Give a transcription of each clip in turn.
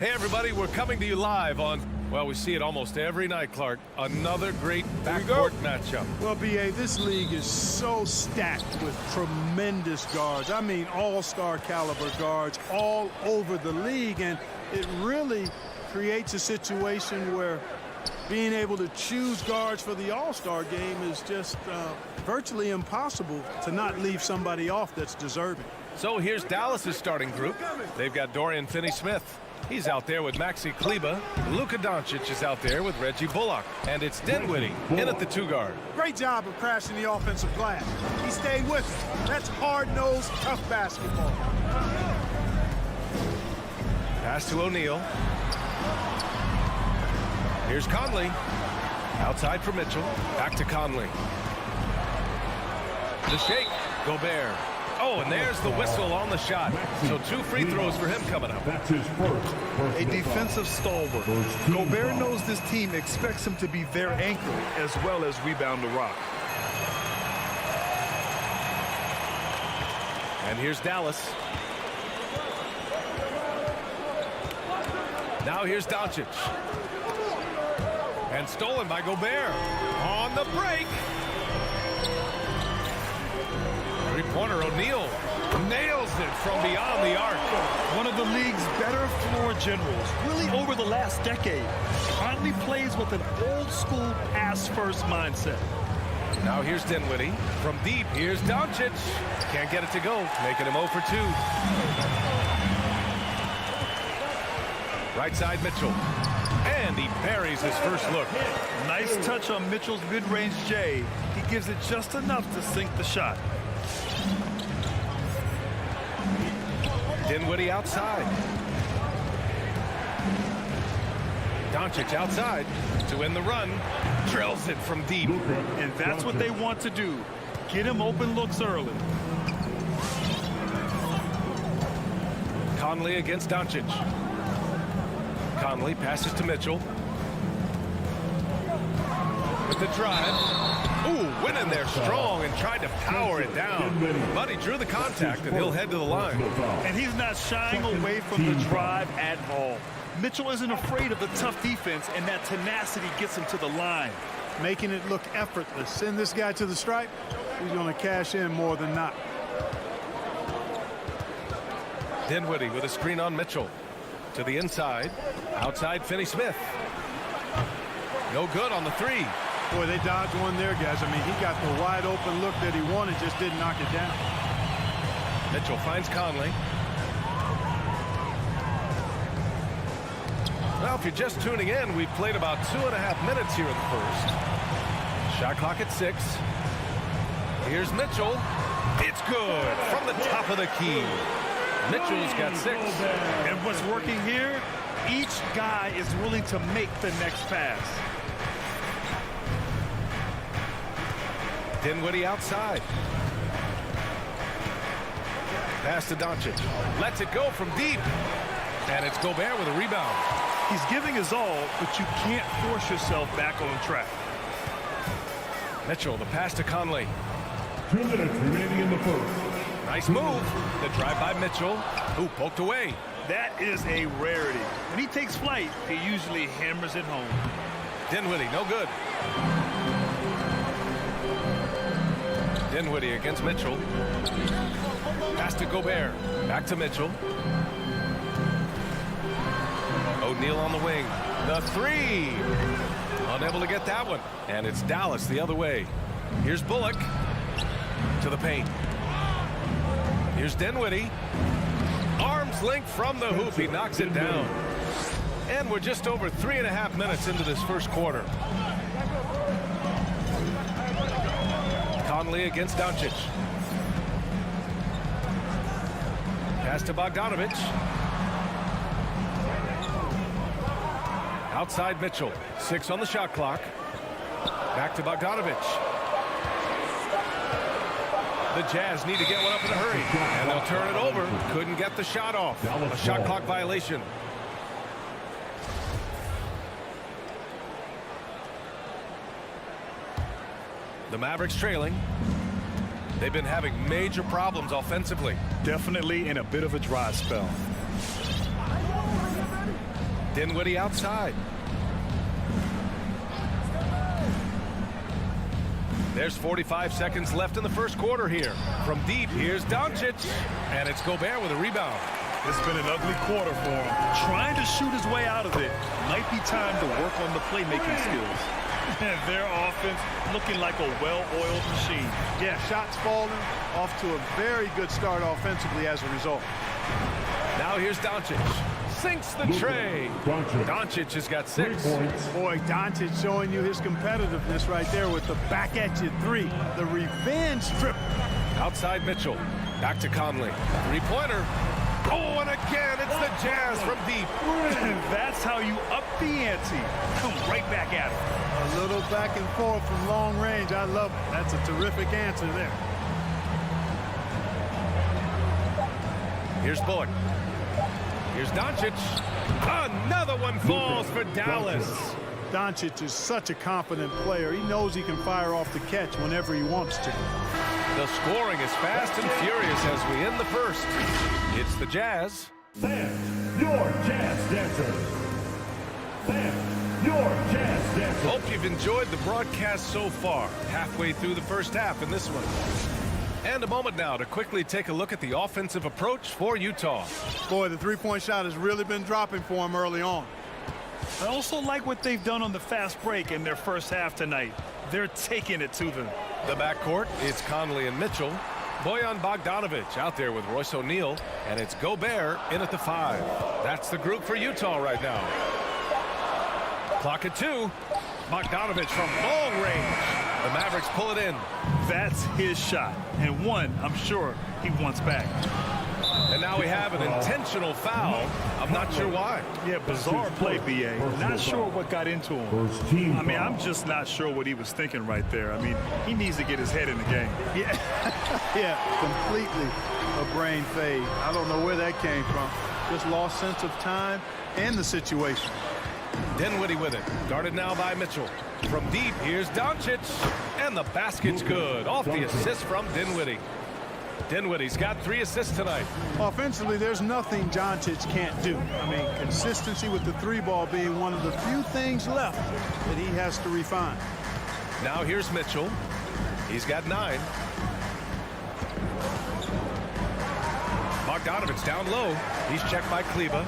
Hey, everybody, we're coming to you live on, well, we see it almost every night, Clark. Another great backcourt matchup. Well, B.A., this league is so stacked with tremendous guards. I mean, all-star caliber guards all over the league, and it really creates a situation where being able to choose guards for the all-star game is just virtually impossible to not leave somebody off that's deserving. So here's Dallas's starting group. They've got Finney Smith. He's out there with Maxi Kleber. Luka Doncic is out there with Reggie Bullock. And it's Dinwiddie in at the 2-guard. Great job of crashing the offensive glass. He stayed with it. That's hard-nosed, tough basketball. Pass to O'Neal. Here's Conley. Outside for Mitchell. Back to Conley. The shake. Gobert. Oh, and there's the whistle on the shot. So 2 free throws for him coming up. That's his first A defensive stalwart. Gobert knows this team expects him to be their anchor as well as rebound the rock. And here's Dallas. Now here's Doncic. And stolen by Gobert. On the break. Three-pointer, O'Neal nails it from beyond the arc. One of the league's better floor generals, really over the last decade. Finally plays with an old-school pass-first mindset. Now here's Dinwiddie. From deep, here's Doncic. Can't get it to go, making him 0 for 2. Right side, Mitchell. And he buries his first look. Nice touch on Mitchell's mid-range J. He gives it just enough to sink the shot. Dinwiddie outside. Doncic outside to win the run. Drills it from deep. And that's what they want to do. Get him open looks early. Conley against Doncic. Conley passes to Mitchell. With the drive. Ooh, went in there strong and tried to power it down. But he drew the contact, and he'll head to the line. And he's not shying away from the drive at all. Mitchell isn't afraid of the tough defense, and that tenacity gets him to the line. Making it look effortless. Send this guy to the stripe, he's going to cash in more than not. Dinwiddie with a screen on Mitchell. To the inside. Outside, Finney Smith. No good on the 3. Boy, they dodged one there, guys. I mean, he got the wide open look that he wanted, just didn't knock it down. Mitchell finds Conley. Well, if you're just tuning in, we've played about 2.5 minutes here in the first. Shot clock at 6. Here's Mitchell. It's good from the top of the key. Mitchell's got 6. And what's working here, each guy is willing to make the next pass. Dinwiddie outside. Pass to Doncic. Lets it go from deep. And it's Gobert with a rebound. He's giving his all, but you can't force yourself back on track. Mitchell, the pass to Conley. 2 minutes remaining in the first. Nice move. The drive by Mitchell, who poked away. That is a rarity. When he takes flight, he usually hammers it home. Dinwiddie, no good. Dinwiddie against Mitchell. Pass to Gobert. Back to Mitchell. O'Neal on the wing. The 3. Unable to get that one. And it's Dallas the other way. Here's Bullock. To the paint. Here's Dinwiddie. Arms length from the hoop. He knocks it down. And we're just over 3.5 minutes into this first quarter. Conley against Doncic. Pass to Bogdanovic. Outside Mitchell. 6 on the shot clock. Back to Bogdanovic. The Jazz need to get one up in a hurry. And they'll turn it over. Couldn't get the shot off. A shot clock violation. The Mavericks trailing. They've been having major problems offensively. Definitely in a bit of a dry spell. Dinwiddie outside. There's 45 seconds left in the first quarter here. From deep, here's Doncic. And it's Gobert with a rebound. It's been an ugly quarter for him. Trying to shoot his way out of it. Might be time to work on the playmaking skills. And their offense looking like a well-oiled machine. Yeah, shots falling, off to a very good start offensively as a result. Now here's Doncic. Sinks the tray. Doncic has got 6. Boy, Doncic showing you his competitiveness right there with the back at you 3. The revenge trip. Outside Mitchell. Back to Conley. Three-pointer. Oh, and again, it's the Jazz from deep. And that's how you up the ante. Come right back at it. A little back and forth from long range. I love it. That's a terrific answer there. Here's Bullock. Here's Doncic. Another one falls for Dallas. Doncic is such a confident player. He knows he can fire off the catch whenever he wants to. The scoring is fast and furious as we end the first. It's the Jazz. Fans, your Jazz dancers. Fans, your Jazz dancers. Hope you've enjoyed the broadcast so far. Halfway through the first half in this one. And a moment now to quickly take a look at the offensive approach for Utah. Boy, the three-point shot has really been dropping for him early on. I also like what they've done on the fast break in their first half tonight. They're taking it to them. The backcourt, it's Conley and Mitchell. Bojan Bogdanovic out there with Royce O'Neal. And it's Gobert in at the 5. That's the group for Utah right now. Clock at 2. Bogdanovic from long range. The Mavericks pull it in. That's his shot. And one, I'm sure, he wants back. And now we have an intentional foul. I'm not sure why. Yeah, bizarre play, B.A. Not sure what got into him. I mean, I'm just not sure what he was thinking right there. I mean, he needs to get his head in the game. Yeah, yeah, completely a brain fade. I don't know where that came from. Just lost sense of time and the situation. Dinwiddie with it. Guarded now by Mitchell. From deep, here's Doncic. And the basket's good. Off the assist from Dinwiddie. Dinwiddie's got 3 assists tonight. Offensively, there's nothing Doncic can't do. I mean, consistency with the 3-ball being one of the few things left that he has to refine. Now here's Mitchell. He's got 9. Bogdanovic's down low. He's checked by Kleba.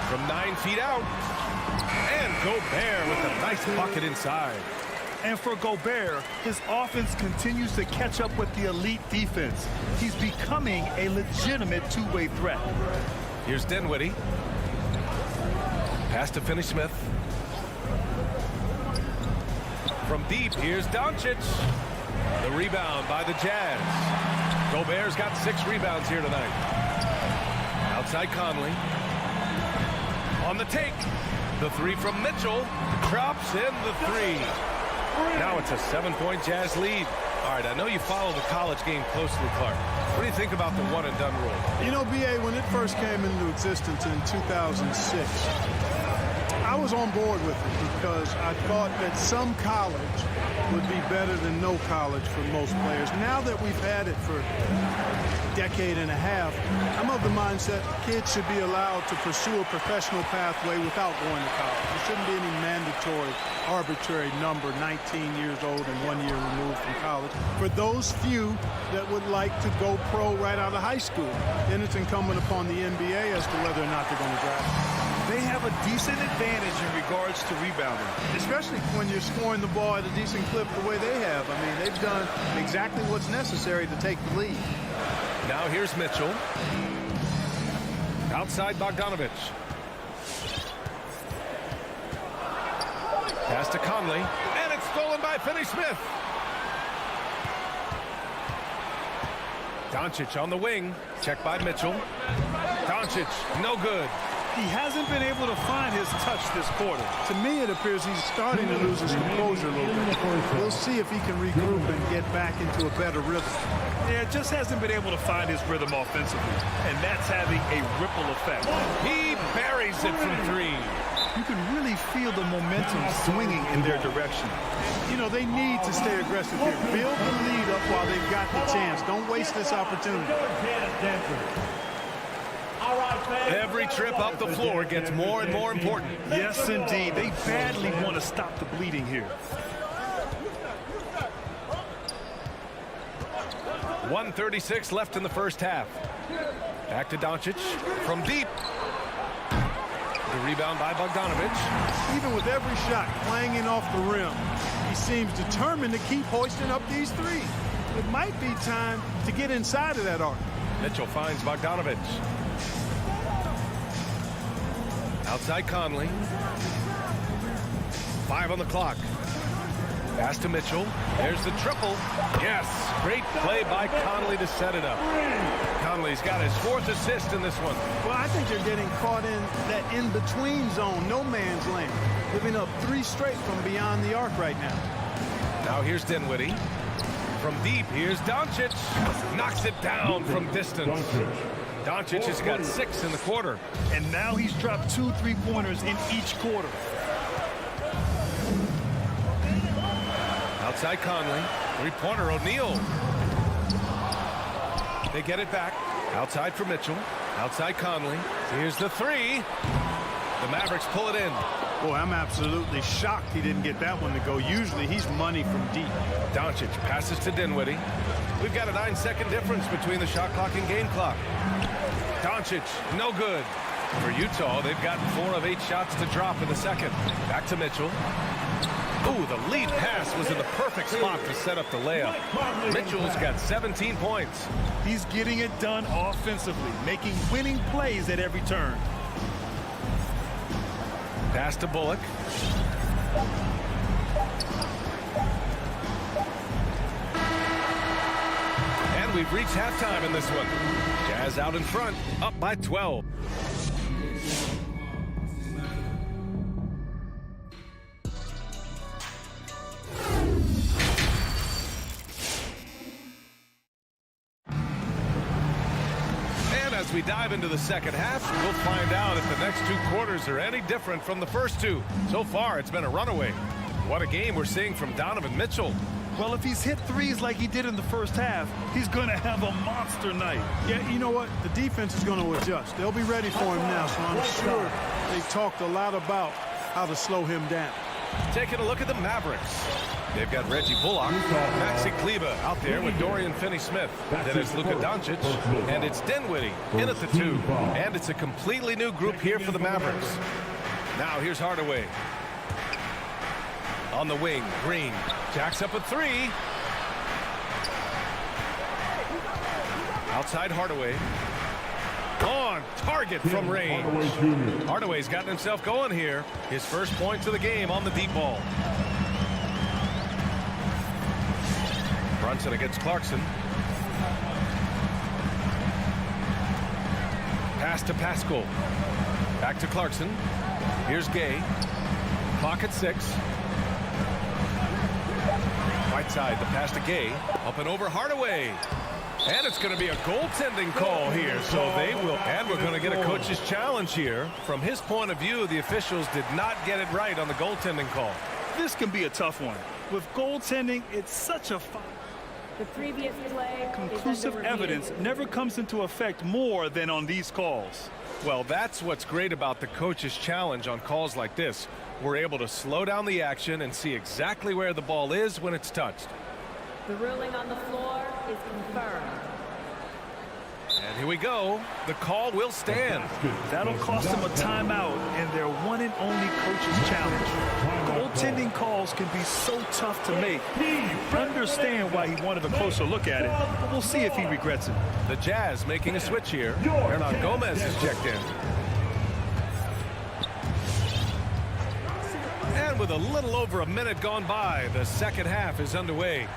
From 9 feet out. And Gobert with a nice bucket inside. And for Gobert, his offense continues to catch up with the elite defense. He's becoming a legitimate two-way threat. Here's Dinwiddie. Pass to Finney Smith. From deep, here's Doncic. The rebound by the Jazz. Gobert's got 6 rebounds here tonight. Outside Conley. On the take. The 3 from Mitchell. Drops in the 3. Now it's a 7-point Jazz lead. All right, I know you follow the college game closely, Clark. What do you think about the one-and-done rule? You know, B.A., when it first came into existence in 2006, I was on board with it because I thought that some college would be better than no college for most players. Now that we've had it for a decade and a half, I'm of the mindset kids should be allowed to pursue a professional pathway without going to college. There shouldn't be any mandatory, arbitrary number, 19 years old and 1 year removed from college. For those few that would like to go pro right out of high school, then it's incumbent upon the NBA as to whether or not they're going to draft. They have a decent advantage in regards to rebounding. Especially when you're scoring the ball at a decent clip the way they have. I mean, they've done exactly what's necessary to take the lead. Now here's Mitchell. Outside Bogdanovic. Pass to Conley. And it's stolen by Finney Smith. Doncic on the wing. Checked by Mitchell. Doncic, no good. He hasn't been able to find his touch this quarter. To me, it appears he's starting to lose his composure a little bit. We'll see if he can regroup and get back into a better rhythm. Yeah, just hasn't been able to find his rhythm offensively, and that's having a ripple effect. He buries it from 3. You can really feel the momentum swinging in their direction. You know, they need to stay aggressive here. Build the lead up while they've got the chance. Don't waste this opportunity. All right, Every trip up the floor gets more and more important. Yes, indeed. They badly want to stop the bleeding here. 1:36 left in the first half. Back to Doncic from deep. The rebound by Bogdanovic. Even with every shot clanging off the rim, he seems determined to keep hoisting up these threes. It might be time to get inside of that arc. Mitchell finds Bogdanovic. Outside Conley. 5 on the clock. Pass to Mitchell. There's the triple. Yes, great play by Conley to set it up. Conley's got his 4th assist in this one. Well, I think they're getting caught in that in-between zone, no man's land, giving up 3 straight from beyond the arc right now. Now here's Dinwiddie. From deep, here's Doncic. Knocks it down from distance. Doncic has got 6 in the quarter. And now he's dropped 2 3-pointers in each quarter. Outside Conley. 3-pointer O'Neal. They get it back. Outside for Mitchell. Outside Conley. Here's the 3. The Mavericks pull it in. Boy, I'm absolutely shocked he didn't get that one to go. Usually he's money from deep. Doncic passes to Dinwiddie. We've got a 9-second difference between the shot clock and game clock. Doncic, no good. For Utah, they've gotten 4 of 8 shots to drop in the second. Back to Mitchell. Ooh, the lead pass was in the perfect spot to set up the layup. Mitchell's got 17 points. He's getting it done offensively, making winning plays at every turn. Pass to Bullock. And we've reached halftime in this one. Jazz out in front, up by 12. As we dive into the second half, we'll find out if the next 2 quarters are any different from the first 2. So far, it's been a runaway. What a game we're seeing from Donovan Mitchell. Well, if he's hit threes like he did in the first half, he's going to have a monster night. Yeah, you know what? The defense is going to adjust. They'll be ready for him now, so I'm sure they've talked a lot about how to slow him down. Taking a look at the Mavericks. They've got Reggie Bullock, Maxi Kleber out there with Dorian Finney Smith. Then it's Luka Doncic, and it's Dinwiddie in at the 2. And it's a completely new group here for the Mavericks. Now here's Hardaway. On the wing, Green jacks up a 3. Outside Hardaway. On target from range. Hardaway's gotten himself going here. His first points of the game on the deep ball. Brunson against Clarkson. Pass to Pascal. Back to Clarkson. Here's Gay. Clock at 6. Right side, the pass to Gay. Up and over Hardaway. And it's going to be a goaltending call here, so they will. And we're going to get a coach's challenge here. From his point of view, the officials did not get it right on the goaltending call. This can be a tough one. With goaltending, it's such a the previous play. Conclusive evidence never comes into effect more than on these calls. Well, that's what's great about the coach's challenge on calls like this. We're able to slow down the action and see exactly where the ball is when it's touched. The ruling on the floor is confirmed. And here we go. The call will stand. That'll cost them a timeout in their one and only coach's challenge. Goaltending calls can be so tough to make. You understand why he wanted a closer look at it, but we'll see if he regrets it. The Jazz making a switch here. Hernan Gomez is checked in. And with a little over a minute gone by, the second half is underway.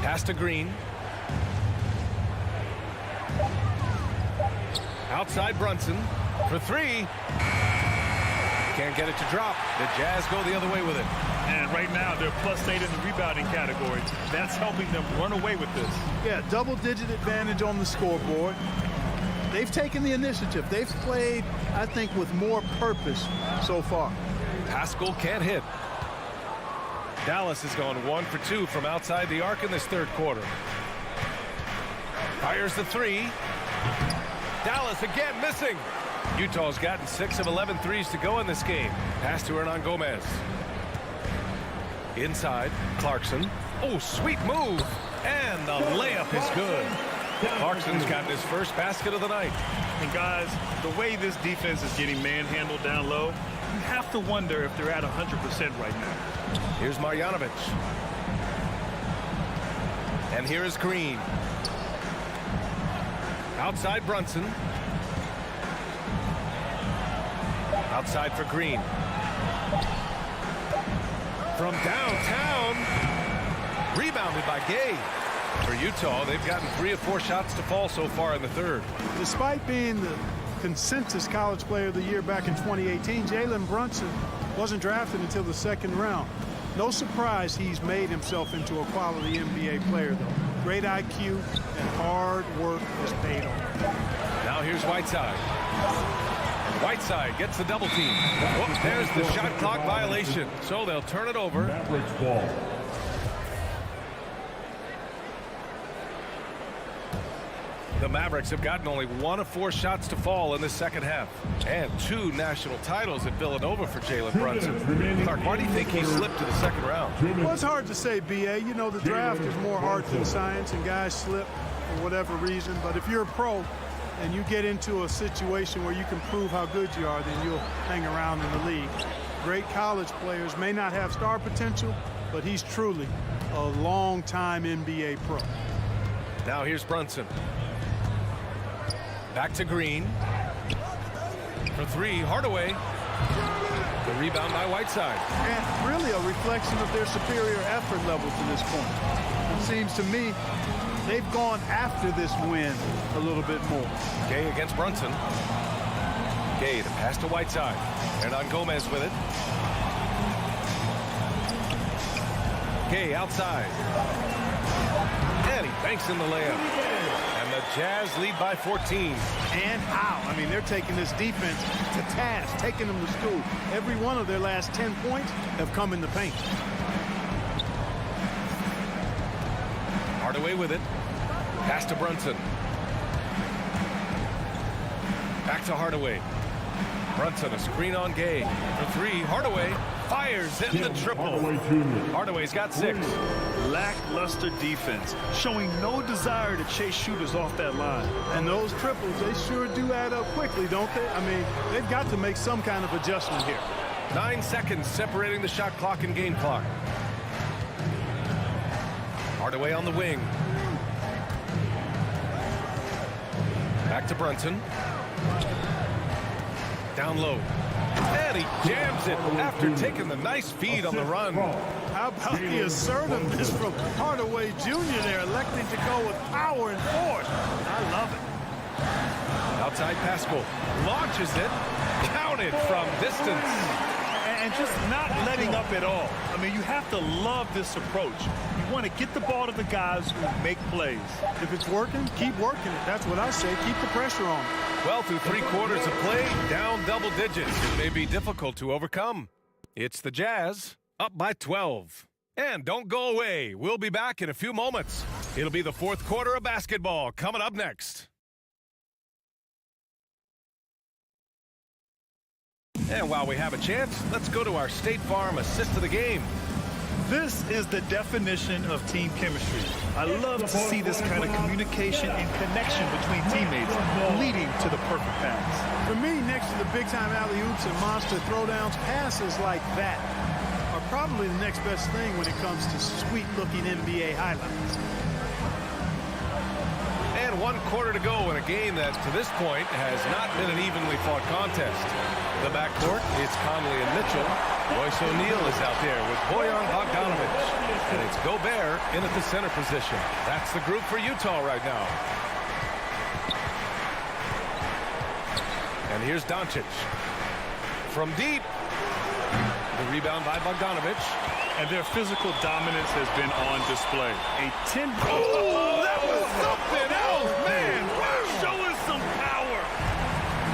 Pass to Green. Outside Brunson for 3. Can't get it to drop. The Jazz go the other way with it. And right now they're +8 in the rebounding category. That's helping them run away with this. Yeah, double-digit advantage on the scoreboard. They've taken the initiative. They've played, I think, with more purpose so far. Pascal can't hit. Dallas has gone 1 for 2 from outside the arc in this third quarter. Fires the 3. Dallas again missing. Utah's gotten 6 of 11 threes to go in this game. Pass to Hernangomez. Inside, Clarkson. Oh, sweet move. And the layup is good. Clarkson's gotten his first basket of the night. And guys, the way this defense is getting manhandled down low, you have to wonder if they're at 100% right now. Here's Marjanovic. And here is Green. Outside Brunson. Outside for Green. From downtown. Rebounded by Gay. For Utah, they've gotten 3 of 4 shots to fall so far in the third. Despite being the consensus college player of the year back in 2018, Jalen Brunson wasn't drafted until the second round. No surprise he's made himself into a quality NBA player, though. Great IQ and hard work has paid off. Now here's Whiteside. Whiteside gets the double team. Whoops, there's the shot clock violation. So they'll turn it over. Mavericks ball. The Mavericks have gotten only 1 of 4 shots to fall in the second half. And 2 national titles at Villanova for Jalen Brunson. Clark, why do you think he slipped to the second round? Well, it's hard to say, B.A. You know, the draft is more art than science, and guys slip for whatever reason. But if you're a pro and you get into a situation where you can prove how good you are, then you'll hang around in the league. Great college players may not have star potential, but he's truly a long-time NBA pro. Now here's Brunson. Back to Green. For 3, Hardaway. The rebound by Whiteside. And really a reflection of their superior effort level to this point. It seems to me they've gone after this win a little bit more. Gay against Brunson. Gay, the pass to Whiteside. Hernangomez with it. Gay outside. And he banks in the layup. And the Jazz lead by 14. And how? I mean, they're taking this defense to task, taking them to school. Every one of their last 10 points have come in the paint. Hardaway with it. Pass to Brunson. Back to Hardaway. Brunson, a screen on Gay. For 3, Hardaway fires in the triple. Hardaway's got 6. Lackluster defense, showing no desire to chase shooters off that line. And those triples, they sure do add up quickly, don't they? I mean, they've got to make some kind of adjustment here. 9 seconds separating the shot clock and game clock. Hardaway on the wing. Back to Brunson. Down low. And he jams it after taking the nice feed on the run. How about the assertiveness from Hardaway Jr. there, electing to go with power and force. I love it. Outside Pascal. Launches it. Counted from distance. And just not letting up at all. I mean, you have to love this approach. You want to get the ball to the guys who make plays. If it's working, keep working it. That's what I say. Keep the pressure on. Well, through 3 quarters of play, down double digits. It may be difficult to overcome. It's the Jazz, up by 12. And don't go away. We'll be back in a few moments. It'll be the 4th quarter of basketball coming up next. And while we have a chance, let's go to our State Farm assist of the game. This is the definition of team chemistry. I love to see this kind of communication and connection between teammates leading to the perfect pass. For me, next to the big-time alley-oops and monster throwdowns, passes like that are probably the next best thing when it comes to sweet-looking NBA highlights. And 1 quarter to go in a game that, to this point, has not been an evenly fought contest. The backcourt, it's Conley and Mitchell. Royce O'Neal is out there with Bojan Bogdanovic. And it's Gobert in at the center position. That's the group for Utah right now. And here's Doncic. From deep. The rebound by Bogdanovic. And their physical dominance has been on display. A 10. Oh, that was something else, man. Showing some power.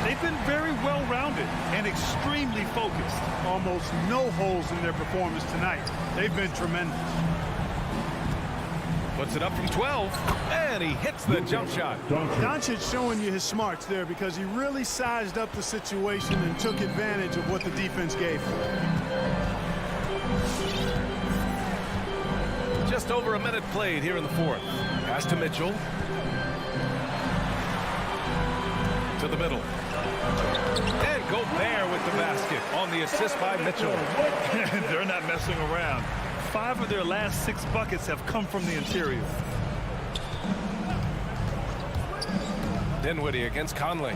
They've been very well-rounded and extremely focused. Almost no holes in their performance tonight. They've been tremendous. Puts it up from 12, and he hits the jump shot. Doncic showing you his smarts there because he really sized up the situation and took advantage of what the defense gave him. Just over a minute played here in the fourth. Pass to Mitchell. To the middle. And Gobert with the basket on the assist by Mitchell. They're not messing around. 5 of their last 6 buckets have come from the interior. Dinwiddie against Conley.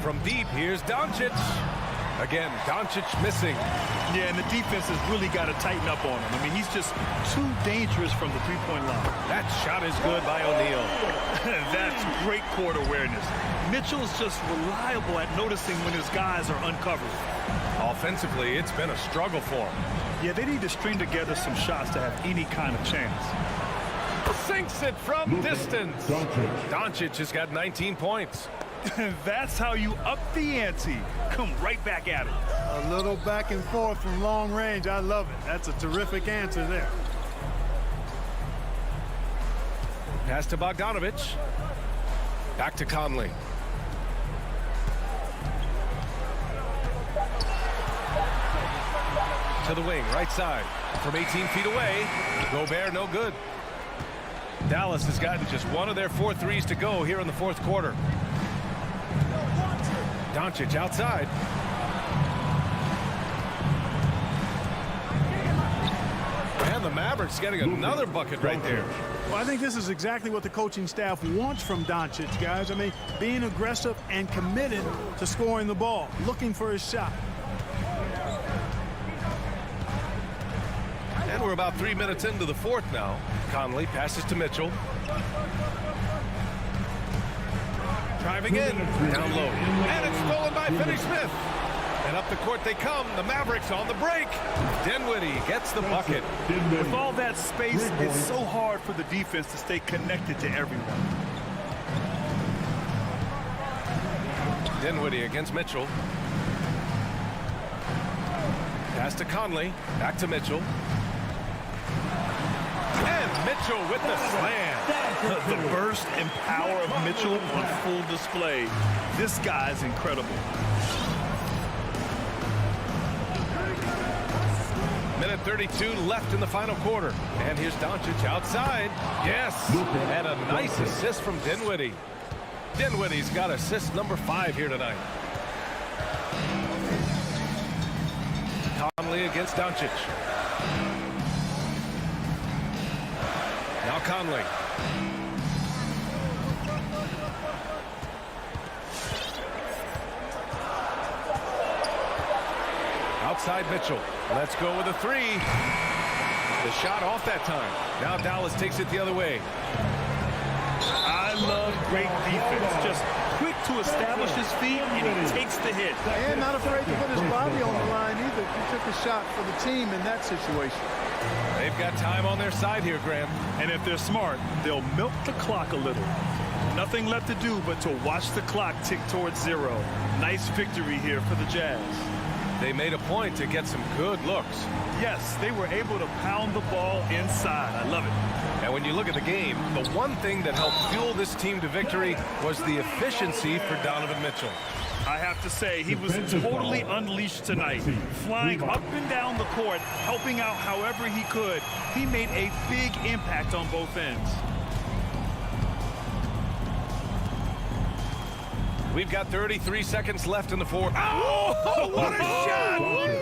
From deep, here's Doncic. Again, Doncic missing. Yeah, and the defense has really got to tighten up on him. I mean, he's just too dangerous from the three-point line. That shot is good by O'Neal. That's great court awareness. Mitchell's just reliable at noticing when his guys are uncovered. Offensively, it's been a struggle for him. Yeah, they need to string together some shots to have any kind of chance. Sinks it from distance. Doncic has got 19 points. That's how you up the ante. Come right back at it. A little back and forth from long range. I love it. That's a terrific answer there. Pass to Bogdanovich. Back to Conley. To the wing, right side. From 18 feet away. Gobert, no good. Dallas has gotten just one of their 4 threes to go here in the fourth quarter. Doncic outside. And the Mavericks getting another bucket right there. Well, I think this is exactly what the coaching staff wants from Doncic, guys. I mean, being aggressive and committed to scoring the ball, looking for his shot. And we're about 3 minutes into the fourth now. Conley passes to Mitchell. Driving in, down low, and it's stolen by Finney Smith. And up the court they come, the Mavericks on the break. Dinwiddie gets the bucket. With all that space, it's so hard for the defense to stay connected to everyone. Dinwiddie against Mitchell. Pass to Conley, back to Mitchell. And Mitchell with the slam. The burst and power of Mitchell on full display. This guy's incredible. Minute 32 left in the final quarter. And here's Doncic outside. Yes. And a nice assist from Dinwiddie. Dinwiddie's got assist number 5 here tonight. Conley against Doncic. Now Conley. Outside Mitchell. Let's go with a 3. The shot off that time. Now Dallas takes it the other way. I love great defense. Just quick to establish his feet, and he takes the hit. And not afraid to put his body on the line either. He took a shot for the team in that situation. They've got time on their side here, Graham. And if they're smart, they'll milk the clock a little. Nothing left to do but to watch the clock tick towards 0. Nice victory here for the Jazz. They made a point to get some good looks. Yes, they were able to pound the ball inside. I love it. And when you look at the game, the one thing that helped fuel this team to victory was the efficiency for Donovan Mitchell. I have to say, he was totally unleashed tonight. Flying up and down the court, helping out however he could. He made a big impact on both ends. We've got 33 seconds left in the fourth. Oh, what a shot!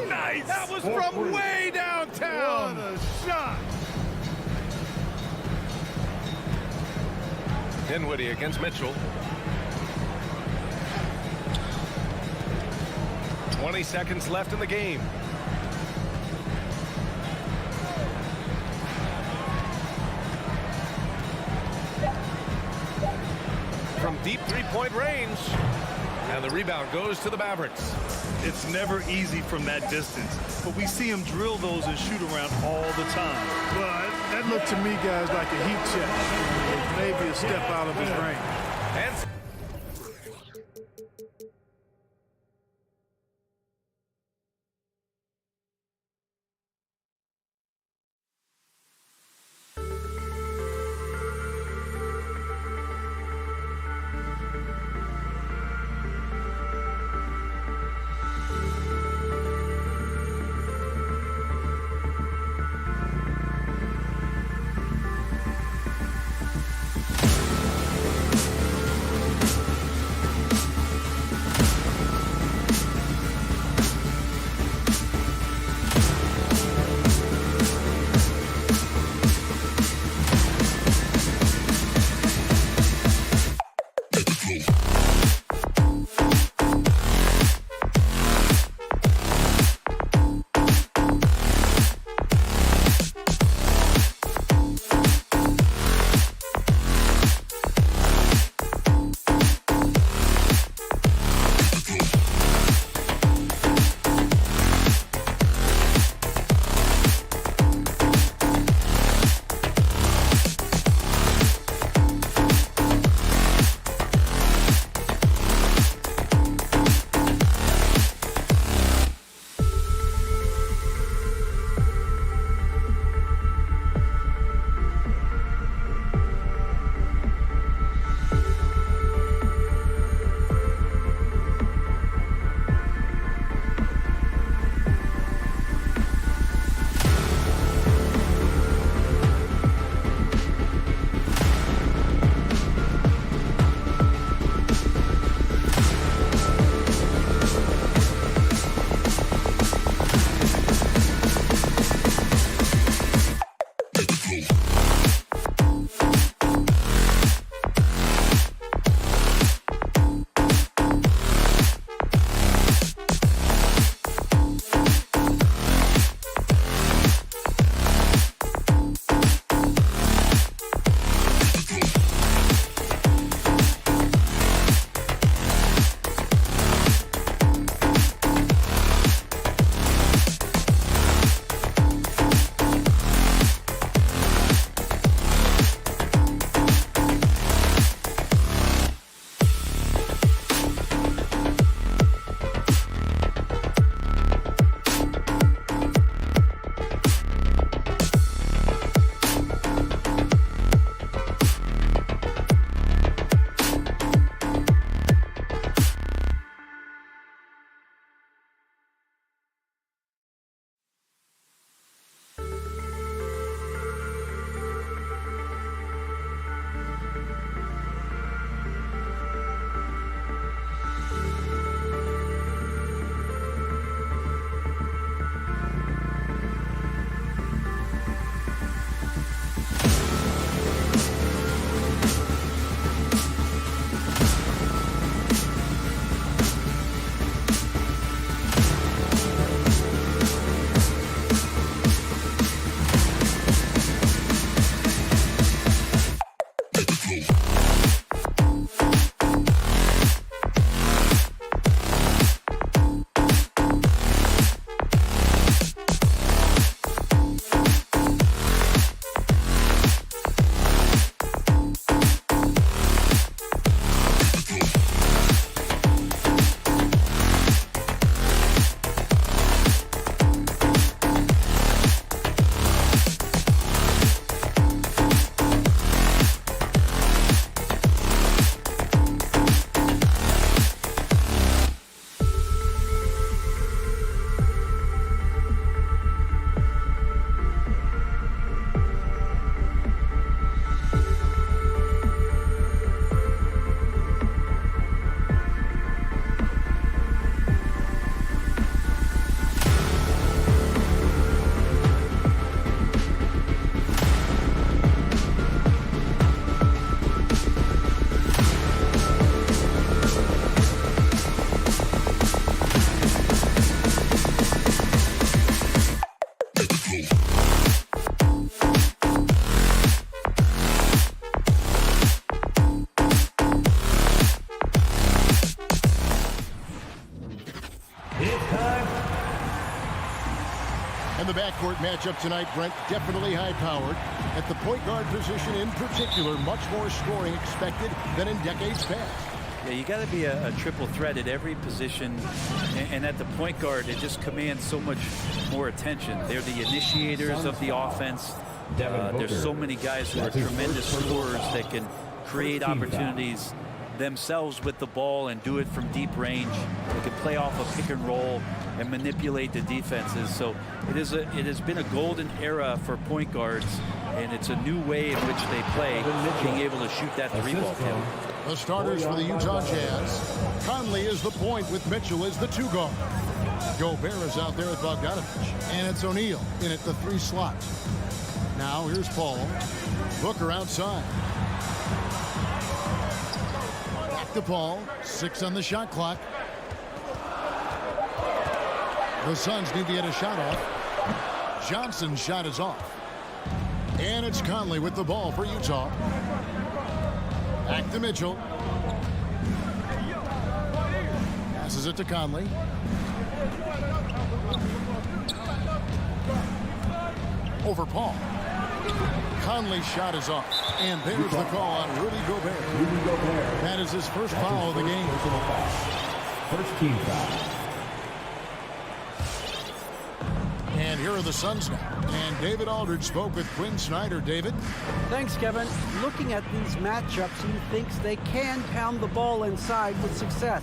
Nice! That was from way downtown! What a shot! Dinwiddie against Mitchell. 20 seconds left in the game. From deep three-point range. And the rebound goes to the Mavericks. It's never easy from that distance, but we see him drill those and shoot around all the time. Well, that looked to me, guys, like a heat check. Maybe a step out of his range. And And the backcourt matchup tonight, Brent, definitely high-powered. At the point guard position in particular, much more scoring expected than in decades past. Yeah, you got to be a triple threat at every position, and at the point guard, it just commands so much more attention. They're the initiators of the offense. There's so many guys who are tremendous scorers that can create opportunities themselves with the ball and do it from deep range. They can play off a pick and roll and manipulate the defenses. So it has been a golden era for point guards, and it's a new way in which they play, being able to shoot that three-ball kill. The starters for the Utah Jazz. Conley is the point with Mitchell as the two guard. Gobert is out there with Bogdanovich. And it's O'Neal in at the 3 slot. Now here's Paul. Booker outside. Back to Paul. 6 on the shot clock. The Suns need to get a shot off. Johnson's shot is off. And it's Conley with the ball for Utah. Back to Mitchell. Passes it to Conley. Over Paul. Conley's shot is off. And there's the call on Rudy Gobert. That is his first foul of the game. First team foul. And here are the Suns now. And David Aldridge spoke with Quinn Snyder. David? Thanks, Kevin. Looking at these matchups, he thinks they can pound the ball inside with success.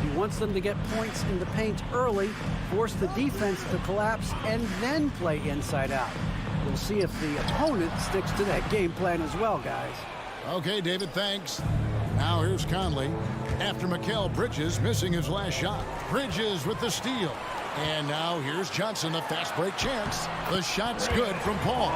He wants them to get points in the paint early, force the defense to collapse, and then play inside out. We'll see if the opponent sticks to that game plan as well, guys. Okay, David, thanks. Now here's Conley. After Mikal Bridges missing his last shot. Bridges with the steal. And now here's Johnson, a fast break chance. The shot's good from Paul.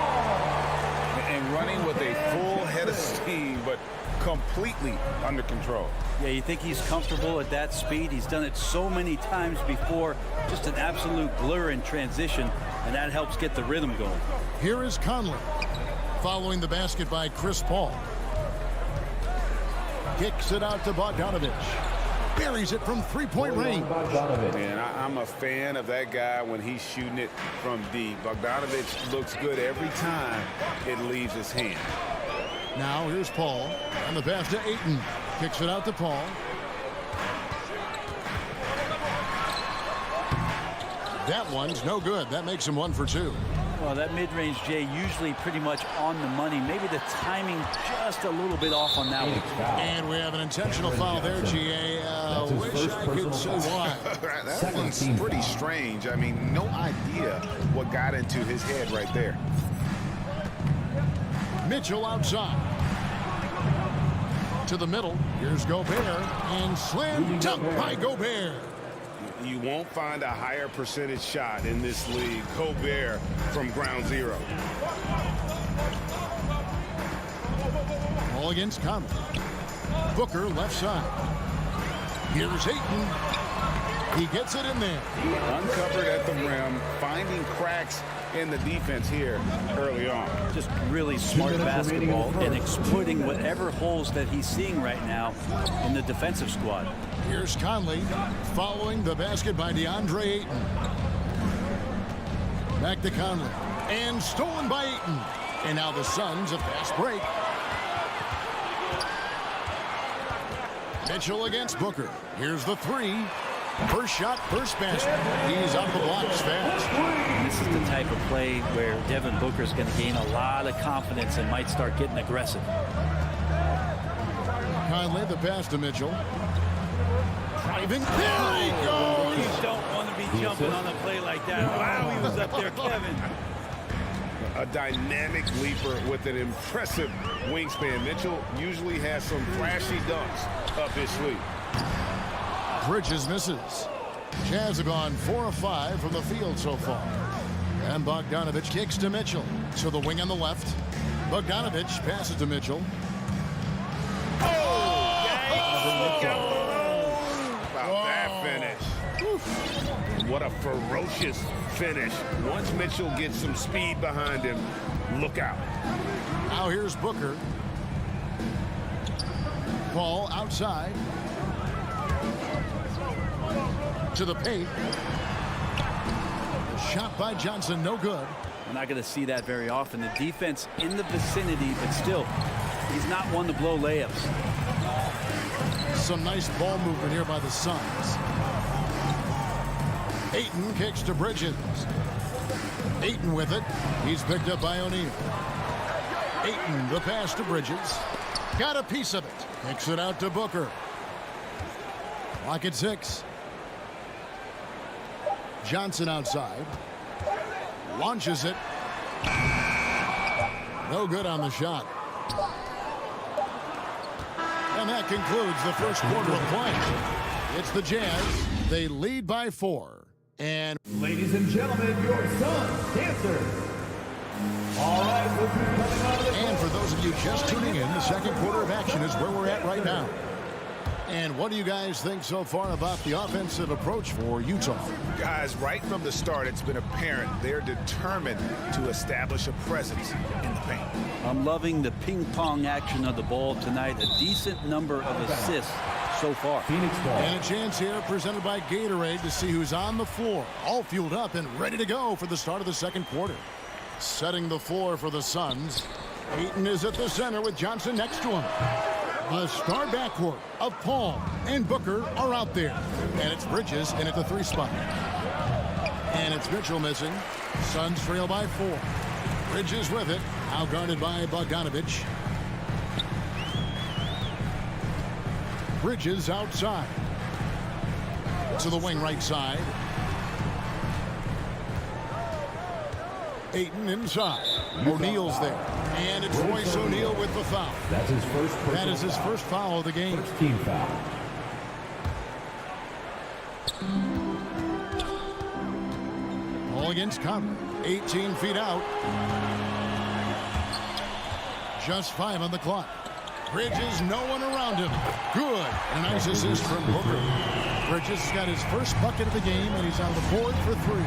And running with a full head of steam, but completely under control. Yeah, you think he's comfortable at that speed. He's done it so many times before. Just an absolute blur in transition, and that helps get the rhythm going. Here is Conley. Following the basket by Chris Paul. Kicks it out to Bogdanovich. Buries it from three-point range. And I'm a fan of that guy when he's shooting it from deep. Bogdanovich looks good every time it leaves his hand. Now here's Paul. On the pass to Ayton. Kicks it out to Paul. That one's no good. That makes him 1 for 2. Well, that mid-range, Jay, usually pretty much on the money. Maybe the timing just a little bit off on that one. And we have an intentional foul there, GA. Wish I could say why. That one's pretty strange. I mean, no idea what got into his head right there. Mitchell outside. To the middle. Here's Gobert. And slam dunk by Gobert. You won't find a higher percentage shot in this league. Gobert from ground zero. Ball against Conley. Booker left side. Here's Ayton. He gets it in there. Uncovered at the rim, finding cracks in the defense here early on. Just really smart basketball and exploiting whatever holes that he's seeing right now in the defensive squad. Here's Conley following the basket by DeAndre Ayton. Back to Conley. And stolen by Ayton. And now the Suns a fast break. Mitchell against Booker. Here's the 3. First shot, first basket. He's up the blocks fast. And this is the type of play where Devin Booker is going to gain a lot of confidence and might start getting aggressive. Conley the pass to Mitchell. Driving. There he goes. You don't want to be jumping on a play like that. Wow, he was up there, Kevin. A dynamic leaper with an impressive wingspan. Mitchell usually has some flashy dunks up his sleeve. Bridges misses. Jazz have gone 4 of 5 from the field so far. And Bogdanovich kicks to Mitchell. So the wing on the left. Bogdanovich passes to Mitchell. What a ferocious finish. Once Mitchell gets some speed behind him, look out. Now here's Booker. Ball outside. To the paint. Shot by Johnson, no good. We're not going to see that very often. The defense in the vicinity, but still, he's not one to blow layups. Some nice ball movement here by the Suns. Ayton kicks to Bridges. Ayton with it. He's picked up by O'Neal. Ayton, the pass to Bridges. Got a piece of it. Kicks it out to Booker. Lock at 6. Johnson outside. Launches it. No good on the shot. And that concludes the first quarter of play. It's the Jazz. They lead by 4. And ladies and gentlemen, your Suns dancer. All right, we'll be coming out of the and for those of you just tuning in, the second quarter of action is where we're at right now. And what do you guys think so far about the offensive approach for Utah? Guys, right from the start, it's been apparent they're determined to establish a presence in the paint. I'm loving the ping-pong action of the ball tonight. A decent number of assists so far. Phoenix ball. And a chance here presented by Gatorade to see who's on the floor. All fueled up and ready to go for the start of the second quarter. Setting the floor for the Suns. Ayton is at the center with Johnson next to him. The star backcourt of Paul and Booker are out there. And it's Bridges in at the 3 spot. And it's Mitchell missing. Suns trail by 4. Bridges with it. Now guarded by Bogdanovich. Bridges outside. To the wing right side. Ayton inside. O'Neal's there. And it's Royce O'Neal with the foul. That's his first. That is his first foul of the game. First team foul. Ball against Conley. 18 feet out. Just 5 on the clock. Bridges, no one around him. Good. And a nice assist from Booker. Bridges has got his first bucket of the game, and he's on the board for 3.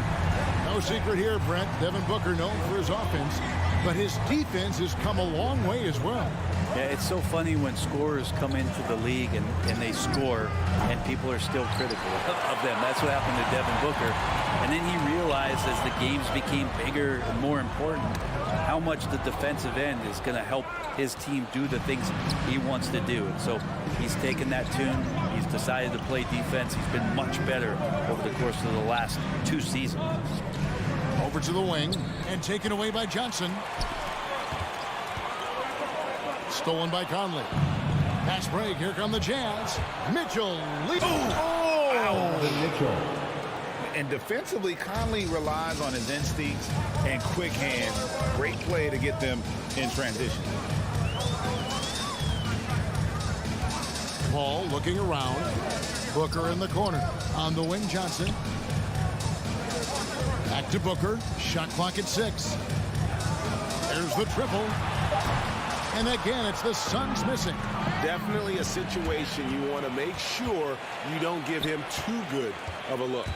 No secret here, Brent. Devin Booker known for his offense, but his defense has come a long way as well. Yeah, it's so funny when scorers come into the league and they score, and people are still critical of them. That's what happened to Devin Booker. And then he realized as the games became bigger and more important, how much the defensive end is going to help his team do the things he wants to do. And so he's taken that tune. He's decided to play defense. He's been much better over the course of the last 2 seasons. Over to the wing and taken away by Johnson. Stolen by Conley. Pass break. Here come the Jazz. Mitchell leads. Mitchell. And defensively, Conley relies on his instincts and quick hands. Great play to get them in transition. Paul looking around. Booker in the corner. On the wing, Johnson. Back to Booker. Shot clock at 6. There's the triple. And again, it's the Suns missing. Definitely a situation you want to make sure you don't give him too good of a look.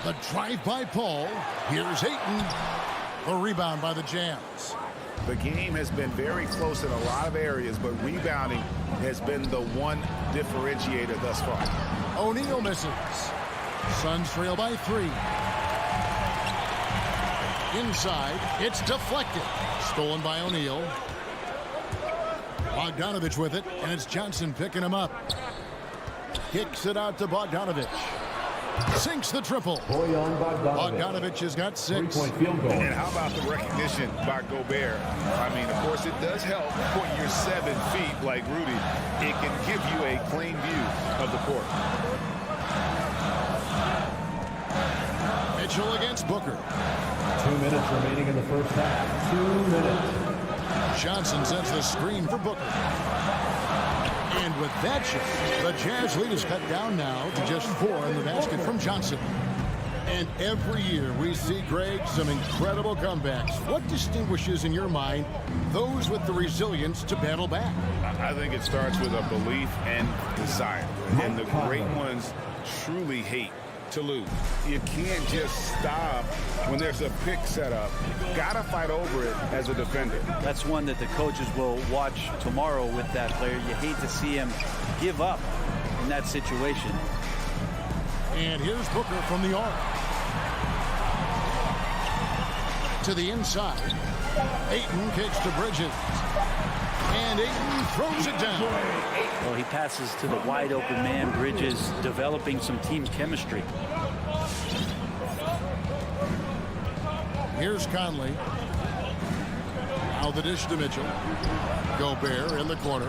The drive by Paul. Here's Ayton. The rebound by the Jazz. The game has been very close in a lot of areas, but rebounding has been the one differentiator thus far. O'Neal misses. Suns trail by 3. Inside, it's deflected. Stolen by O'Neal. Bogdanovich with it, and it's Johnson picking him up. Kicks it out to Bogdanovich. Sinks the triple. Bogdanovich has got 6. 3-point field goal. And how about the recognition by Gobert? I mean, of course, it does help when you're 7 feet like Rudy. It can give you a clean view of the court. Mitchell against Booker. 2 minutes remaining in the first half. 2 minutes. Johnson sets the screen for Booker. And with that shot, the Jazz lead is cut down now to just 4 in the basket from Johnson. And every year we see, Greg, some incredible comebacks. What distinguishes, in your mind, those with the resilience to battle back? I think it starts with a belief and desire. And the great ones truly hate to lose. You can't just stop when there's a pick set up. Gotta fight over it as a defender. That's one that the coaches will watch tomorrow with that player. You hate to see him give up in that situation. And here's Booker from the arc. to the inside. Ayton kicks to Bridges. And Ayton throws it down. Well, he passes to the wide open man. Bridges developing some team chemistry. Here's Conley. Now the dish to Mitchell. Gobert in the corner.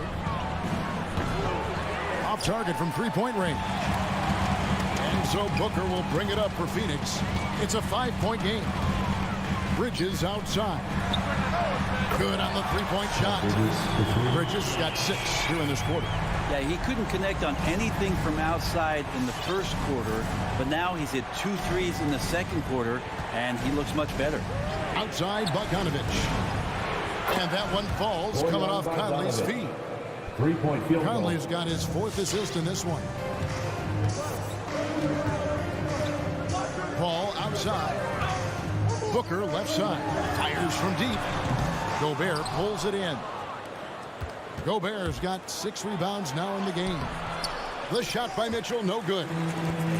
Off target from three-point range. And so Booker will bring it up for Phoenix. It's a 5-point game. Bridges outside. Good on the three-point shot. Bridges got 6 here in this quarter. Yeah, he couldn't connect on anything from outside in the first quarter, but now he's hit 2 threes in the second quarter, and he looks much better. Outside Bogdanovich. And that one falls coming off Conley's feet. 3-point field goal. Conley's got his 4th assist in this one. Paul outside. Booker left side. Fires from deep. Gobert pulls it in. Gobert's got 6 rebounds now in the game. The shot by Mitchell, no good.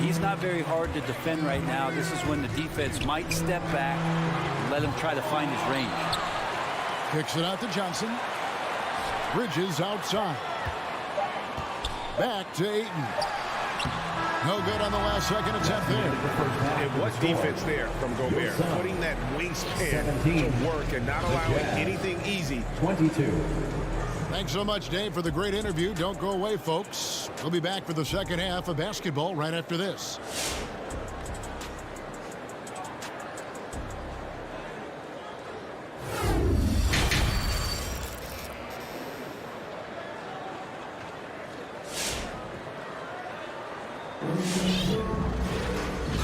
He's not very hard to defend right now. This is when the defense might step back and let him try to find his range. Kicks it out to Johnson. Bridges outside. Back to Ayton. No good on the last second attempt there. It was defense there from Gobert, putting that wingspan to work and not allowing anything easy. 22. Thanks so much, Dave, for the great interview. Don't go away, folks. We'll be back for the second half of basketball right after this.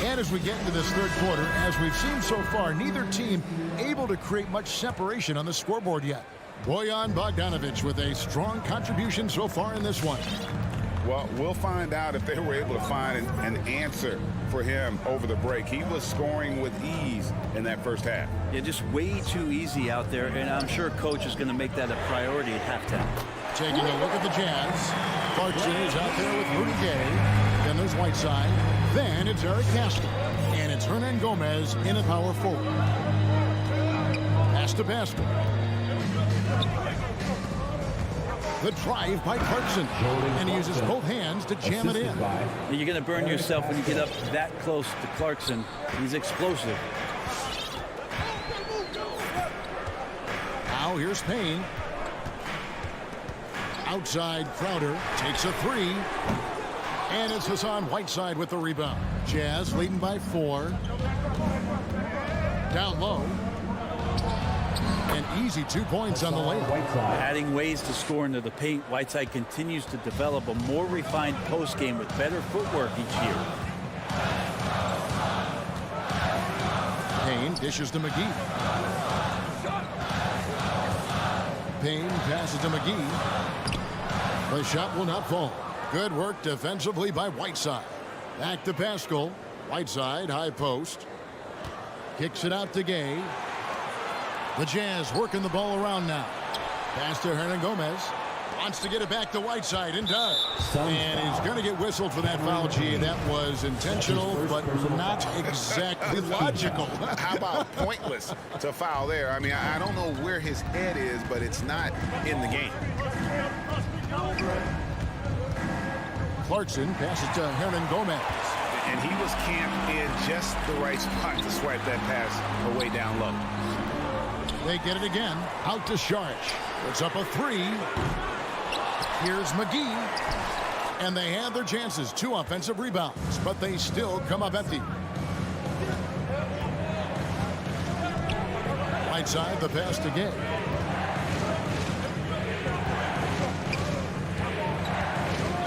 And as we get into this third quarter, as we've seen so far, neither team able to create much separation on the scoreboard yet. Bojan Bogdanović with a strong contribution so far in this one. Well, we'll find out if they were able to find an answer for him over the break. He was scoring with ease in that first half. Yeah, just way too easy out there, and I'm sure coach is going to make that a priority at halftime. Taking a look at the Jazz. Clarkson is out there with Rudy Gay. Then there's Whiteside. Then it's Eric Castle. And it's Hernan Gomez in a power forward. Pass to Pascal. The drive by Clarkson. And he uses both hands to jam it in. You're going to burn yourself when you get up that close to Clarkson. He's explosive. Now here's Payne. Outside, Crowder takes a 3. And it's Hassan Whiteside with the rebound. Jazz leading by 4. Down low. An easy 2 points on the layup. Adding ways to score into the paint, Whiteside continues to develop a more refined post game with better footwork each year. Payne dishes to McGee. Payne passes to McGee. The shot will not fall. Good work defensively by Whiteside. Back to Pascal. Whiteside, high post. Kicks it out to Gay. The Jazz working the ball around now. Pass to Hernan Gomez. Wants to get it back to Whiteside and does. And he's going to get whistled for that foul, G. That was intentional, but not exactly logical. How about pointless to foul there? I mean, I don't know where his head is, but it's not in the game. Clarkson passes to Hernan Gomez. And he was camped in just the right spot to swipe that pass away down low. They get it again. Out to Sharch. Puts up a 3. Here's McGee. And they have their chances. 2 offensive rebounds, but they still come up empty. Right side, the pass to Gay.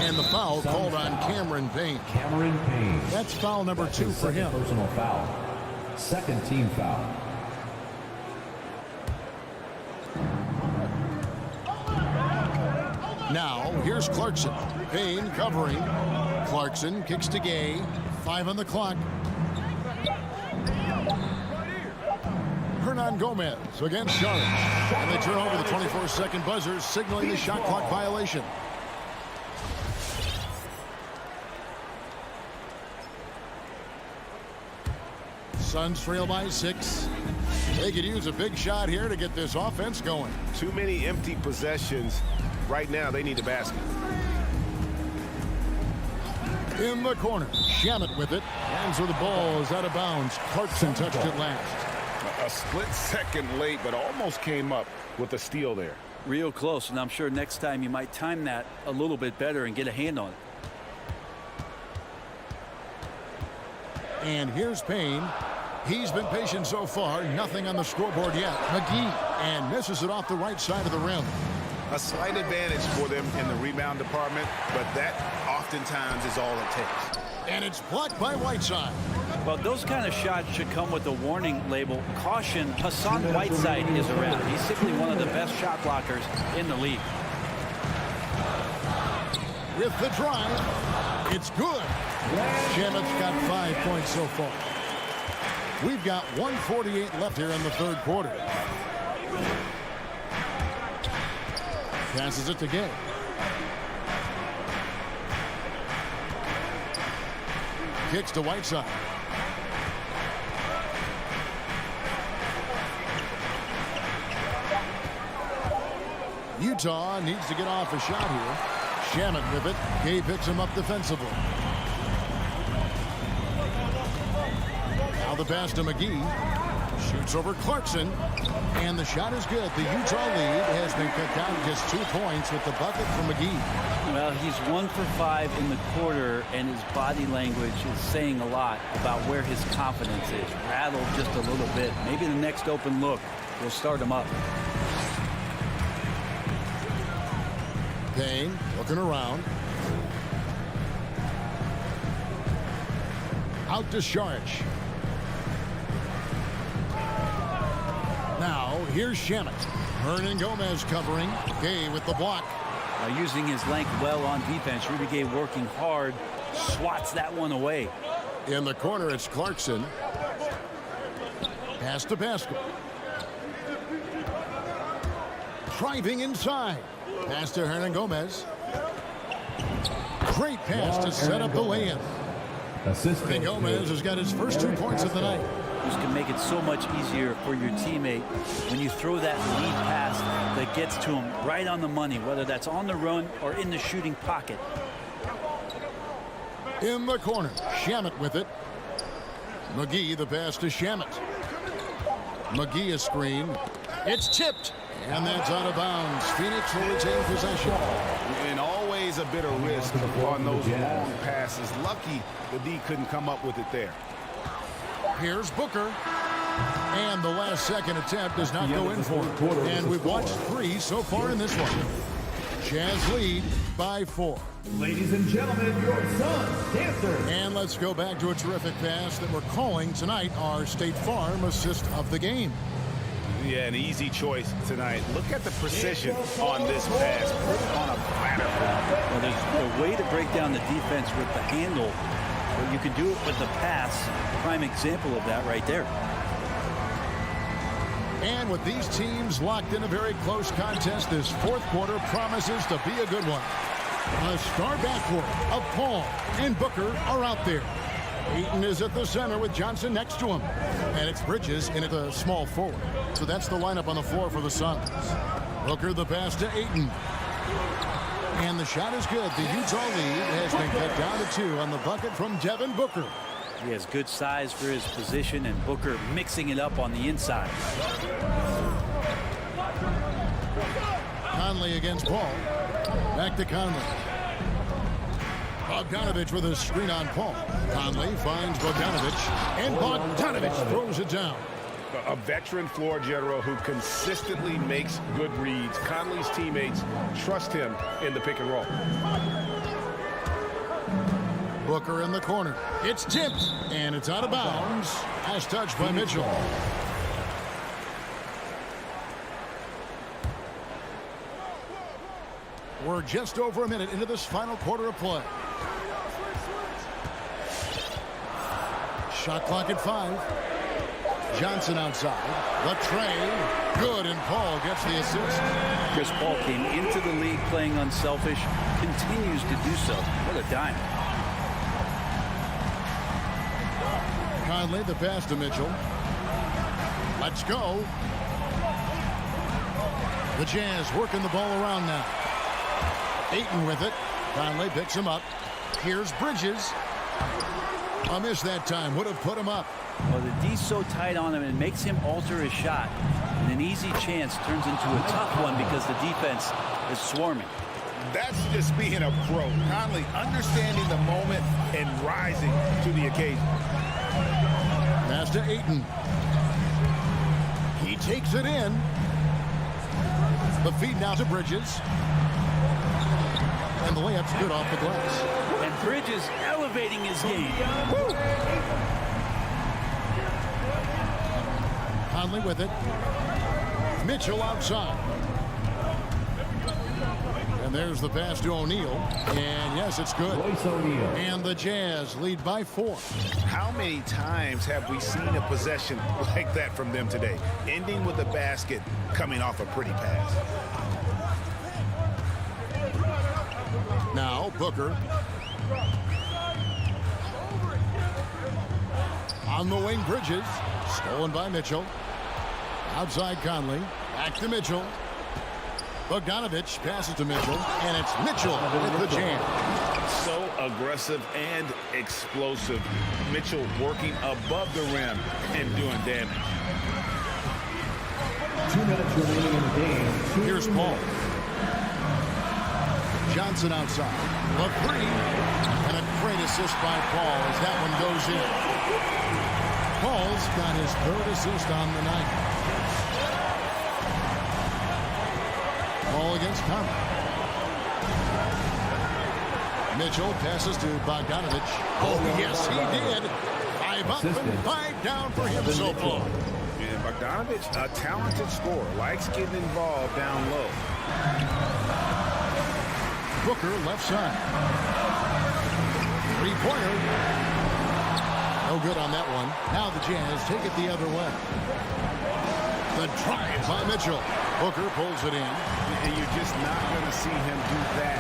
And the foul called on Cameron Payne. Cameron Payne. That's foul number 2 for him. Personal foul. Second team foul. Now, here's Clarkson. Payne covering. Clarkson kicks to Gay. 5 on the clock. Hernan Gomez against Sharp. And they turn over the 24-second buzzer, signaling the shot clock violation. Suns trail by 6. They could use a big shot here to get this offense going. Too many empty possessions. Right now, they need the basket. In the corner, Shamet with it. Hands where the ball is out of bounds. Clarkson touched it last. A split second late, but almost came up with a steal there. Real close, and I'm sure next time you might time that a little bit better and get a hand on it. And here's Payne. He's been patient so far. Nothing on the scoreboard yet. McGee and misses it off the right side of the rim. A slight advantage for them in the rebound department, but that oftentimes is all it takes. And it's blocked by Whiteside. Well, those kind of shots should come with a warning label. Caution, Hassan Whiteside is around. He's simply one of the best shot blockers in the league. With the drive, it's good. Shamet's got 5 points so far. We've got 1:48 left here in the third quarter. Passes it to Gay. Kicks to Whiteside. Utah needs to get off a shot here. Shamet with it. Gay picks him up defensively. Now the pass to McGee. Shoots over Clarkson. And the shot is good. The Utah lead has been cut down to just 2 points with the bucket from McGee. Well, he's 1 for 5 in the quarter, and his body language is saying a lot about where his confidence is. Rattled just a little bit. Maybe the next open look will start him up. Payne looking around. Out to Saric. Now here's Shamet. Hernan Gomez covering. Gay with the block. Using his length well on defense. Rudy Gay working hard. Swats that one away. In the corner, it's Clarkson. Pass to Pascal. Driving inside. Pass to Hernan Gomez. Great pass to set up the lay-in. Hernan Gomez has got his first 2 points of the night. This can make it so much easier for your teammate when you throw that lead pass that gets to him right on the money, whether that's on the run or in the shooting pocket. In the corner, Shamet with it. McGee, the pass to Shamet. McGee a screen. It's tipped. And that's out of bounds. Phoenix will retain possession. And always a bit of risk on those long passes. Lucky the D couldn't come up with it there. Here's Booker. And the last second attempt does not go in for it. And we've watched 3 so far in this one. Jazz lead by 4. Ladies and gentlemen, your son, Dancer. And let's go back to a terrific pass that we're calling tonight our State Farm assist of the game. Yeah, an easy choice tonight. Look at the precision on this pass. Put it on a platter. Well, there's a way to break down the defense with the handle, but you can do it with the pass. Prime example of that right there. And with these teams locked in a very close contest, this fourth quarter promises to be a good one. A star backcourt of Paul and Booker are out there. Ayton is at the center with Johnson next to him. And it's Bridges in at the small forward. So that's the lineup on the floor for the Suns. Booker the pass to Ayton. And the shot is good. The Utah lead has been cut down to 2 on the bucket from Devin Booker. He has good size for his position, and Booker mixing it up on the inside. Conley against Paul. Back to Conley. Bogdanovich with a screen on Paul. Conley finds Bogdanovich, and Bogdanovich throws it down. A veteran floor general who consistently makes good reads. Conley's teammates trust him in the pick and roll. Booker in the corner. It's tipped, and it's out of bounds. Pass touch by Mitchell. We're just over a minute into this final quarter of play. Shot clock at 5. Johnson outside. The tray. Good, and Paul gets the assist. Chris Paul came into the league playing unselfish, continues to do so. What a dime. Conley, the pass to Mitchell. Let's go. The Jazz working the ball around now. Ayton with it. Conley picks him up. Here's Bridges. A miss that time. Would have put him up. Well, the D's so tight on him, it makes him alter his shot. And an easy chance turns into a tough one because the defense is swarming. That's just being a pro. Conley understanding the moment and rising to the occasion. Pass to Ayton. He takes it in. The feed now to Bridges. And the layup's good off the glass. And Bridges elevating his game. Woo! Conley with it. Mitchell outside. And there's the pass to O'Neal. And yes, it's good. And the Jazz lead by 4. How many times have we seen a possession like that from them today? Ending with a basket, coming off a pretty pass. Now Booker. On the wing, Bridges. Stolen by Mitchell. Outside Conley. Back to Mitchell. Bogdanovich passes to Mitchell. And it's Mitchell with the jam. So aggressive and explosive. Mitchell working above the rim and doing damage. 2 minutes remaining in the game. Here's Paul. Johnson outside. The 3. And a great assist by Paul as that one goes in. Paul's got his 3rd assist on the night. Paul against Conley. Mitchell passes to Bogdanovich. Oh, yes, he did. 5 up and 5 down for him so far. And Bogdanovich, a talented scorer, likes getting involved down low. Booker left side. 3-pointer. No good on that one. Now the Jazz take it the other way. The drive by Mitchell. Booker pulls it in. And you're just not going to see him do that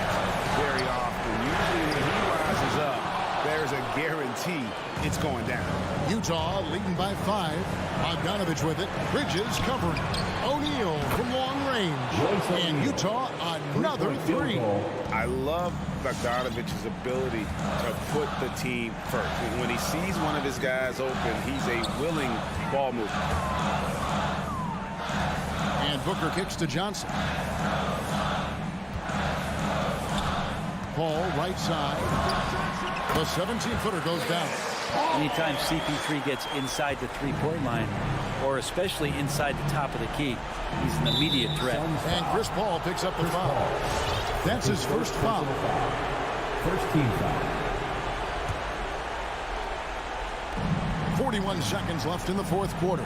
very often. Usually when he rises up, there's a guarantee it's going down. Utah leading by 5. Bogdanovich with it. Bridges covering. O'Neal from long range. And Utah another 3. I love Bogdanovich's ability to put the team first. When he sees one of his guys open, he's a willing ball mover. And Booker kicks to Johnson. Paul right side. The 17-footer goes down. Anytime CP3 gets inside the 3-point line, or especially inside the top of the key, he's an immediate threat. And Chris Paul picks up the foul. That's his first foul. First team foul. 41 seconds left in the 4th quarter.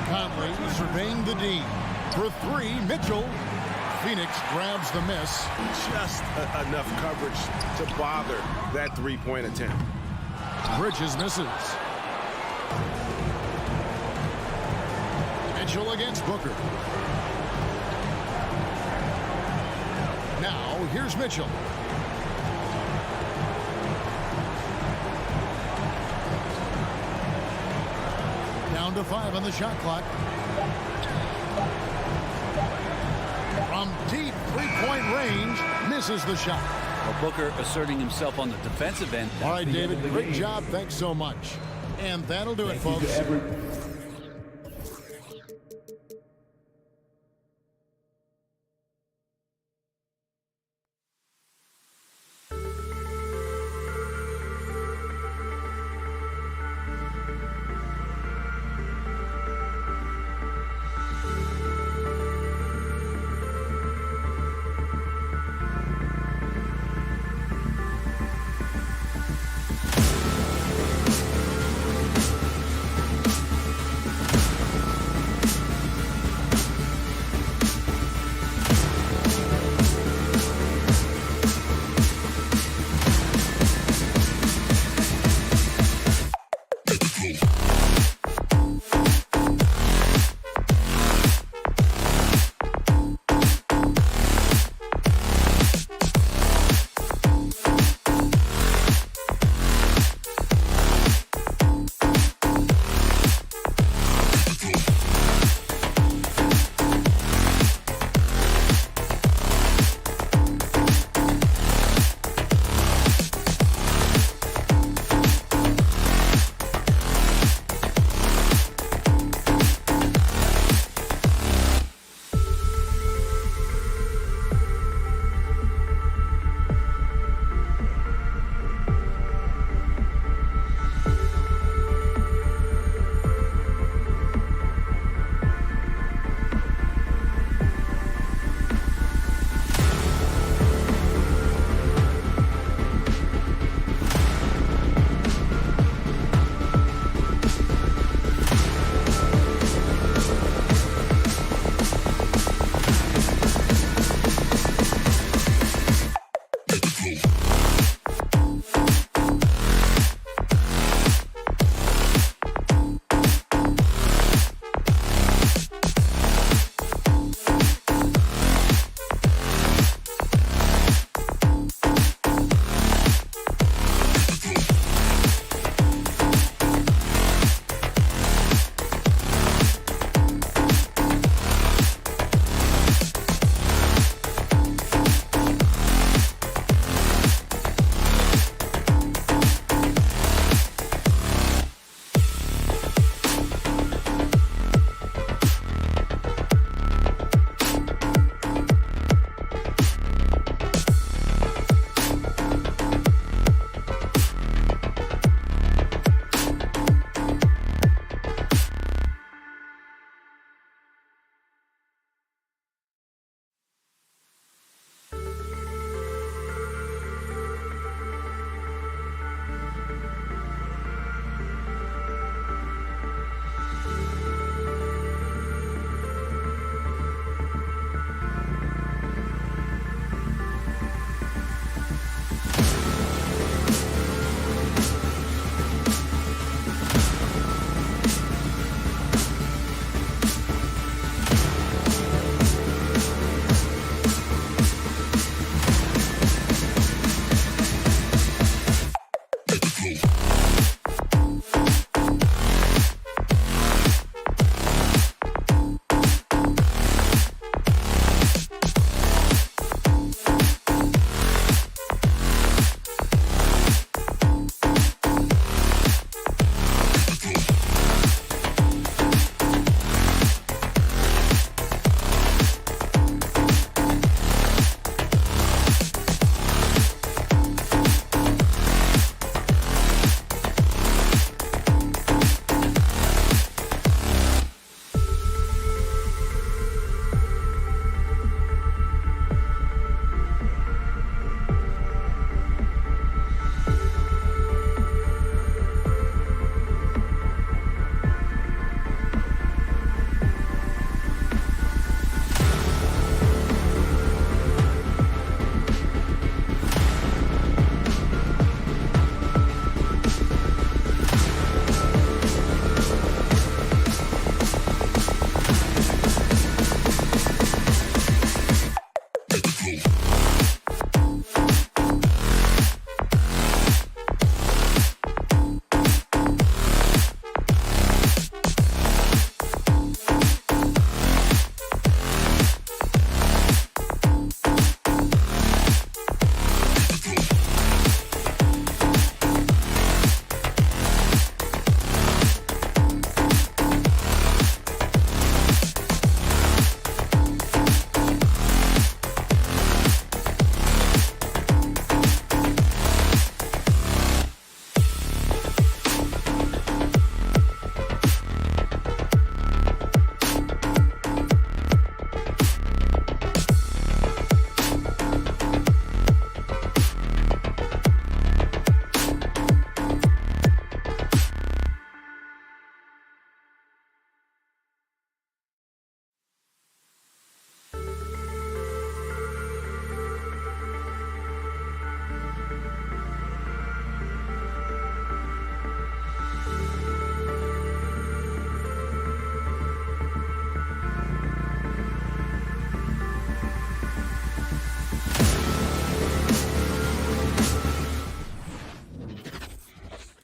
Conley surveying the D. For 3, Mitchell. Phoenix grabs the miss. Just enough coverage to bother that 3-point attempt. Bridges misses. Mitchell against Booker. Now, here's Mitchell. Down to 5 on the shot clock. From deep 3-point range, misses the shot. Well, Booker asserting himself on the defensive end. All right, David, great job. Thanks so much. And that'll do it, folks.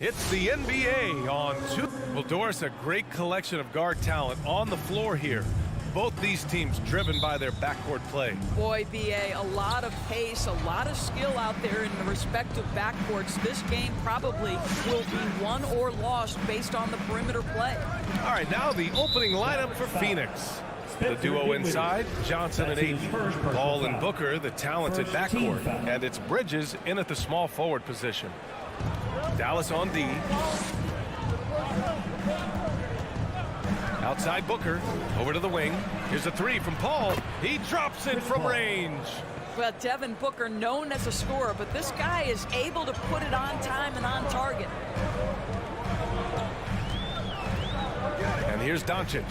It's the NBA on 2. Well, Doris, a great collection of guard talent on the floor here. Both these teams driven by their backcourt play. Boy, BA, a lot of pace, a lot of skill out there in the respective backcourts. This game probably will be won or lost based on the perimeter play. All right, now the opening lineup for Phoenix. The duo inside, Johnson and Ayton. Paul and Booker, the talented backcourt. And it's Bridges in at the small forward position. Dallas on D. Outside Booker, over to the wing. Here's a three from Paul. He drops it from range. Well, Devin Booker, known as a scorer, but this guy is able to put it on time and on target. And here's Doncic.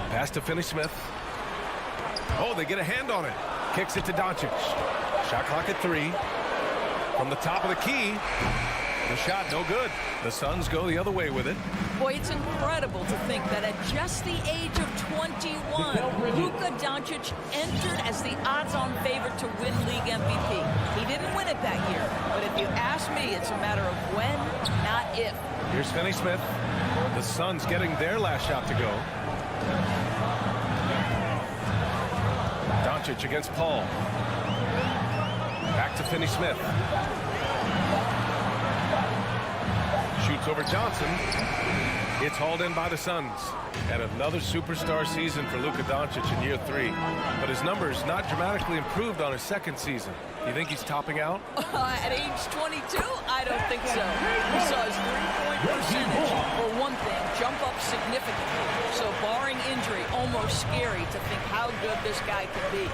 Pass to Finney Smith. Oh, they get a hand on it. Kicks it to Doncic. Shot clock at 3. From the top of the key. The shot no good. The Suns go the other way with it. Boy, it's incredible to think that at just the age of 21, Luka Doncic entered as the odds-on favorite to win league MVP. He didn't win it that year, but if you ask me, it's a matter of when, not if. Here's Finney Smith. The Suns getting their last shot to go. Doncic against Paul. Back to Finney Smith. Shoots over Johnson. It's hauled in by the Suns. And another superstar season for Luka Doncic in year 3. But his numbers not dramatically improved on his second season. You think he's topping out? At age 22, I don't think so. We saw his three-point percentage, for one thing, jump up significantly. So barring injury, almost scary to think how good this guy can be.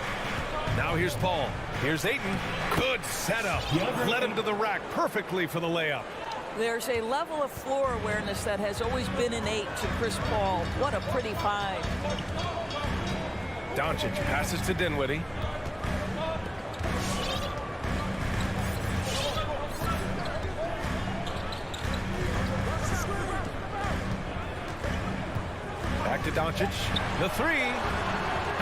Now here's Paul. Here's Ayton. Good setup. Led him to the rack perfectly for the layup. There's a level of floor awareness that has always been innate to Chris Paul. What a pretty find. Doncic passes to Dinwiddie. Back to Doncic. The three.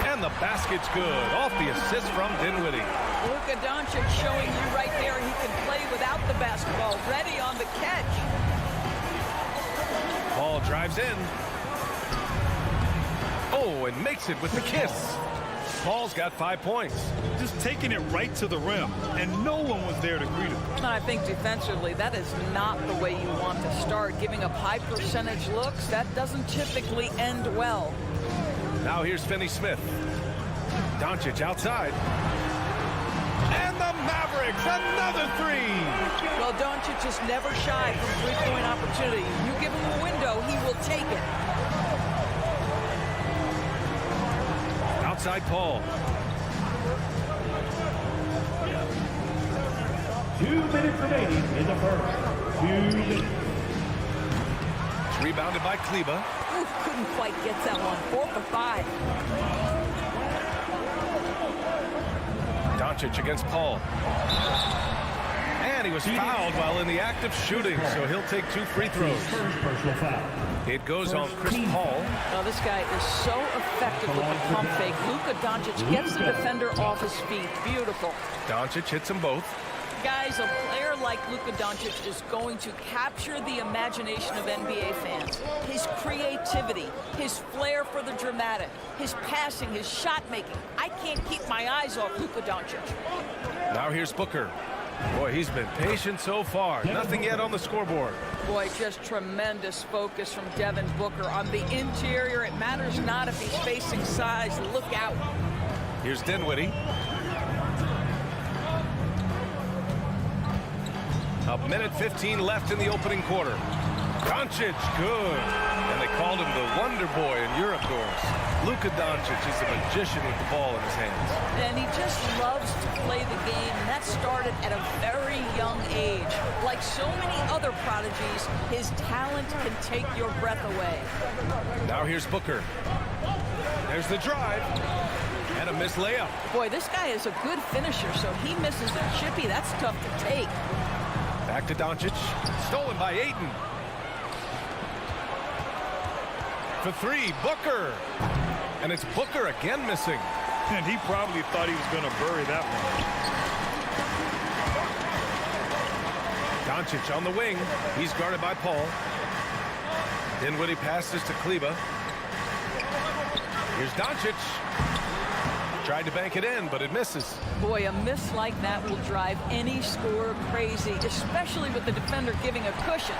And the basket's good. Off the assist from Dinwiddie. Luka Doncic showing you right there he can play without the basketball. Ready on the catch. Paul drives in. Oh, and makes it with the kiss. Paul's got 5 points. Just taking it right to the rim, and no one was there to greet him. And I think defensively, that is not the way you want to start. Giving up high percentage looks, that doesn't typically end well. Now here's Finney Smith. Doncic outside. And the Mavericks, another three. Well, Doncic is never shy from three-point opportunity. You give him a window, he will take it. Outside Paul. 2 minutes remaining in the first. 2 minutes. Rebounded by Kleba. Ooh, couldn't quite get that one. 4 for 5. Doncic against Paul. And he was fouled while in the act of shooting, so he'll take 2 free throws. Personal foul. It goes on Chris Paul. Now, this guy is so effective with the pump fake. Luka Doncic gets the defender off his feet. Beautiful. Doncic hits them both. Guys, a player like Luka Doncic is going to capture the imagination of NBA fans. His creativity, his flair for the dramatic, his passing, his shot making. I can't keep my eyes off Luka Doncic. Now here's Booker. Boy, he's been patient so far. Nothing yet on the scoreboard. Boy, just tremendous focus from Devin Booker. On the interior, it matters not if he's facing size. Look out. Here's Dinwiddie. A minute 15 left in the opening quarter. Doncic, good. And they called him the Wonder Boy in Europe, Doris. Luka Doncic is a magician with the ball in his hands. And he just loves to play the game, and that started at a very young age. Like so many other prodigies, his talent can take your breath away. Now here's Booker. There's the drive. And a missed layup. Boy, this guy is a good finisher, so he misses the chippy. That's tough to take. Back to Doncic. Stolen by Ayton. For 3, Booker. And it's Booker again missing. And he probably thought he was going to bury that one. Doncic on the wing. He's guarded by Paul. Dinwiddie passes to Kleba. Here's Doncic. Tried to bank it in, but it misses. Boy, a miss like that will drive any scorer crazy, especially with the defender giving a cushion.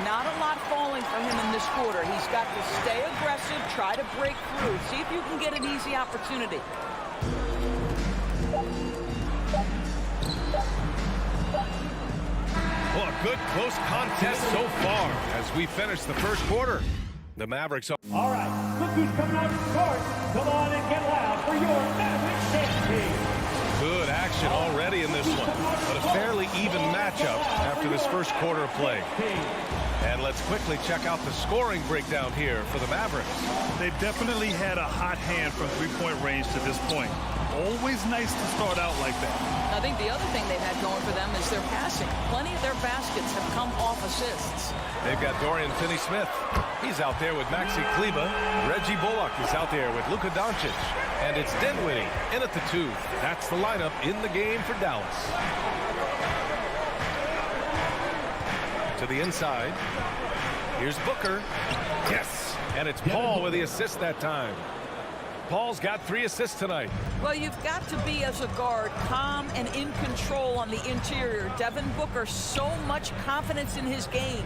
Not a lot falling for him in this quarter. He's got to stay aggressive, try to break through. See if you can get an easy opportunity. Well, a good close contest so far as we finish the first quarter. The Mavericks. All right, look who's coming on the court. Come on and get loud for your Mavericks team. Good action already in this one, but a fairly even matchup after this first quarter of play. And let's quickly check out the scoring breakdown here for the Mavericks. They definitely had a hot hand from three-point range to this point. Always nice to start out like that. I think the other thing they've had going for them is their passing. Plenty of their baskets have come off assists. They've got Dorian Finney-Smith. He's out there with Maxi Kleba. Reggie Bullock is out there with Luka Doncic. And it's Dinwiddie in at the 2. That's the lineup in the game for Dallas. To the inside. Here's Booker. Yes! And it's Paul with the assist that time. Paul's got 3 assists tonight. Well, you've got to be, as a guard, calm and in control on the interior. Devin Booker, so much confidence in his game.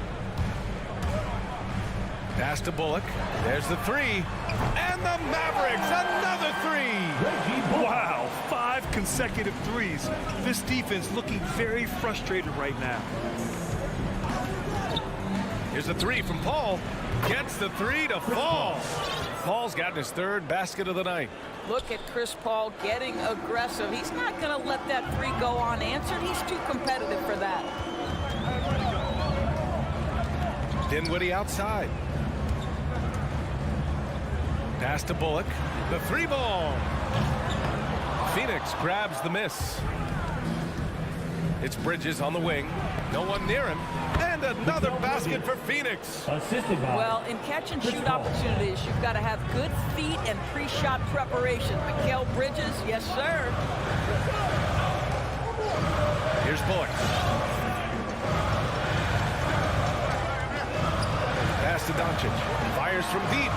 Pass to Bullock. There's the 3. And the Mavericks, another 3. Wow, 5 consecutive threes. This defense looking very frustrated right now. Here's a 3 from Paul. Gets the 3 to fall. Paul's gotten his 3rd basket of the night. Look at Chris Paul getting aggressive. He's not going to let that 3 go unanswered. He's too competitive for that. Dinwiddie outside. Pass to Bullock. The 3 ball. Phoenix grabs the miss. It's Bridges on the wing. No one near him. And another basket for Phoenix. Well, in catch-and-shoot opportunities, you've got to have good feet and pre-shot preparation. Mikal Bridges, yes, sir. Here's Bullock. Pass to Doncic. Fires from deep.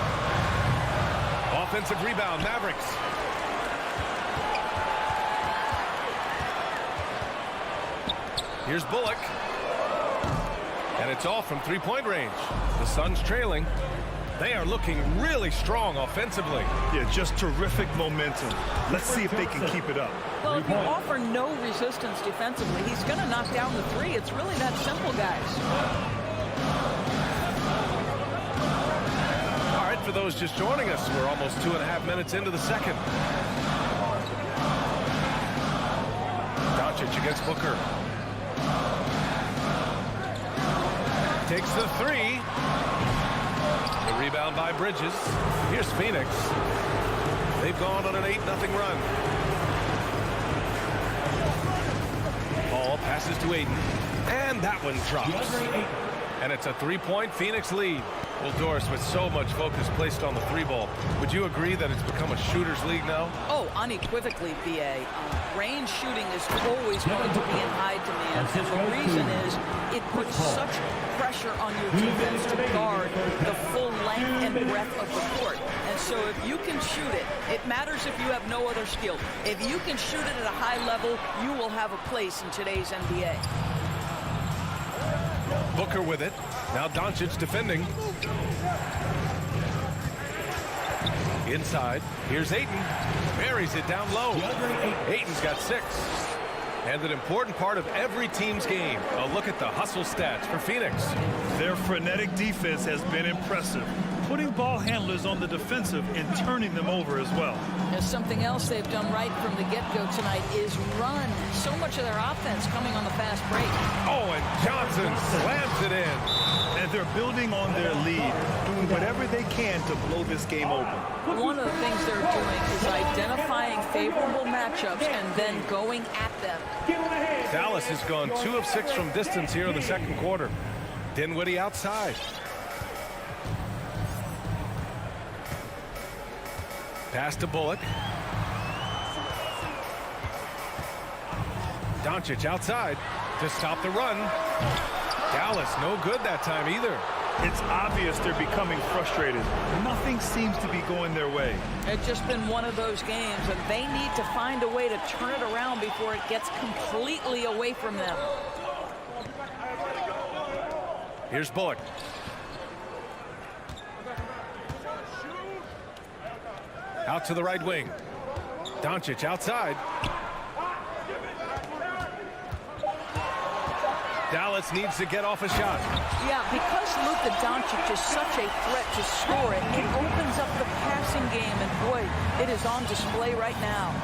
Offensive rebound, Mavericks. Here's Bullock. And it's off from three-point range. The Suns trailing. They are looking really strong offensively. Yeah, just terrific momentum. Let's see if they can keep it up. Well, if you offer no resistance defensively, he's going to knock down the 3. It's really that simple, guys. All right, for those just joining us, we're almost 2.5 minutes into the second. Doncic against Booker. Takes the 3. The rebound by Bridges. Here's Phoenix. They've gone on an 8-0 run. Paul passes to Aiden. And that one drops. And it's a 3-point Phoenix lead. Well, Doris, with so much focus placed on the 3-ball, would you agree that it's become a shooter's league now? Oh, unequivocally, BA. Range shooting is always going to be in high demand. And the reason is it puts such pressure on your defense to guard the full length and breadth of the court. And so if you can shoot it, it matters if you have no other skill. If you can shoot it at a high level, you will have a place in today's NBA. Booker with it. Now Doncic defending. Inside. Here's Ayton. Buries it down low. Ayton's got 6. And an important part of every team's game. A look at the hustle stats for Phoenix. Their frenetic defense has been impressive, putting ball handlers on the defensive and turning them over as well. And something else they've done right from the get-go tonight is run. So much of their offense coming on the fast break. Oh, and Johnson slams it in. And they're building on their lead, doing whatever they can to blow this game open. One of the things they're doing is identifying favorable matchups and then going at them. Dallas has gone 2 of 6 from distance here in the second quarter. Dinwiddie outside. Pass to Bullock. Doncic outside to stop the run. Dallas no good that time either. It's obvious they're becoming frustrated. Nothing seems to be going their way. It's just been one of those games, and they need to find a way to turn it around before it gets completely away from them. Here's Bullock. Out to the right wing. Doncic outside. Dallas needs to get off a shot. Yeah, because Luka Doncic is such a threat to score it, it opens up the passing game, and boy, it is on display right now.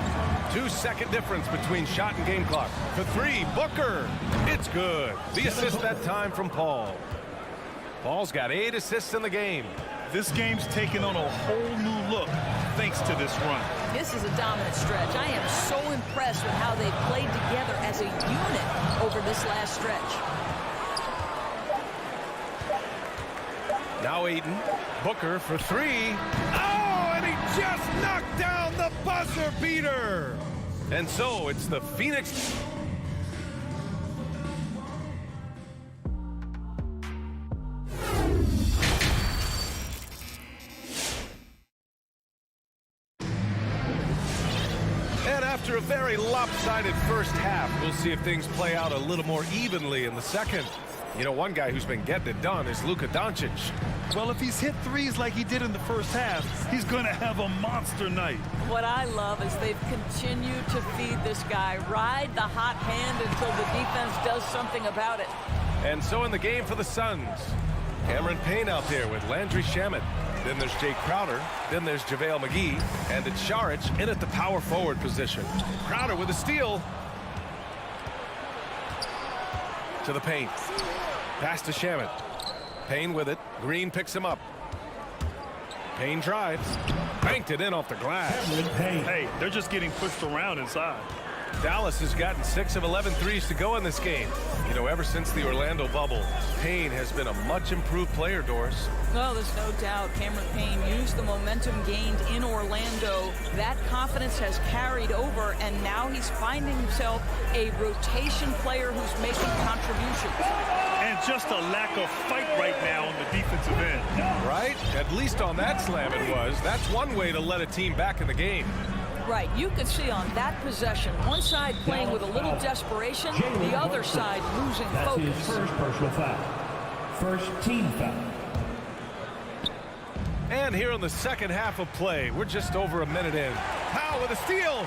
2-second difference between shot and game clock. For three, Booker. It's good. The assist that time from Paul. Paul's got 8 assists in the game. This game's taken on a whole new look thanks to this run. This is a dominant stretch. I am so impressed with how they've played together as a unit over this last stretch. Now Ayton. Booker for three. Oh, and he just knocked down the buzzer beater. And so it's the Phoenix. After a very lopsided first half, we'll see if things play out a little more evenly in the second. You know, one guy who's been getting it done is Luka Doncic. Well, if he's hit threes like he did in the first half, he's going to have a monster night. What I love is they've continued to feed this guy, ride the hot hand until the defense does something about it. And so in the game for the Suns, Cameron Payne out there with Landry Shamet. Then there's Jay Crowder. Then there's JaVale McGee. And it's Saric in at the power forward position. Crowder with a steal. To the paint. Pass to Shamet. Payne with it. Green picks him up. Payne drives. Banked it in off the glass. Hey, they're just getting pushed around inside. Dallas has gotten 6 of 11 threes to go in this game. You know, ever since the Orlando bubble, Payne has been a much improved player, Doris. Well, there's no doubt Cameron Payne used the momentum gained in Orlando. That confidence has carried over, and now he's finding himself a rotation player who's making contributions. And just a lack of fight right now on the defensive end. Right? At least on that slam it was. That's one way to let a team back in the game. Right, you could see on that possession, one side playing with a little desperation, the other side losing focus. That's his first personal foul. First team foul. And here in the second half of play, we're just over a minute in. Powell with a steal.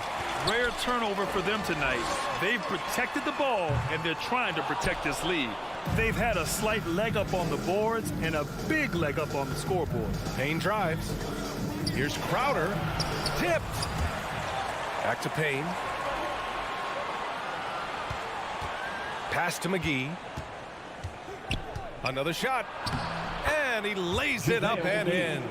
Rare turnover for them tonight. They've protected the ball, and they're trying to protect this lead. They've had a slight leg up on the boards and a big leg up on the scoreboard. Payne drives. Here's Crowder. Tipped. Back to Payne. Pass to McGee. Another shot. And he lays it up and in.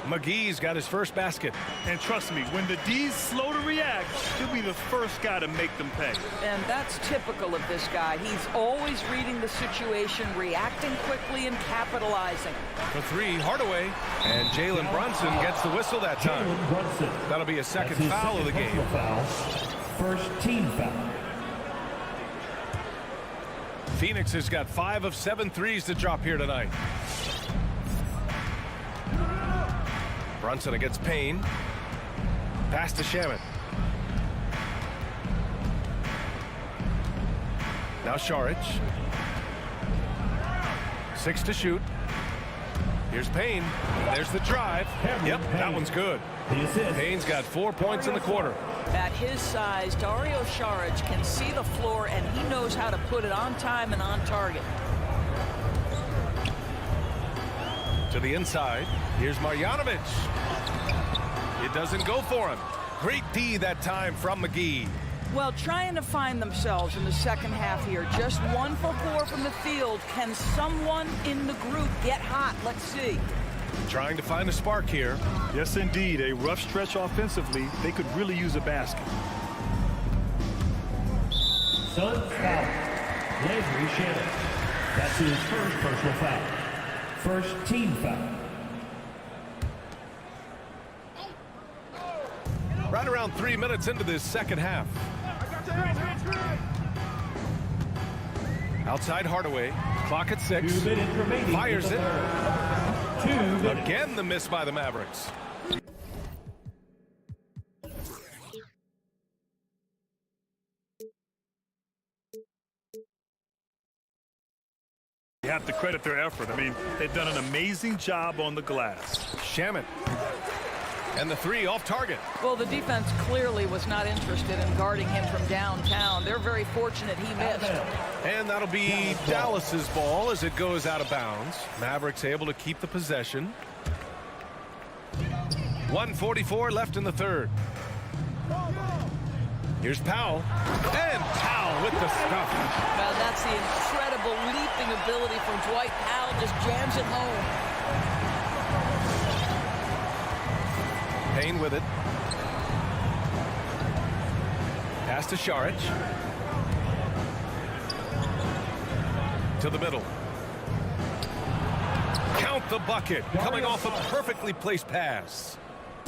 McGee's got his first basket. And trust me, when the D's slow to react, he'll be the first guy to make them pay. And that's typical of this guy. He's always reading the situation, reacting quickly, and capitalizing. For three, Hardaway. And Jalen Brunson gets the whistle that time. That'll be a second foul of the game. First team foul. Phoenix has got 5 of 7 threes to drop here tonight. Brunson against Payne. Pass to Shamet. Now Saric. 6 to shoot. Here's Payne. There's the drive. Yep, that one's good. Payne's got 4 points in the quarter. At his size, Dario Saric can see the floor, and he knows how to put it on time and on target. To the inside. Here's Marjanovic. It doesn't go for him. Great D that time from McGee. Well, trying to find themselves in the second half here. Just 1 for 4 from the field. Can someone in the group get hot? Let's see. Trying to find a spark here. Yes, indeed. A rough stretch offensively. They could really use a basket. Suns foul. Landry Shamet. That's his first personal foul. First team foul. Right around 3 minutes into this second half. Outside Hardaway. Clock at 6. 2 minutes remaining. Fires it. 2 minutes. Again, the miss by the Mavericks. You have to credit their effort. I mean, they've done an amazing job on the glass. Shamet. And the 3 off target. Well, the defense clearly was not interested in guarding him from downtown. They're very fortunate he missed. And that'll be Dallas's ball as it goes out of bounds. Mavericks able to keep the possession. 1:44 left in the third. Here's Powell. And Powell with the stuff. Well, that's the incredible leaping ability from Dwight Powell. Just jams it home. Payne with it. Pass to Šarić. To the middle. Count the bucket. Coming off a perfectly placed pass.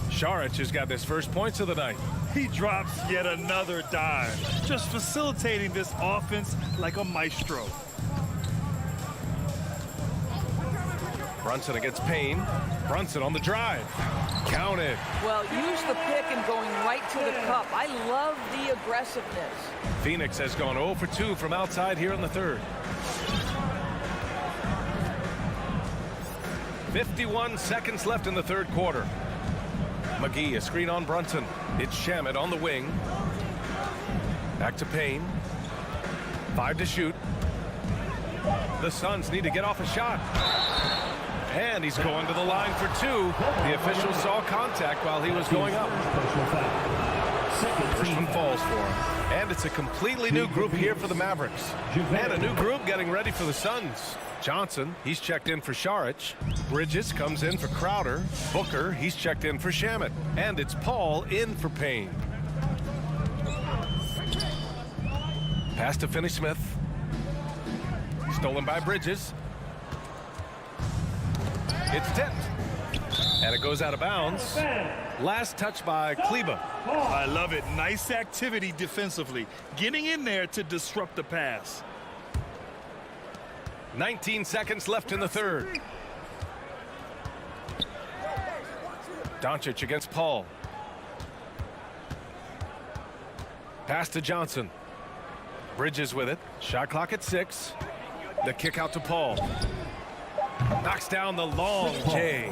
Šarić has got his first points of the night. He drops yet another dime, just facilitating this offense like a maestro. Brunson against Payne. Brunson on the drive. Counted. Well, use the pick and going right to the cup. I love the aggressiveness. Phoenix has gone 0 for 2 from outside here in the third. 51 seconds left in the third quarter. McGee, a screen on Brunson. It's Shamet on the wing. Back to Payne. 5 to shoot. The Suns need to get off a shot. And he's going to the line for 2. The official saw contact while he was going up. First one falls for him. And it's a completely new group here for the Mavericks. And a new group getting ready for the Suns. Johnson, he's checked in for Šarić. Bridges comes in for Crowder. Booker, he's checked in for Shamet. And it's Paul in for Payne. Pass to Finney Smith. Stolen by Bridges. It's tipped. And it goes out of bounds. Last touch by Kleber. I love it. Nice activity defensively. Getting in there to disrupt the pass. 19 seconds left in the third. Doncic against Paul. Pass to Johnson. Bridges with it. Shot clock at 6. The kick out to Paul. Knocks down the long J.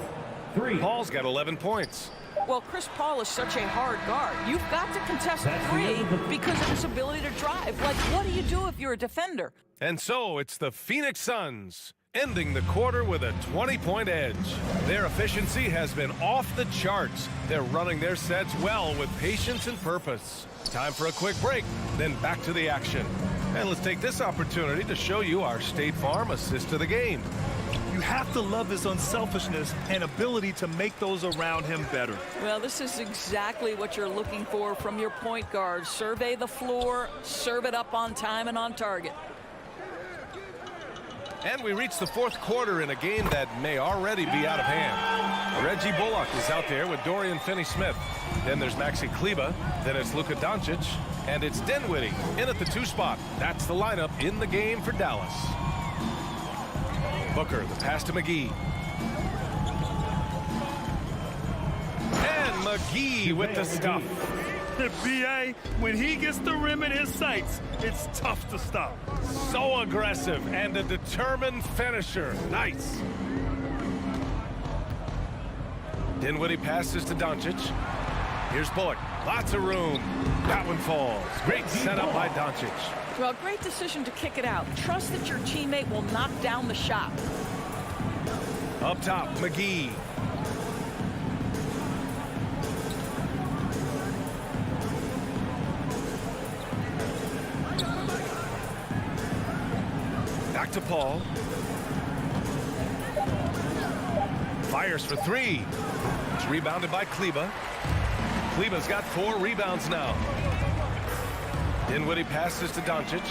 Paul's got 11 points. Well, Chris Paul is such a hard guard. You've got to contest the 3 because of his ability to drive. Like, what do you do if you're a defender? And so it's the Phoenix Suns ending the quarter with a 20-point edge. Their efficiency has been off the charts. They're running their sets well with patience and purpose. Time for a quick break, then back to the action. And let's take this opportunity to show you our State Farm assist to the game. You have to love his unselfishness and ability to make those around him better. Well, this is exactly what you're looking for from your point guard. Survey the floor, serve it up on time and on target. And we reach the fourth quarter in a game that may already be out of hand. Reggie Bullock is out there with Dorian Finney-Smith. Then there's Maxi Kleber. Then it's Luka Doncic. And it's Dinwiddie in at the 2 spot. That's the lineup in the game for Dallas. Booker, the pass to McGee. And McGee with the stuff. B.A., when he gets the rim in his sights, it's tough to stop. So aggressive and a determined finisher. Nice. Dinwiddie passes to Doncic. Here's Bullock. Lots of room. That one falls. Great setup by Doncic. Well, great decision to kick it out. Trust that your teammate will knock down the shot. Up top, McGee. Back to Paul. Fires for 3. It's rebounded by Kleber. Kleber's got 4 rebounds now. Dinwiddie passes to Doncic.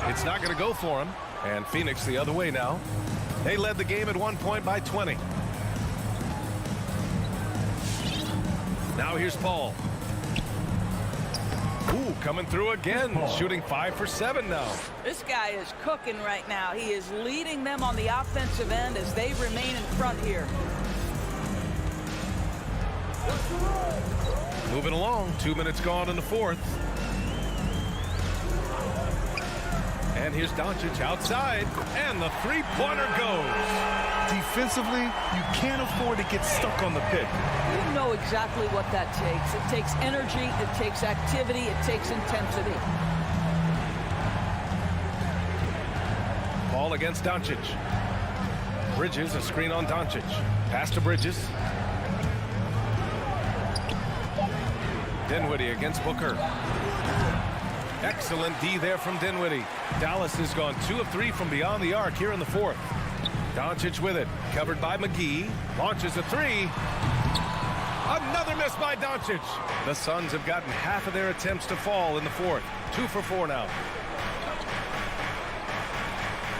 It's not going to go for him. And Phoenix the other way now. They led the game at 1 point by 20. Now here's Paul. Ooh, coming through again, shooting 5 for 7 now. This guy is cooking right now. He is leading them on the offensive end as they remain in front here. Moving along, 2 minutes gone in the fourth. And here's Doncic outside, and the three-pointer goes. Defensively, you can't afford to get stuck on the pick. You know exactly what that takes. It takes energy, it takes activity, it takes intensity. Ball against Doncic. Bridges, a screen on Doncic. Pass to Bridges. Dinwiddie against Booker. Excellent D there from Dinwiddie. Dallas has gone 2 of 3 from beyond the arc here in the fourth. Doncic with it, covered by McGee. Launches a 3. Another miss by Doncic. The Suns have gotten half of their attempts to fall in the fourth. 2 for 4 now.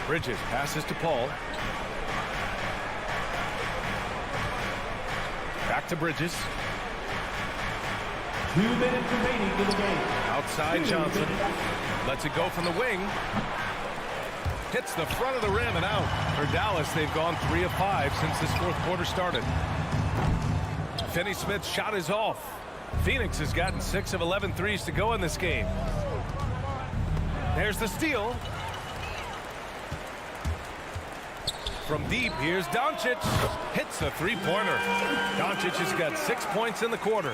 Bridges passes to Paul. Back to Bridges. 2 minutes remaining in the game. Outside Johnson. Lets it go from the wing. Hits the front of the rim and out. For Dallas, they've gone 3 of 5 since this fourth quarter started. Finney Smith's shot is off. Phoenix has gotten 6 of 11 threes to go in this game. There's the steal. From deep, here's Doncic. Hits a three-pointer. Doncic has got 6 points in the quarter.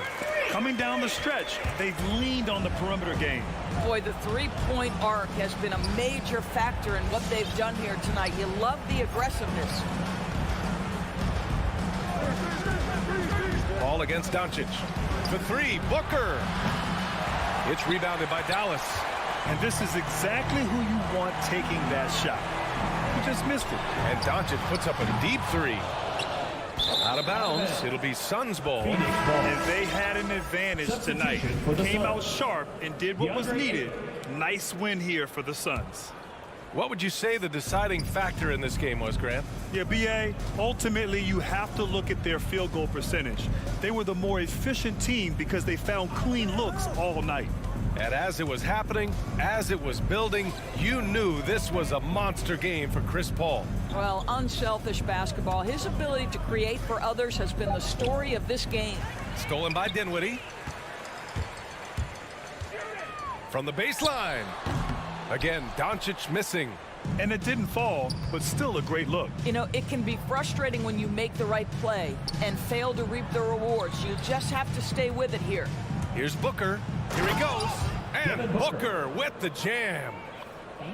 Coming down the stretch, they've leaned on the perimeter game. Boy, the three-point arc has been a major factor in what they've done here tonight. You love the aggressiveness. Ball against Doncic. For 3, Booker. It's rebounded by Dallas. And this is exactly who you want taking that shot. He just missed it. And Doncic puts up a deep 3. Out of bounds. It'll be Suns ball. And they had an advantage tonight. Came out sharp and did what was needed. Nice win here for the Suns. What would you say the deciding factor in this game was, Grant? Yeah, B.A., ultimately you have to look at their field goal percentage. They were the more efficient team because they found clean looks all night. And as it was happening, as it was building, you knew this was a monster game for Chris Paul. Well, unselfish basketball. His ability to create for others has been the story of this game. Stolen by Dinwiddie. From the baseline. Again, Doncic missing. And it didn't fall, but still a great look. You know, it can be frustrating when you make the right play and fail to reap the rewards. You just have to stay with it here. Here's Booker. Here he goes. And Booker with the jam.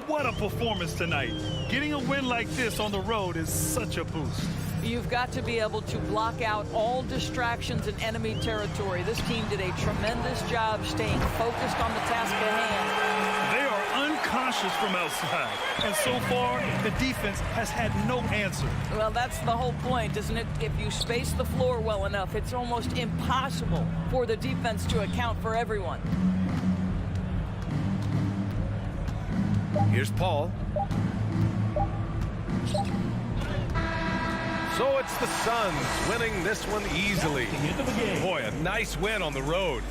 What a performance tonight. Getting a win like this on the road is such a boost. You've got to be able to block out all distractions in enemy territory. This team did a tremendous job staying focused on the task at hand. They are unconscious from outside. And so far, the defense has had no answer. Well, that's the whole point, isn't it? If you space the floor well enough, it's almost impossible for the defense to account for everyone. Here's Paul. So it's the Suns winning this one easily. Boy, a nice win on the road.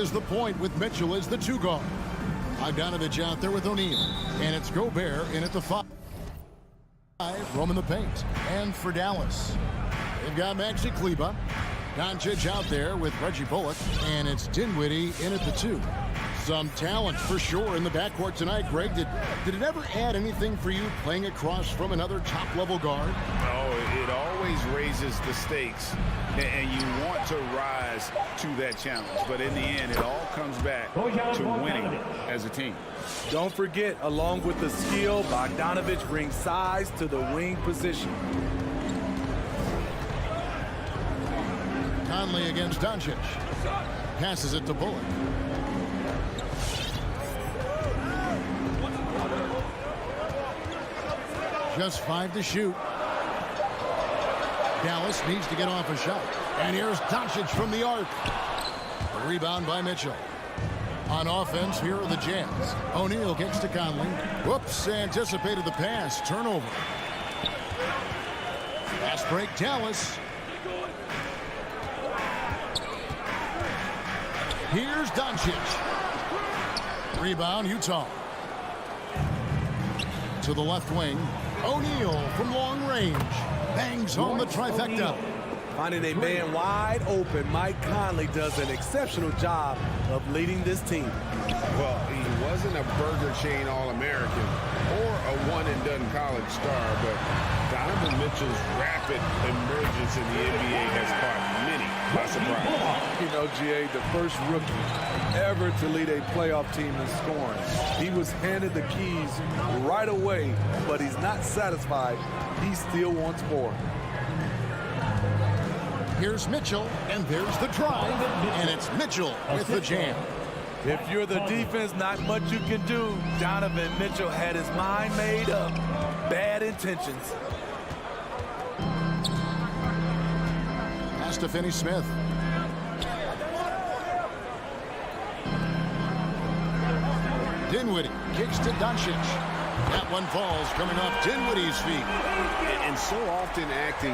is the point with Mitchell as the 2 guard. Bogdanovich out there with O'Neal. And it's Gobert in at the 5. Roaming the paint. And for Dallas, they've got Maxi Kleba. Doncic out there with Reggie Bullock. And it's Dinwiddie in at the 2. Some talent for sure in the backcourt tonight. Greg, did it ever add anything for you playing across from another top-level guard? Oh, it always raises the stakes, and you want to rise to that challenge. But in the end, it all comes back to winning as a team. Don't forget, along with the skill, Bogdanovich brings size to the wing position. Conley against Doncic. Passes it to Bullock. Just 5 to shoot. Dallas needs to get off a shot. And here's Doncic from the arc. A rebound by Mitchell. On offense, here are the Jazz. O'Neal kicks to Conley. Whoops, anticipated the pass. Turnover. Fast break, Dallas. Here's Doncic. Rebound, Utah. To the left wing. O'Neal from long range. Bangs home the trifecta. Finding a man wide open, Mike Conley does an exceptional job of leading this team. Well, he wasn't a Burger Chain All-American or a one-and-done college star, but Donovan Mitchell's rapid emergence in the NBA has caught many by surprise. You know, GA, the first rookie ever to lead a playoff team in scoring. He was handed the keys right away, but he's not satisfied. He still wants more. Here's Mitchell, and there's the drive, and it's Mitchell with the jam. If you're the defense, not much you can do. Donovan Mitchell had his mind made up. Bad intentions. Pass to Finney Smith. Dinwiddie kicks to Doncic. That one falls coming off Dinwiddie's feet. And so often acting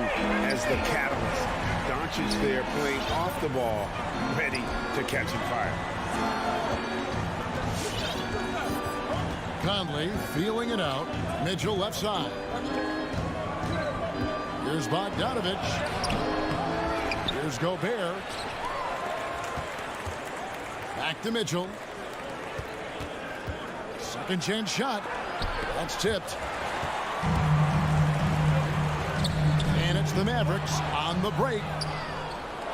as the catalyst. Doncic there playing off the ball, ready to catch fire. Conley feeling it out. Mitchell left side. Here's Bogdanovich. Here's Gobert. Back to Mitchell. Second chance shot. That's tipped. And it's the Mavericks on the break.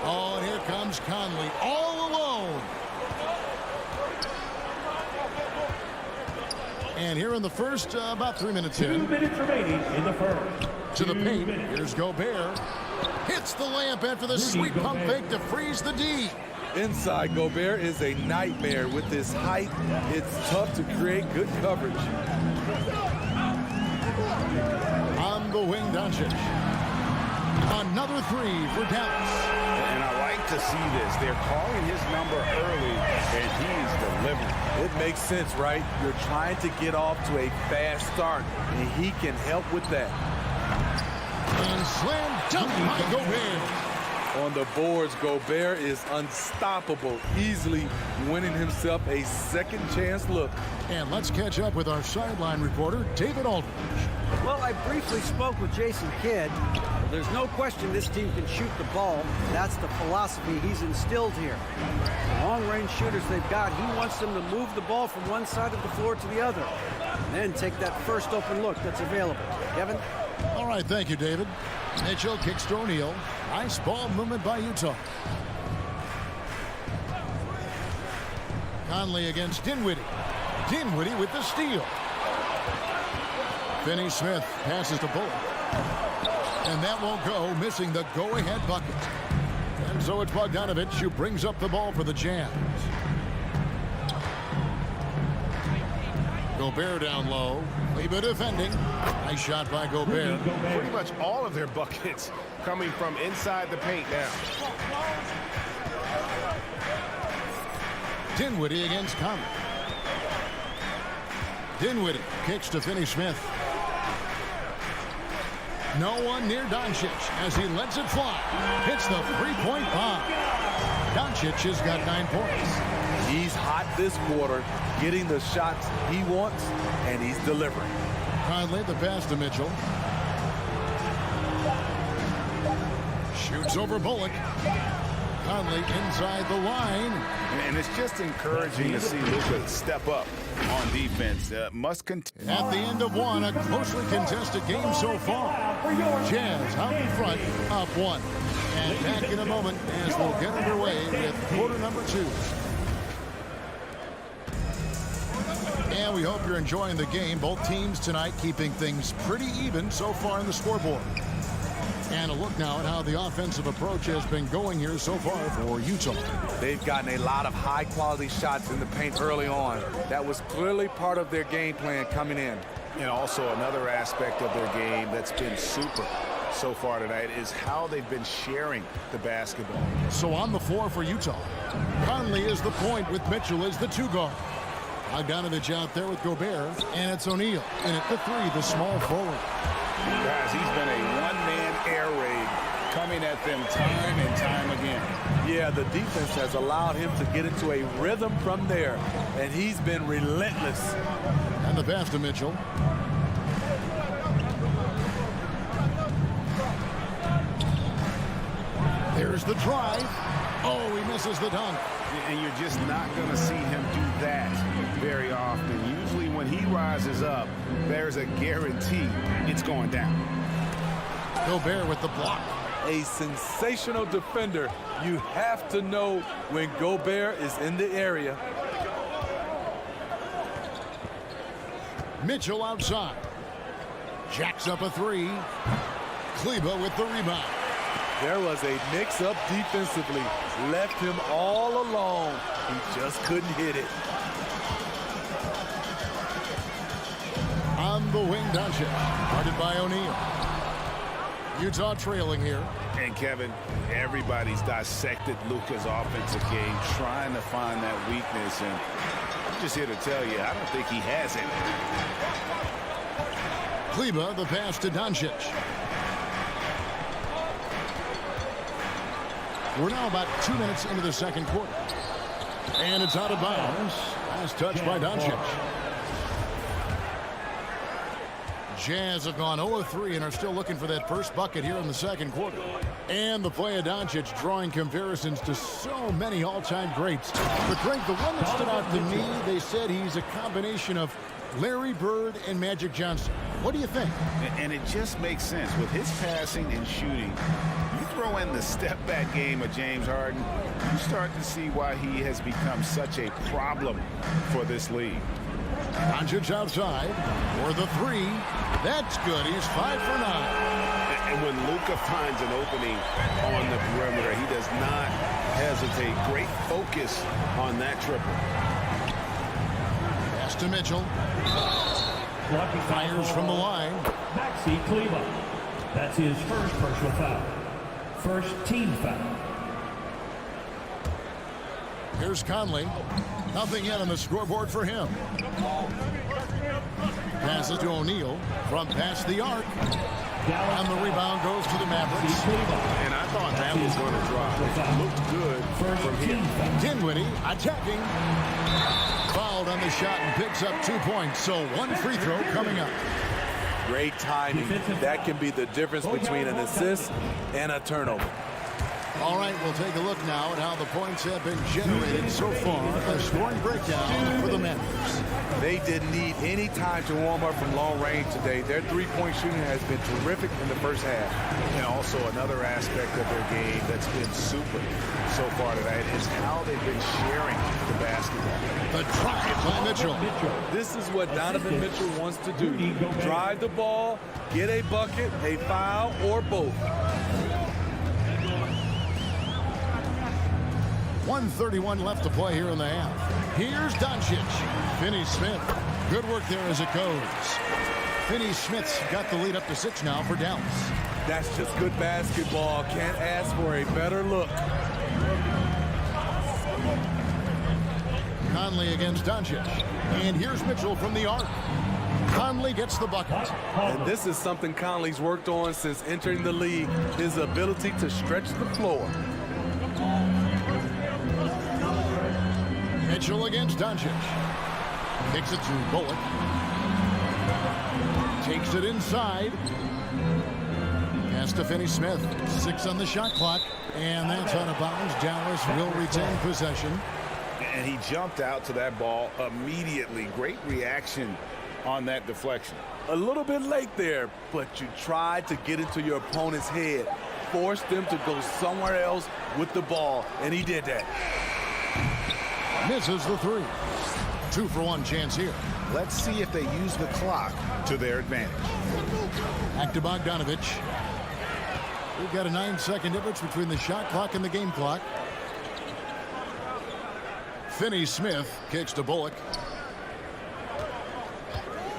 Oh, and here comes Conley all alone. And here in the first, about 3 minutes in. 2 minutes remaining in the first. To the paint. Here's Gobert. Hits the layup after the sweet pump fake to freeze the D. Inside, Gobert is a nightmare. With his height, it's tough to create good coverage. On the wing, Doncic. Another 3 for Dallas. And I like to see this. They're calling his number early, and he's delivering. It makes sense, right? You're trying to get off to a fast start, and he can help with that. And slam dunk by Gobert. On the boards, Gobert is unstoppable, easily winning himself a second chance look. And let's catch up with our sideline reporter, David Aldridge. Well, I briefly spoke with Jason Kidd. There's no question this team can shoot the ball. That's the philosophy he's instilled here. The long-range shooters they've got, he wants them to move the ball from one side of the floor to the other. And then take that first open look that's available. Kevin? All right, thank you, David. Mitchell kicks to O'Neal. Nice ball movement by Utah. Conley against Dinwiddie. Dinwiddie with the steal. Finney Smith passes to Bullock. And that won't go, missing the go-ahead bucket. And so it's Bogdanovich who brings up the ball for the Jazz. Gobert down low. Kleba defending. Nice shot by Gobert. Pretty much all of their buckets coming from inside the paint now. Dinwiddie against Conley. Dinwiddie kicks to Finney Smith. No one near Doncic as he lets it fly. Hits the three-point bomb. Doncic has got 9 points. He's hot this quarter, getting the shots he wants, and he's delivering. Conley, the pass to Mitchell. Shoots over Bullock. Conley inside the line. And it's just encouraging to see Luka step up on defense. Must continue. At the end of one, a closely contested game so far. Jazz out in front, up 1. And back in a moment as we'll get underway with quarter number 2. And we hope you're enjoying the game. Both teams tonight keeping things pretty even so far in the scoreboard. And a look now at how the offensive approach has been going here so far for Utah. They've gotten a lot of high-quality shots in the paint early on. That was clearly part of their game plan coming in. And also another aspect of their game that's been super so far tonight is how they've been sharing the basketball. So on the floor for Utah, Conley is the point with Mitchell as the 2 guard. Bogdanovich out there with Gobert, and it's O'Neal. And at the 3, the small forward. Guys, he's been a one-man air raid coming at them time and time again. Yeah, the defense has allowed him to get into a rhythm from there, and he's been relentless. And the pass to Mitchell. There's the drive. Oh, he misses the dunk. And you're just not going to see him do that very often. Usually when he rises up, there's a guarantee it's going down. Gobert with the block. A sensational defender. You have to know when Gobert is in the area. Mitchell outside. Jacks up a 3. Kleber with the rebound. There was a mix-up defensively. Left him all alone. He just couldn't hit it. On the wing, Doncic. Guarded by O'Neal. Utah trailing here. And Kevin, everybody's dissected Luka's offensive game, trying to find that weakness. And I'm just here to tell you, I don't think he has it. Kleber, the pass to Doncic. We're now about 2 minutes into the second quarter. And it's out of bounds. Last touch by Doncic. Jazz have gone 0-3 and are still looking for that first bucket here in the second quarter. And the play of Doncic drawing comparisons to so many all-time greats. But Greg, the one that stood out to me, they said he's a combination of Larry Bird and Magic Johnson. What do you think? And it just makes sense. With his passing and shooting, you throw in the step-back game of James Harden, you start to see why he has become such a problem for this league. Doncic outside for the 3. That's good. He's 5 for 9. And when Luka finds an opening on the perimeter, he does not hesitate. Great focus on that triple. Pass to Mitchell. Fires from the line. Maxi Kleber. That's his first personal foul. First team foul. Here's Conley. Nothing yet on the scoreboard for him. Passes to O'Neal from past the arc. And the rebound goes to the Mavericks. And I thought that was going to drop. It looked good from here. Dinwiddie attacking. Fouled on the shot and picks up 2 points. So 1 free throw coming up. Great timing. That can be the difference between an assist and a turnover. All right, we'll take a look now at how the points have been generated so far. A scoring breakdown for the Mavericks. They didn't need any time to warm up from long range today. Their three-point shooting has been terrific in the first half. And also another aspect of their game that's been super so far tonight is how they've been sharing the basketball. The drive by Mitchell. This is what Donovan Mitchell wants to do. Drive the ball, get a bucket, a foul, or both. 1:31 left to play here in the half. Here's Doncic. Finney Smith. Good work there as it goes. Finney Smith's got the lead up to 6 now for Dallas. That's just good basketball. Can't ask for a better look. Conley against Doncic. And here's Mitchell from the arc. Conley gets the bucket. And this is something Conley's worked on since entering the league. His ability to stretch the floor. Mitchell against Doncic. Kicks it to Bullock. Takes it inside. Pass to Finney Smith. 6 on the shot clock. And that's out of bounds. Dallas will retain possession. And he jumped out to that ball immediately. Great reaction on that deflection. A little bit late there, but you tried to get into your opponent's head. Force them to go somewhere else with the ball, and he did that. Misses the 3. 2-for-1 chance here. Let's see if they use the clock to their advantage. Back to Bogdanovich. We've got a 9-second difference between the shot clock and the game clock. Finney Smith kicks to Bullock.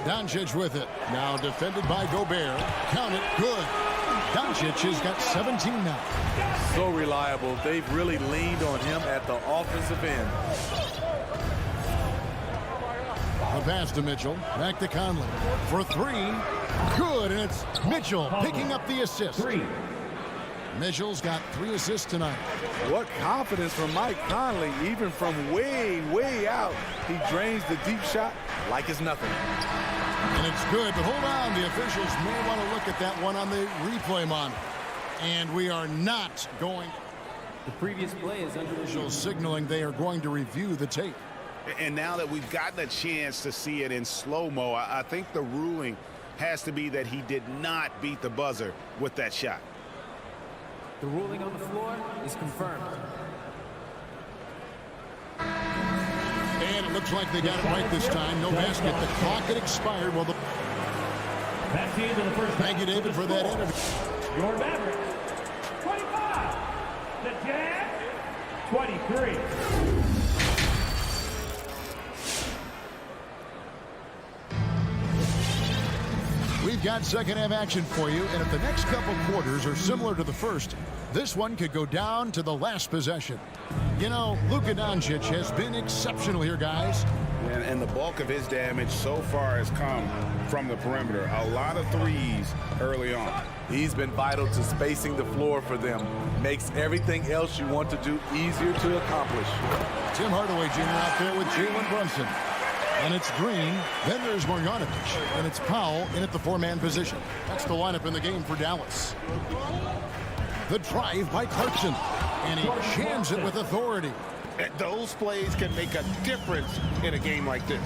Doncic with it. Now defended by Gobert. Count it. Good. Doncic has got 17 now. So reliable. They've really leaned on him at the offensive end. The pass to Mitchell. Back to Conley. For 3. Good. And it's Mitchell picking up the assist. Mitchell's got 3 assists tonight. What confidence from Mike Conley. Even from way, way out. He drains the deep shot like it's nothing. And it's good, but hold on. The officials may want to look at that one on the replay monitor. And we are not going. The previous play is under officials signaling they are going to review the tape. And now that we've gotten a chance to see it in slow-mo, I think the ruling has to be that he did not beat the buzzer with that shot. The ruling on the floor is confirmed. And it looks like they got it right this time. No basket. The clock had expired. Well, That's the end of the first. Thank you, David, for that interview. Your Mavericks, 25. The Jazz, 23. We've got second half action for you, and if the next couple quarters are similar to the first, this one could go down to the last possession. You know, Luka Doncic has been exceptional here, guys. And the bulk of his damage so far has come from the perimeter. A lot of threes early on. He's been vital to spacing the floor for them. Makes everything else you want to do easier to accomplish. Tim Hardaway Jr. out there with Jalen Brunson. And it's Green, then there's Marjanovic, and it's Powell in at the 4-man position. That's the lineup in the game for Dallas. The drive by Clarkson, and he jams it with authority. Those plays can make a difference in a game like this.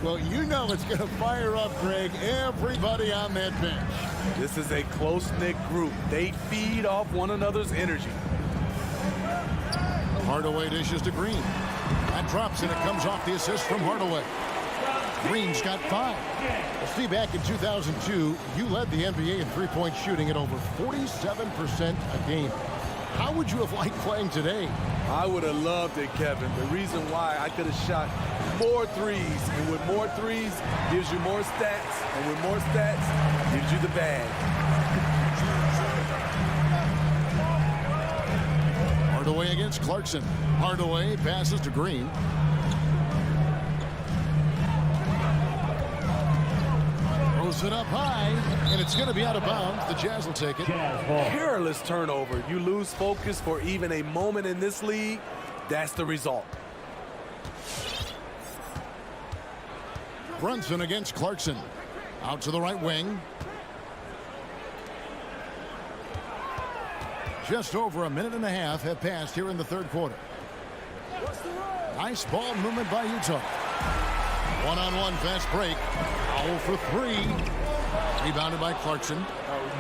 Well, you know it's going to fire up, Greg, everybody on that bench. This is a close-knit group. They feed off one another's energy. Hardaway dishes to Green. That drops, and it comes off the assist from Hardaway. Green's got 5. Well, Steve, back in 2002, you led the NBA in three-point shooting at over 47% a game. How would you have liked playing today? I would have loved it, Kevin. The reason why I could have shot more threes, and with more threes gives you more stats, and with more stats gives you the bag. Hardaway against Clarkson. Hardaway passes to Green. Throws it up high, and it's going to be out of bounds. The Jazz will take it. Careless turnover. You lose focus for even a moment in this league. That's the result. Brunson against Clarkson. Out to the right wing. Just over a minute and a half have passed here in the third quarter. Nice ball movement by Utah. One-on-one fast break. Foul for 3. Rebounded by Clarkson.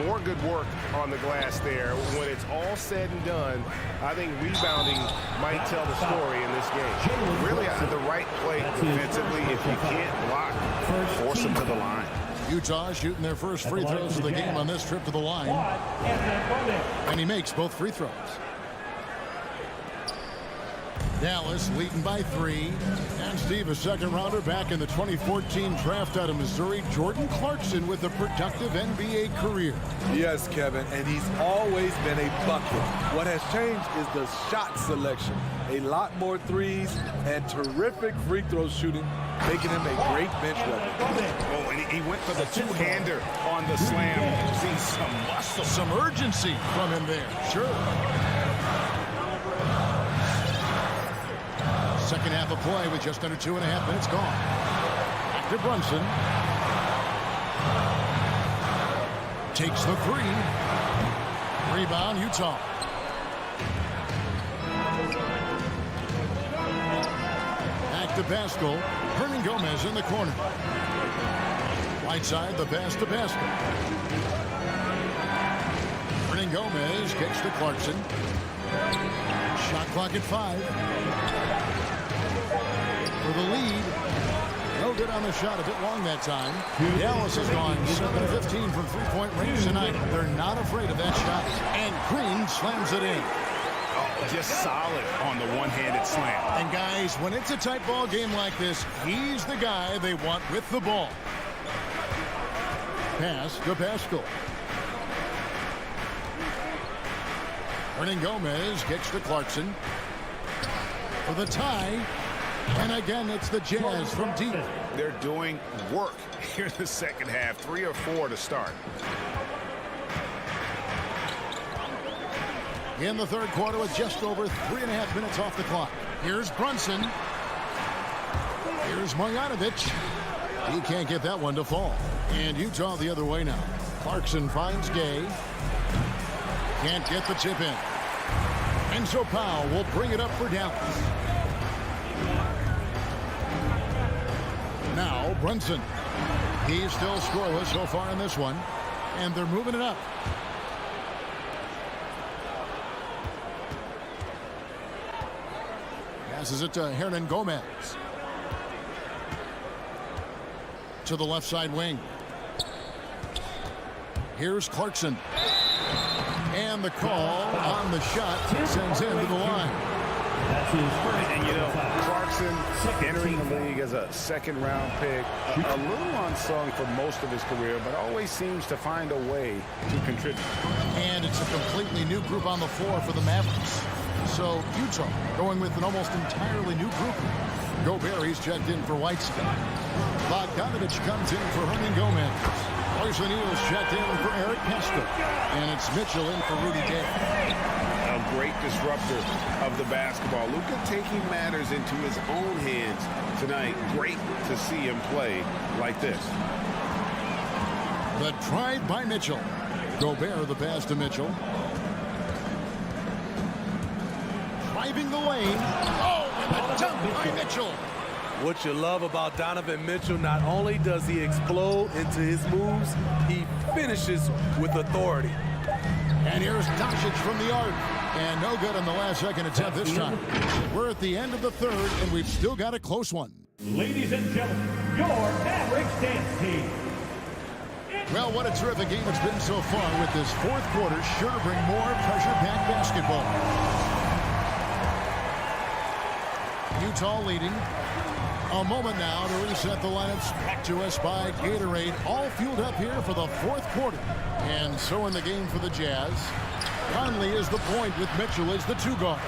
More good work on the glass there. When it's all said and done, I think rebounding might tell the story in this game. Really the right play defensively. If you can't block, force them to the line. Utah shooting their first free throws of the game on this trip to the line. And he makes both free throws. Dallas leading by 3. And Steve, a second rounder back in the 2014 draft out of Missouri. Jordan Clarkson with a productive NBA career. Yes, Kevin, and he's always been a bucket. What has changed is the shot selection. A lot more threes and terrific free throw shooting, making him a great bench weapon. Oh, and he went for the two-hander on the slam. See some muscle. Some urgency from him there. Sure. Second half of play with just under 2.5 minutes gone. Back to Brunson. Takes the three. Rebound, Utah. Back to Pascal. Hernan Gomez in the corner. Right side, the pass to Pascal. Hernan Gomez kicks to Clarkson. Shot clock at 5. For the lead. No good on the shot, a bit long that time. Dallas has gone 7-15 from three-point range tonight. They're not afraid of that shot. And Green slams it in. Just solid on the one-handed slam. And guys, when it's a tight ball game like this, he's the guy they want with the ball. Pass to Pascal. Hernan Gomez kicks to Clarkson. For the tie. And again, it's the Jazz from deep. They're doing work here in the second half. 3 or 4 to start. In the third quarter with just over 3.5 minutes off the clock. Here's Brunson. Here's Marjanovic. He can't get that one to fall. And Utah the other way now. Clarkson finds Gay. Can't get the tip in. And so Powell will bring it up for Dallas. Now Brunson. He's still scoreless so far in this one. And they're moving it up. Passes it to Hernan Gomez. To the left side wing. Here's Clarkson. And the call on the shot sends him to the line. And you know, Clarkson entering the league as a second-round pick, a little unsung for most of his career, but always seems to find a way to contribute. And it's a completely new group on the floor for the Mavericks. So Utah going with an almost entirely new group. Gobert, he's checked in for Whiteside. Bogdanovich comes in for Hernan Gomez. Royce O'Neal's checked in for Eric Pascal. And it's Mitchell in for Rudy Gay. A great disruptor of the basketball. Luka taking matters into his own hands tonight. Great to see him play like this. The drive by Mitchell. Gobert the pass to Mitchell. Driving the lane. Oh, and the dunk by Mitchell. What you love about Donovan Mitchell, not only does he explode into his moves, he finishes with authority. And here's Doncic from the arc. And no good on the last second attempt this time. We're at the end of the third, and we've still got a close one. Ladies and gentlemen, your Mavericks dance team. Well, what a terrific game it's been so far with this fourth quarter. Sure to bring more pressure-packed basketball. Utah leading. A moment now to reset the lineups brought to us by Gatorade. All fueled up here for the fourth quarter. And so in the game for the Jazz, Conley is the point with Mitchell as the 2 guard.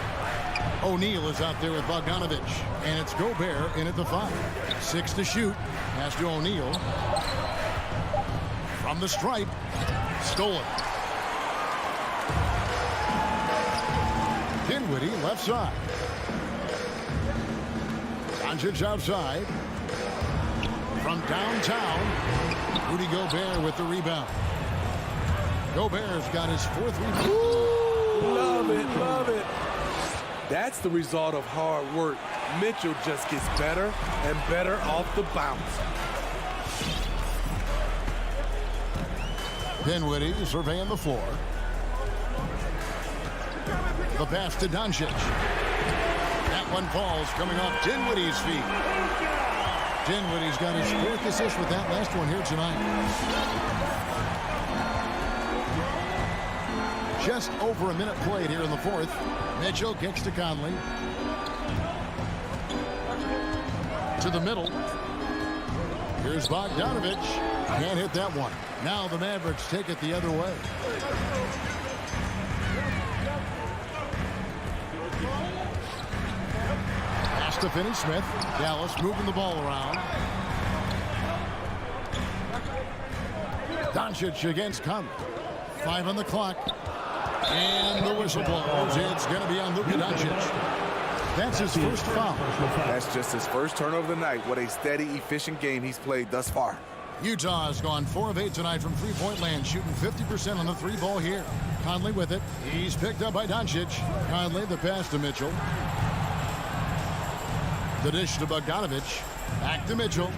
O'Neal is out there with Bogdanovich. And it's Gobert in at the 5. 6 to shoot. Pass to O'Neal. From the stripe. Stolen. Dinwiddie left side. Doncic outside. From downtown, Rudy Gobert with the rebound. Gobert's got his 4th rebound. Ooh, love it, love it. That's the result of hard work. Mitchell just gets better and better off the bounce. Dinwiddie surveying the floor. The pass to Doncic. That one falls coming off Dinwiddie's feet. Dinwiddie's got his 4th assist with that last one here tonight. Just over a minute played here in the 4th. Mitchell kicks to Conley. To the middle. Here's Bogdanovich. Can't hit that one. Now the Mavericks take it the other way. Pass to Finney Smith. Dallas moving the ball around. Doncic against Conley. 5 on the clock. And the whistle blows. It's going to be on Luka Doncic. That's his first foul. That's just his first turnover of the night. What a steady, efficient game he's played thus far. Utah has gone 4 of 8 tonight from three-point land, shooting 50% on the three ball here. Conley with it. He's picked up by Doncic. Conley, the pass to Mitchell. The dish to Bogdanovich. Back to Mitchell.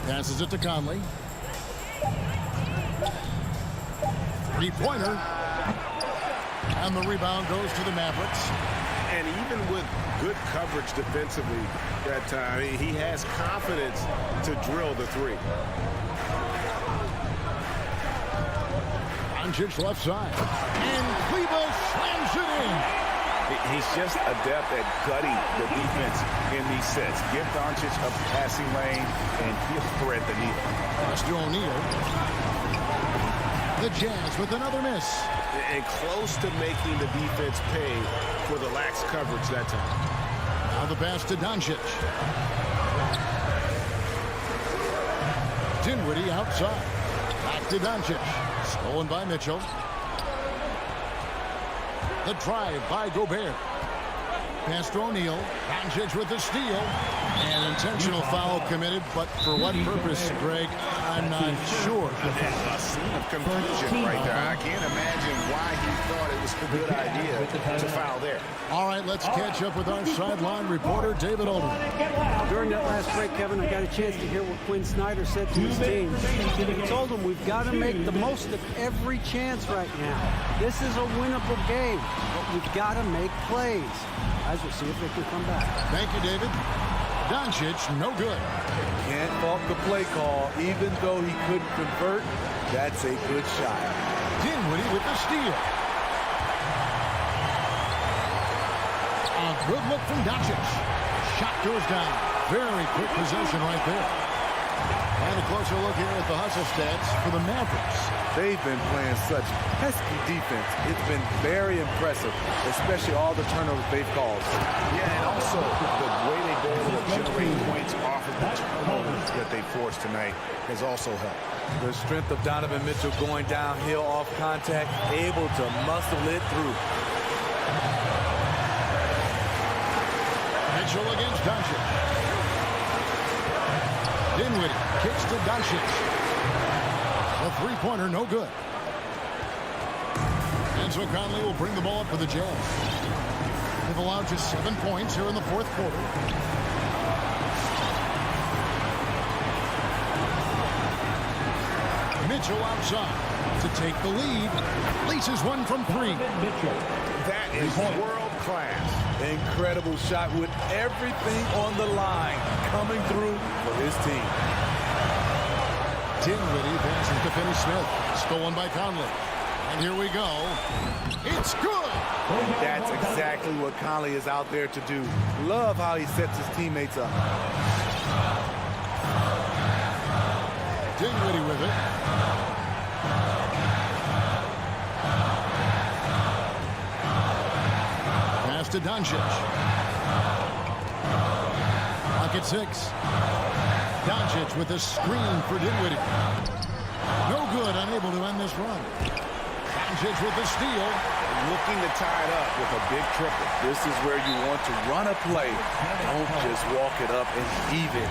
Passes it to Conley. Three-pointer. And the rebound goes to the Mavericks. And even with good coverage defensively that time, he has confidence to drill the three. Doncic left side. And Cleveland slams it in. He's just adept at gutting the defense in these sets. Give Doncic a passing lane, and he'll thread the needle. Pass to O'Neal. The Jazz with another miss. And close to making the defense pay for the lax coverage that time. Now the pass to Doncic. Dinwiddie outside. Back to Doncic. Stolen by Mitchell. The drive by Gobert. Pass to O'Neal. Doncic with the steal. An intentional foul committed, but for what purpose, Greg, I'm not sure. A scene of confusion right there. I can't imagine why he thought it was a good idea to foul there. All right, let's catch up with our sideline reporter, David Alderman. During that last break, Kevin, I got a chance to hear what Quinn Snyder said to his team. He told them we've got to make the most of every chance right now. This is a winnable game, but we've got to make plays. Guys, we'll see if they can come back. Thank you, David. Doncic, no good. Can't fault the play call. Even though he couldn't convert, that's a good shot. Dinwiddie with the steal. A good look from Doncic. Shot goes down. Very quick possession right there. And a closer look here at the hustle stats for the Mavericks. They've been playing such pesky defense. It's been very impressive, especially all the turnovers they've caused. Yeah, and also the way they've been able to generate points off of the turnovers that they forced tonight has also helped. The strength of Donovan Mitchell going downhill off contact, able to muscle it through. Mitchell against Doncic. Dinwiddie kicks to Doncic. A three-pointer, no good. And so Conley will bring the ball up for the Jazz. They've allowed just 7 points here in the fourth quarter. Mitchell outside to take the lead. Laces one from three. That is world class. Incredible shot with everything on the line coming through for his team. Dinwiddie passes to Finney Smith. Stolen by Conley. And here we go. It's good. That's exactly what Conley is out there to do. Love how he sets his teammates up. Dinwiddie with it. Pass to Doncic. Pocket 6. Doncic with a screen for Dinwiddie. No good, unable to end this run. Doncic with the steal. Looking to tie it up with a big triple. This is where you want to run a play. Don't just walk it up and heave it.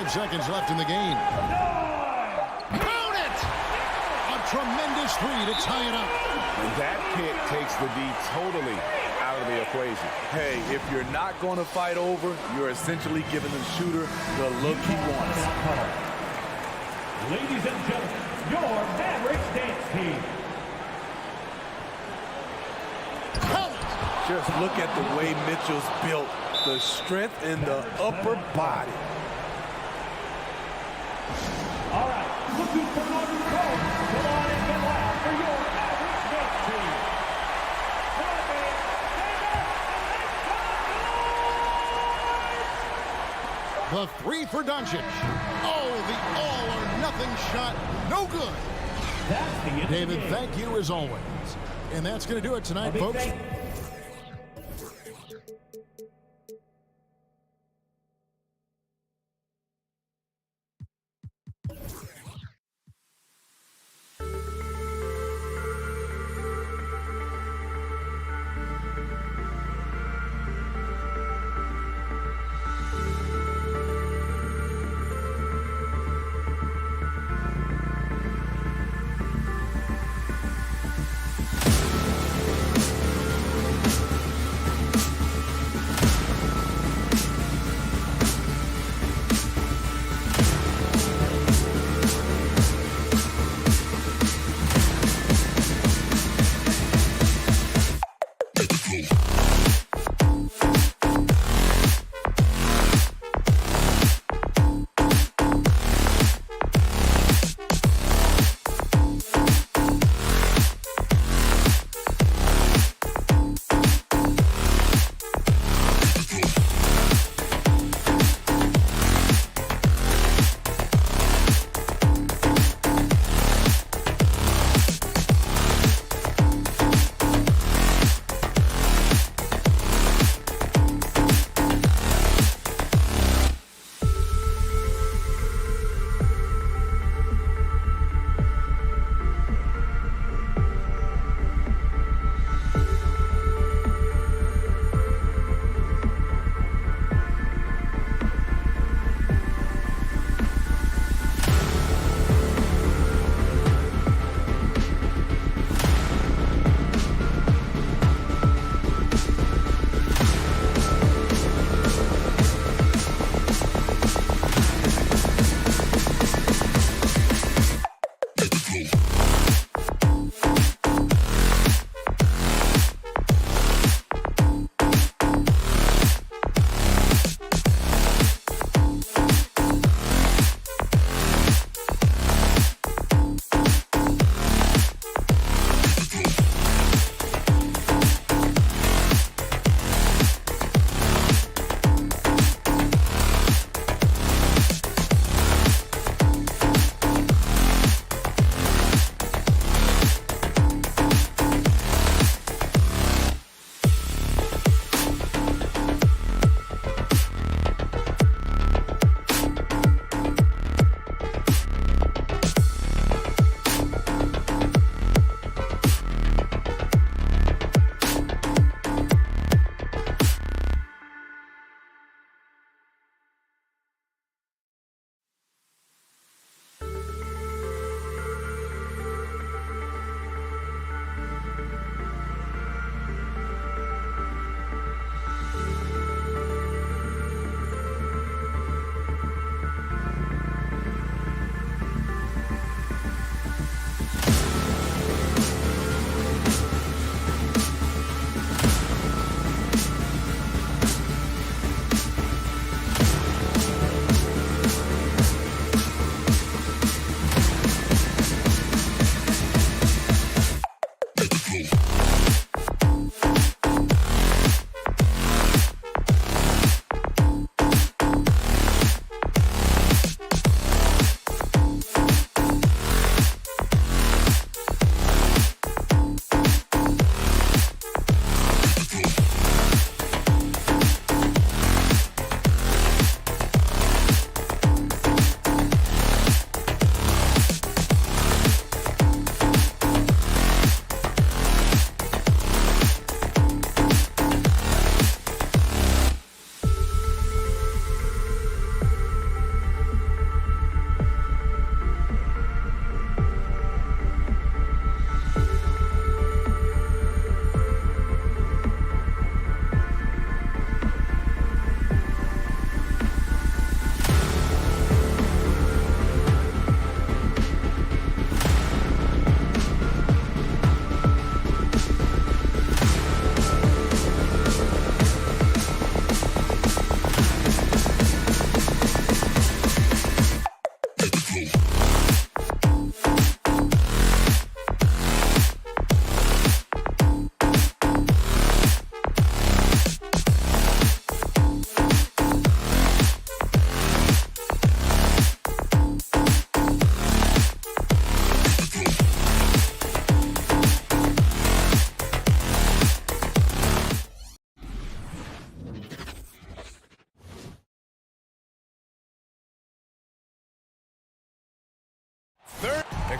Seconds left in the game. Count it! A tremendous three to tie it up. And that pick takes the D totally out of the equation. Hey, if you're not going to fight over, you're essentially giving the shooter the look he wants. Ladies and gentlemen, your Mavericks dance team. Just look at the way Mitchell's built. The strength in the upper body. All right, looking for Northern Coast. Come on and get loud for your Mavericks dance team. The three for Doncic. Oh, the all-or-nothing shot. No good. David, thank you as always. And that's going to do it tonight, folks.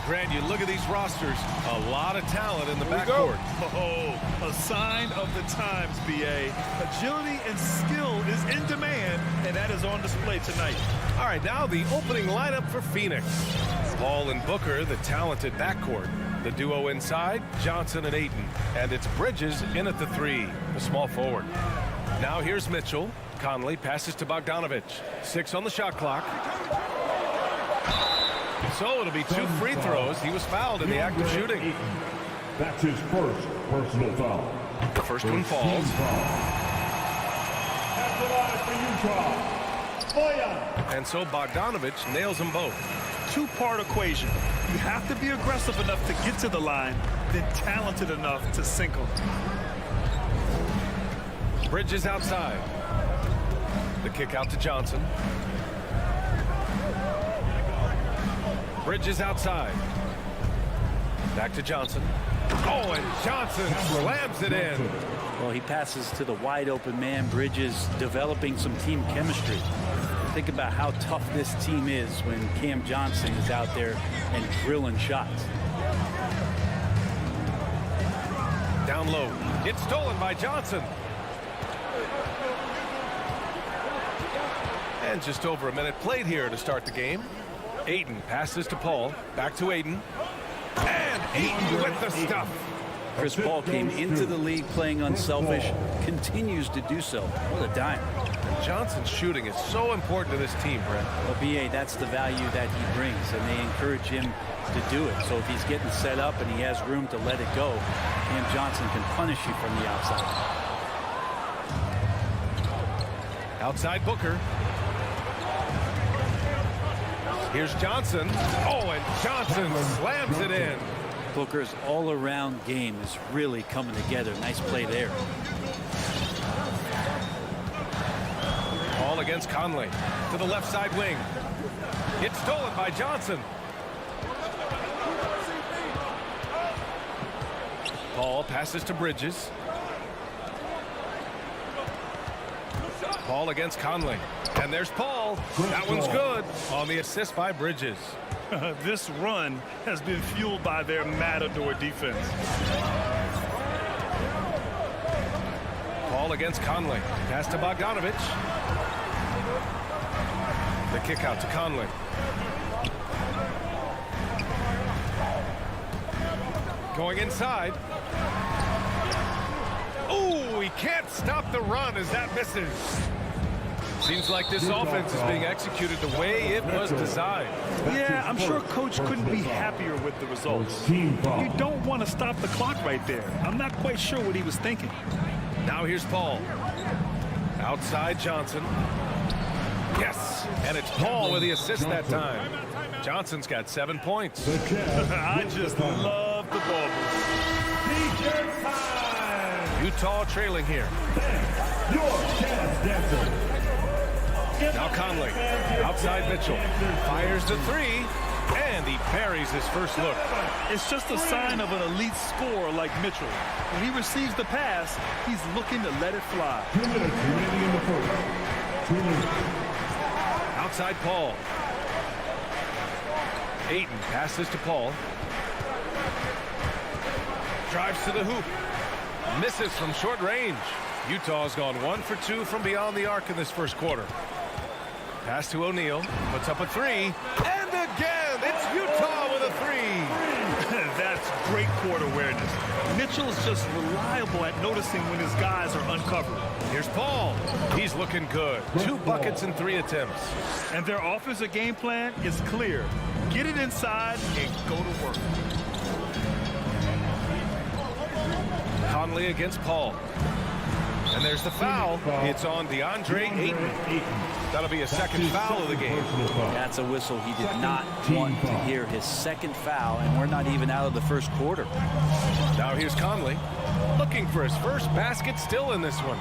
Grant, you look at these rosters, a lot of talent in the backcourt. Oh, a sign of the times, B.A. Agility and skill is in demand, and that is on display tonight. All right, now the opening lineup for Phoenix. Paul and Booker, the talented backcourt. The duo inside, Johnson and Ayton. And it's Bridges in at the 3, the small forward. Now here's Mitchell. Conley passes to Bogdanovich. 6 on the shot clock. So it'll be 2 free throws. He was fouled in the act of shooting. That's his first personal foul. The first one falls. And so Bogdanovich nails them both. Two-part equation. You have to be aggressive enough to get to the line, then talented enough to sink them. Bridges outside. The kick out to Johnson. Bridges outside. Back to Johnson. Oh, and Johnson slams it in. Well, he passes to the wide open man. Bridges developing some team chemistry. Think about how tough this team is when Cam Johnson is out there and drilling shots. Down low. It's stolen by Johnson. And just over a minute played here to start the game. Ayton passes to Paul. Back to Ayton. And Ayton with the stuff. Chris Paul came into the league playing unselfish, continues to do so. What a dime. Johnson's shooting is so important to this team, Brent. Well, B.A., that's the value that he brings, and they encourage him to do it. So if he's getting set up and he has room to let it go, Cam Johnson can punish you from the outside. Outside Booker. Here's Johnson. Oh, and Johnson slams it in. Booker's all-around game is really coming together. Nice play there. Ball against Conley to the left side wing. It's stolen by Johnson. Paul passes to Bridges. Paul against Conley. And there's Paul. That one's good on the assist by Bridges. This run has been fueled by their matador defense. Paul against Conley. Pass to Bogdanovich. The kick out to Conley. Going inside. Oh, he can't stop the run as that misses. Seems like this offense is being executed the way it was designed. Yeah, I'm sure Coach couldn't be happier with the results. You don't want to stop the clock right there. I'm not quite sure what he was thinking. Now here's Paul. Outside Johnson. Yes, and it's Paul with the assist that time. Johnson's got 7 points. I just love the ball. Utah trailing here. Now Conley, outside Mitchell, fires the 3, and he buries his first look. It's just a sign of an elite scorer like Mitchell. When he receives the pass, he's looking to let it fly. 2 minutes remaining in the first. 2 minutes. Outside Paul. Ayton passes to Paul. Drives to the hoop. Misses from short range. Utah's gone 1 for 2 from beyond the arc in this first quarter. Pass to O'Neal. Puts up a 3. And again, it's Utah with a 3. That's great court awareness. Mitchell's just reliable at noticing when his guys are uncovered. Here's Paul. He's looking good. 2 buckets in 3 attempts. And their offensive game plan is clear. Get it inside and go to work. Conley against Paul. And there's the foul. It's on DeAndre Ayton. That'll be a second foul of the game. That's a whistle he did not want to hear. His second foul, and we're not even out of the first quarter. Now here's Conley. Looking for his first basket still in this one.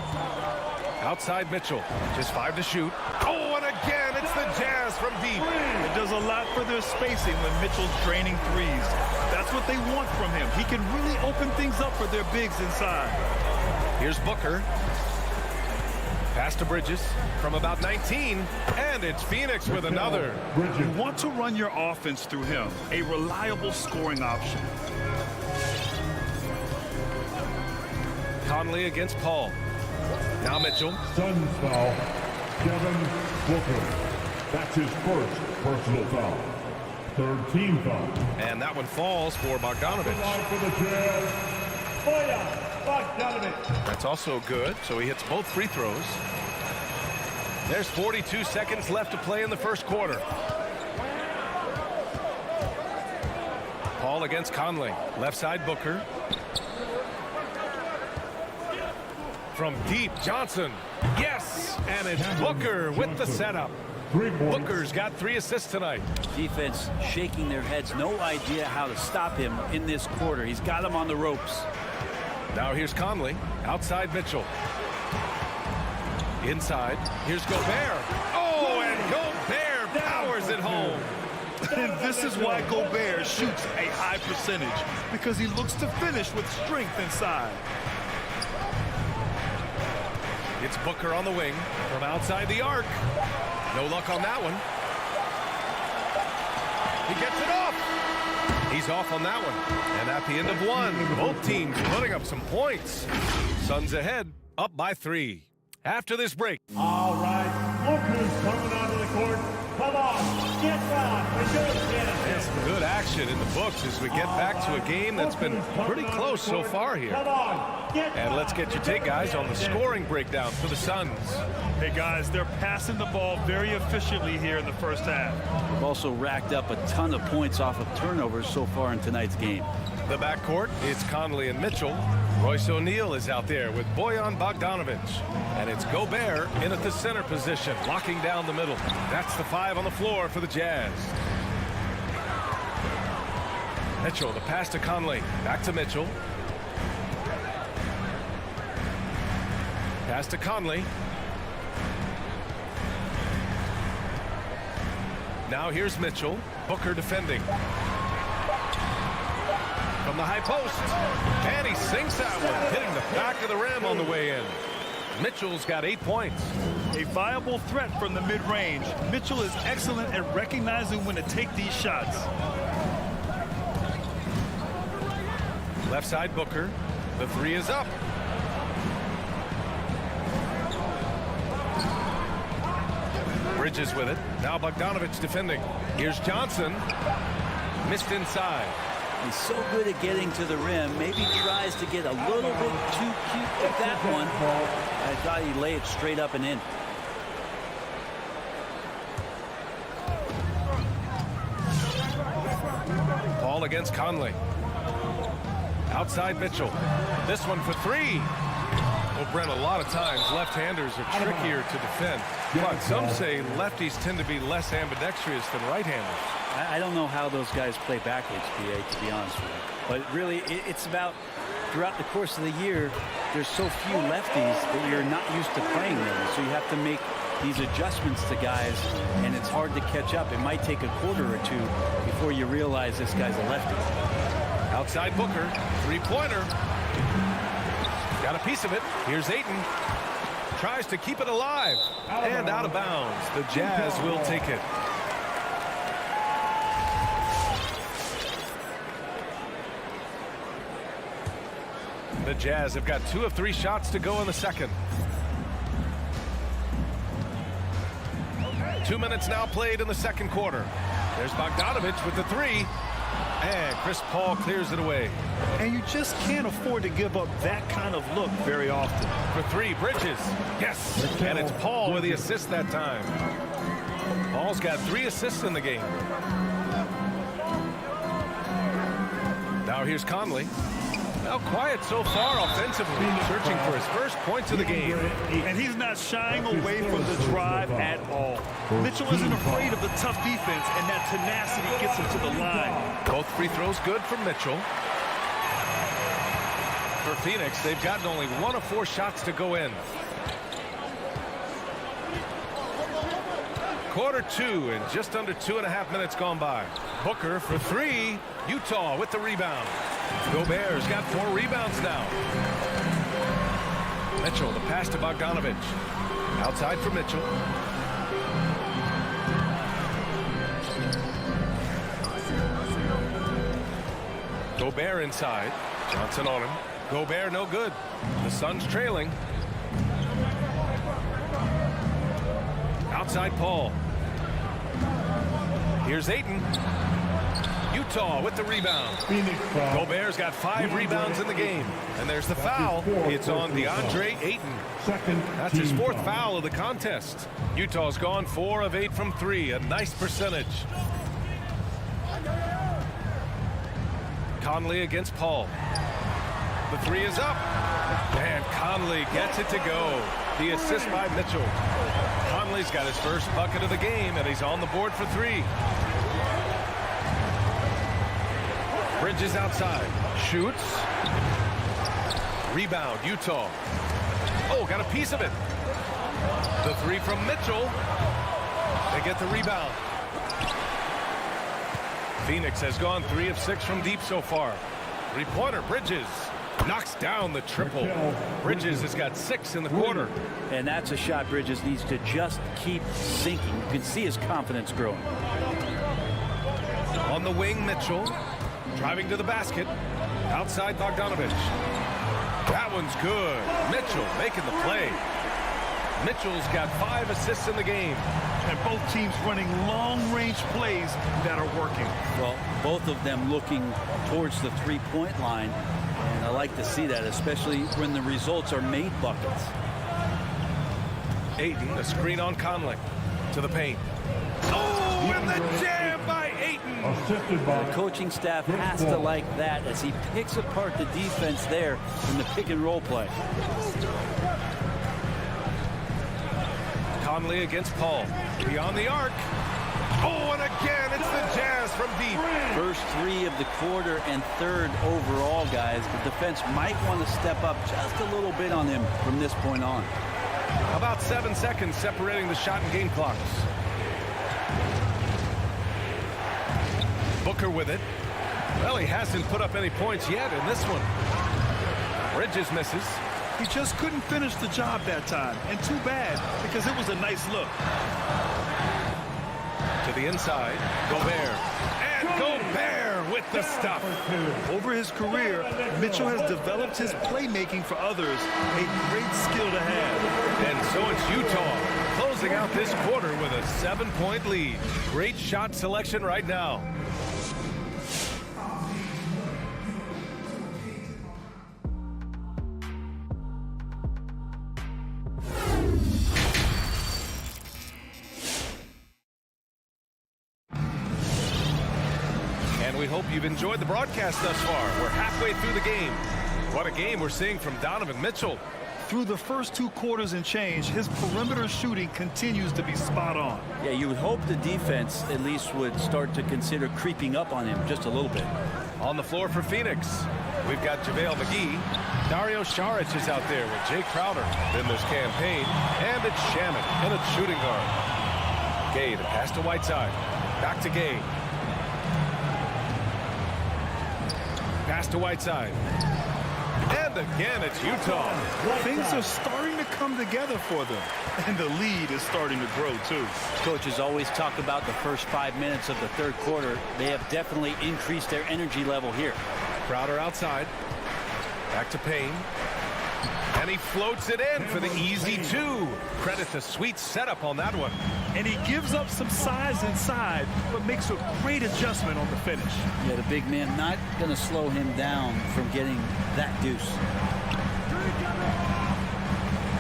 Outside Mitchell. Just 5 to shoot. Oh, and again, it's the Jazz from deep. It does a lot for their spacing when Mitchell's draining threes. That's what they want from him. He can really open things up for their bigs inside. Here's Booker. Pass to Bridges from about 19, and it's Phoenix with another. You want to run your offense through him, a reliable scoring option. Conley against Paul. Now Mitchell. Suns foul, Devin Booker. That's his first personal foul. Third team foul. And that one falls for Bogdanovich. That's also good, so he hits both free throws. There's 42 seconds left to play in the first quarter. Paul against Conley. Left side Booker. From deep, Johnson. Yes! And it's Booker with the setup. Booker's got 3 assists tonight. Defense shaking their heads. No idea how to stop him in this quarter. He's got him on the ropes. Now here's Conley. Outside Mitchell. Inside. Here's Gobert. Oh, and Gobert powers it home. And this is why Gobert shoots a high percentage, because he looks to finish with strength inside. It's Booker on the wing from outside the arc. No luck on that one. He gets it off. He's off on that one. And at the end of one, both teams putting up some points. Suns ahead, up by 3. After this break. All right, Booker's coming onto the court. Come on, get back. There's some good action in the books as we get back to a game that's been pretty close so far here. And let's get your take, guys, on the scoring breakdown for the Suns. Hey, guys, they're passing the ball very efficiently here in the first half. They've also racked up a ton of points off of turnovers so far in tonight's game. The backcourt, it's Conley and Mitchell. Royce O'Neal is out there with Bojan Bogdanovich. And it's Gobert in at the center position, locking down the middle. That's the 5 on the floor for the Jazz. Mitchell, the pass to Conley. Back to Mitchell. Pass to Conley. Now here's Mitchell. Booker defending. From the high post. And he sinks that one, hitting the back of the rim on the way in. Mitchell's got 8 points. A viable threat from the mid-range. Mitchell is excellent at recognizing when to take these shots. Left side Booker. The 3 is up. Bridges with it. Now Bogdanovich defending. Here's Johnson. Missed inside. He's so good at getting to the rim. Maybe tries to get a little bit too cute with that one. I thought he'd lay it straight up and in. Paul against Conley. Outside Mitchell. This one for 3. Well, Brent, a lot of times left-handers are trickier to defend. But some say lefties tend to be less ambidextrous than right-handers. I don't know how those guys play backwards, PA, to be honest with you. But really, it's about throughout the course of the year, there's so few lefties that you're not used to playing them. So you have to make these adjustments to guys, and it's hard to catch up. It might take a quarter or 2 before you realize this guy's a lefty. Outside Booker, 3-pointer. Got a piece of it. Here's Ayton. Tries to keep it alive. And out of bounds. The Jazz will take it. The Jazz have got 2 of 3 shots to go in the second. 2 minutes now played in the second quarter. There's Bogdanovich with the 3. And Chris Paul clears it away. And you just can't afford to give up that kind of look very often. For 3, Bridges. Yes. And it's Paul with the assist that time. Paul's got 3 assists in the game. Now here's Conley. Now quiet so far offensively, searching for his first points of the game. And he's not shying away from the drive at all. Mitchell isn't afraid of the tough defense, and that tenacity gets him to the line. Both free throws good from Mitchell. For Phoenix, they've gotten only 1 of 4 shots to go in. Quarter 2 and just under 2.5 minutes gone by. Booker for 3. Utah with the rebound. Gobert's got 4 rebounds now. Mitchell, the pass to Bogdanovich. Outside for Mitchell. Gobert inside. Johnson on him. Gobert no good. The Suns trailing. Outside Paul. Here's Ayton. Utah with the rebound. Gobert's got 5 rebounds in the game. And there's the foul. It's on DeAndre Ayton. That's his 4th foul of the contest. Utah's gone 4 of 8 from 3. A nice percentage. Conley against Paul. The 3 is up. And Conley gets it to go. The assist by Mitchell. Conley's got his first bucket of the game, and he's on the board for 3. Bridges outside. Shoots. Rebound, Utah. Oh, got a piece of it. The 3 from Mitchell. They get the rebound. Phoenix has gone 3 of 6 from deep so far. 3-pointer, Bridges. Knocks down the triple. Bridges has got 6 in the quarter. And that's a shot Bridges needs to just keep sinking. You can see his confidence growing. On the wing, Mitchell. Driving to the basket. Outside Bogdanovich. That one's good. Mitchell making the play. Mitchell's got 5 assists in the game. And both teams running long-range plays that are working. Well, both of them looking towards the 3-point line. And I like to see that, especially when the results are made buckets. Ayton, a screen on Conley. To the paint. Oh, and the jam by Ayton. The coaching staff has to like that as he picks apart the defense there in the pick-and-roll play. Conley against Paul. Beyond the arc. Oh, and again, it's the Jazz from deep. First 3 of the quarter and 3rd overall, guys. The defense might want to step up just a little bit on him from this point on. About 7 seconds separating the shot and game clocks. Booker with it. Well, he hasn't put up any points yet in this one. Bridges misses. He just couldn't finish the job that time. And too bad, because it was a nice look. To the inside, Gobert. And Gobert with the stuff. Over his career, Mitchell has developed his playmaking for others. A great skill to have. And so it's Utah closing out this quarter with a 7-point lead. Great shot selection right now. We hope you've enjoyed the broadcast thus far. We're halfway through the game. What a game we're seeing from Donovan Mitchell. Through the first 2 quarters and change, his perimeter shooting continues to be spot on. Yeah, you would hope the defense at least would start to consider creeping up on him just a little bit. On the floor for Phoenix, we've got JaVale McGee. Dario Saric is out there with Jay Crowder. Then there's Campaign, and it's Shaman, and it's shooting guard. Gay, the pass to Whiteside. Back to Gay. Pass to Whiteside. And again, it's Utah. Things are starting to come together for them. And the lead is starting to grow, too. Coaches always talk about the first 5 minutes of the 3rd quarter. They have definitely increased their energy level here. Crowder outside. Back to Payne. And he floats it in for the easy 2. Credit the sweet setup on that one. And he gives up some size inside, but makes a great adjustment on the finish. Yeah, the big man not going to slow him down from getting that deuce.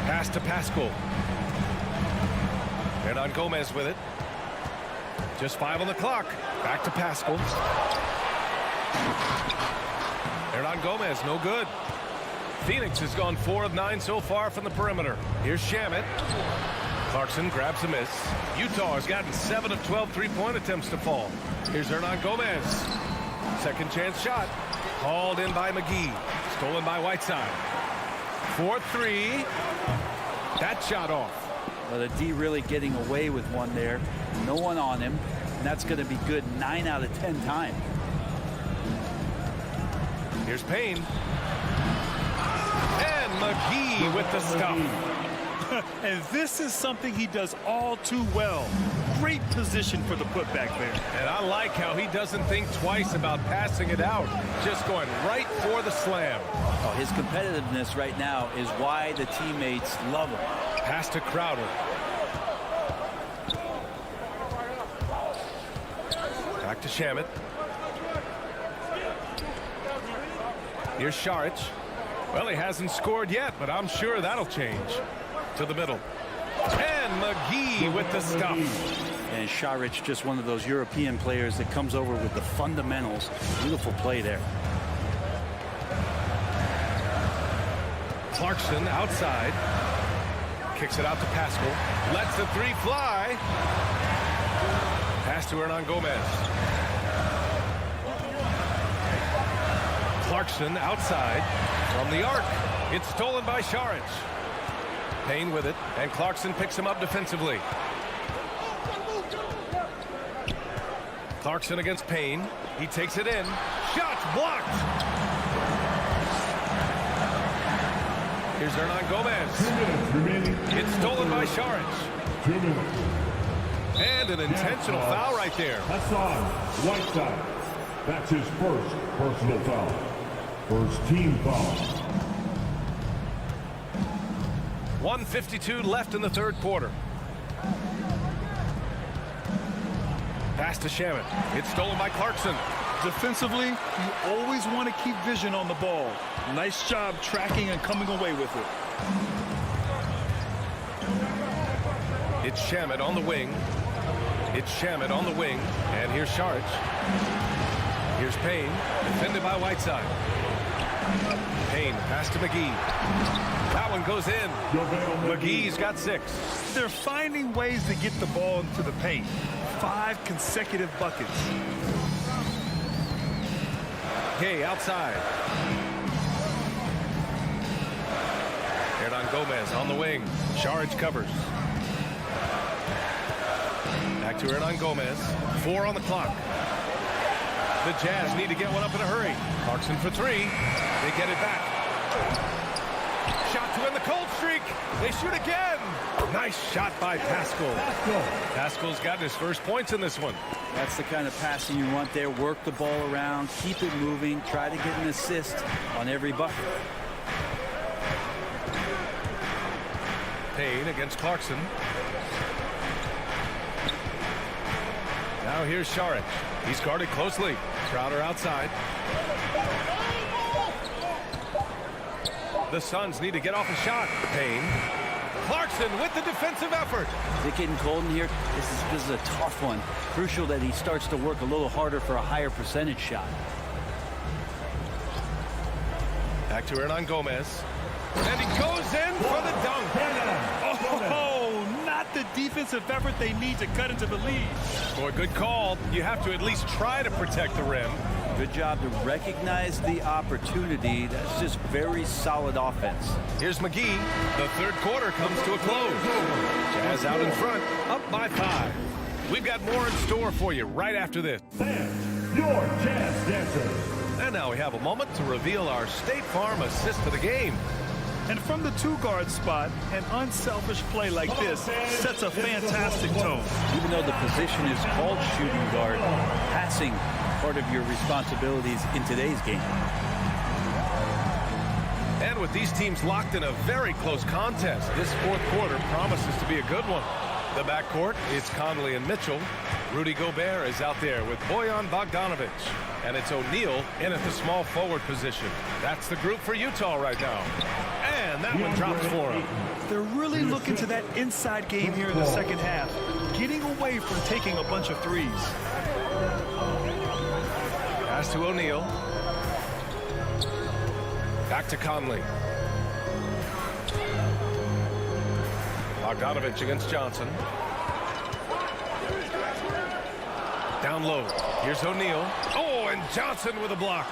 Pass to Pascal. Hernan Gomez with it. Just 5 on the clock. Back to Pascal. Hernan Gomez, no good. Phoenix has gone 4 of 9 so far from the perimeter. Here's Shamet. Clarkson grabs a miss. Utah has gotten 7 of 12 3-point attempts to fall. Here's Hernan Gomez. Second chance shot. Hauled in by McGee. Stolen by Whiteside. 4-3. That shot off. Well, the D really getting away with one there. No one on him. And that's going to be good 9 out of 10 times. Here's Payne. And McGee with the stuff. And this is something he does all too well. Great position for the putback there. And I like how he doesn't think twice about passing it out, just going right for the slam. Oh, his competitiveness right now is why the teammates love him. Pass to Crowder. Back to Shamet. Here's Šarić. Well, he hasn't scored yet, but I'm sure that'll change. To the middle. And McGee with the stuff. And Šarić, just one of those European players that comes over with the fundamentals. Beautiful play there. Clarkson outside. Kicks it out to Pascal. Lets the three fly. Pass to Hernan Gomez. Clarkson outside from the arc. It's stolen by Šarić. Payne with it, and Clarkson picks him up defensively. Clarkson against Payne. He takes it in. Shots blocked. Here's Hernan Gomez. It's stolen by Šarić. And an intentional foul right there. Hassan Whiteside. That's his first personal foul. First team foul. 1:52 left in the third quarter. Pass to Shamet. It's stolen by Clarkson. Defensively, you always want to keep vision on the ball. Nice job tracking and coming away with it. It's Shamet on the wing. It's Shamet on the wing. And here's Šarić. Here's Payne. Defended by Whiteside. Payne, pass to McGee. That one goes in. McGee's got 6. They're finding ways to get the ball into the paint. 5 consecutive buckets. Gay outside. Hernan Gomez on the wing. Šarić covers. Back to Hernan Gomez. 4 on the clock. The Jazz need to get one up in a hurry. Clarkson for 3. They get it back. Shot to end the cold streak. They shoot again. Nice shot by Pascal. Pascal's gotten his first points in this one. That's the kind of passing you want there. Work the ball around, keep it moving, try to get an assist on every bucket. Payne against Clarkson. Now here's Šarić. He's guarded closely. Crowder outside. The Suns need to get off a shot. Payne. Clarkson with the defensive effort. Is it getting cold in here? This is a tough one. Crucial that he starts to work a little harder for a higher percentage shot. Back to Hernan Gomez. And he goes in for the dunk. Oh, not the defensive effort they need to cut into the lead. Boy, good call. You have to at least try to protect the rim. Good job to recognize the opportunity. That's just very solid offense. Here's McGee. The third quarter comes to a close. Jazz out in front, up by 5. We've got more in store for you right after this. Your Jazz Dancers. And now we have a moment to reveal our State Farm assist to the game. And from the 2-guard spot, an unselfish play like this sets a fantastic tone. Even though the position is called shooting guard, passing part of your responsibilities in today's game. And with these teams locked in a very close contest, this fourth quarter promises to be a good one. The backcourt is Conley and Mitchell. Rudy Gobert is out there with Bojan Bogdanović. And it's O'Neal in at the small forward position. That's the group for Utah right now. And that one drops for him. They're really looking to that inside game here in the second half, getting away from taking a bunch of threes. Pass to O'Neal. Back to Conley. Bogdanović against Johnson. Down low. Here's O'Neal. Oh, and Johnson with a block.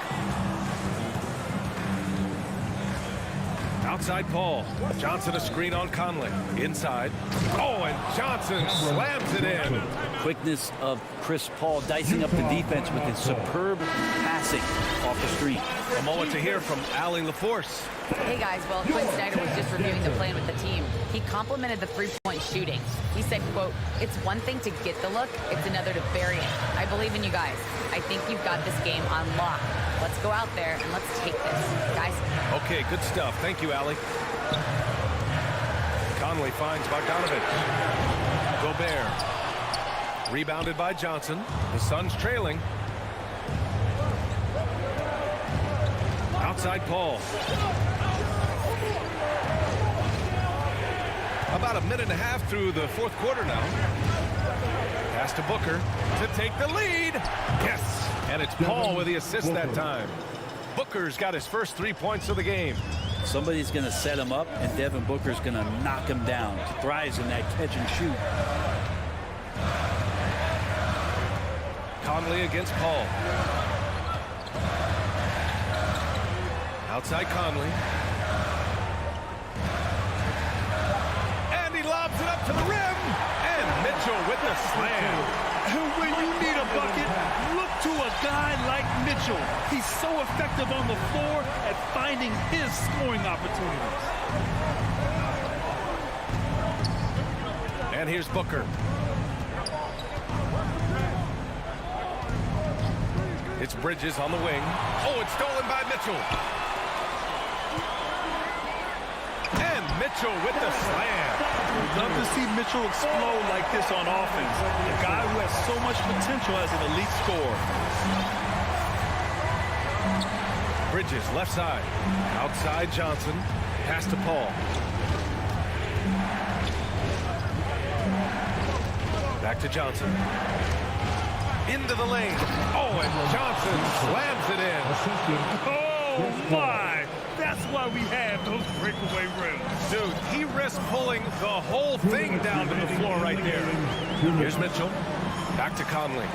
Outside Paul. Johnson a screen on Conley. Inside. Oh, and Johnson slams it in. Quickness of Chris Paul dicing up the defense with his superb passing off the screen. A moment to hear from Allie LaForce. Hey guys, well, Quinn Snyder was just reviewing the plan with the team. He complimented the three-point shooting. He said, quote, "It's one thing to get the look, it's another to bury it. I believe in you guys. I think you've got this game on lock. Let's go out there and let's take this, guys." Okay, good stuff. Thank you, Allie. Conley finds Bogdanovich. Gobert. Rebounded by Johnson. The Suns trailing. Outside Paul. About a minute and a half through the fourth quarter now. Pass to Booker to take the lead. Yes! And it's Paul with the assist that time. Booker's got his first 3 points of the game. Somebody's going to set him up, and Devin Booker's going to knock him down. Thrives in that catch and shoot. Conley against Paul. Outside Conley. And he lobs it up to the rim. And Mitchell with the slam. When you need a bucket, look to a guy like Mitchell. He's so effective on the floor at finding his scoring opportunities. And here's Booker. It's Bridges on the wing. Oh, it's stolen by Mitchell. And Mitchell with the slam. We'd love to see Mitchell explode like this on offense. A guy who has so much potential as an elite scorer. Bridges left side. Outside Johnson. Pass to Paul. Back to Johnson. Into the lane. Oh, and Johnson slams it in. Oh, my. That's why we have those breakaway rims. Dude, he risked pulling the whole thing down to the floor right there. Here's Mitchell. Back to Conley.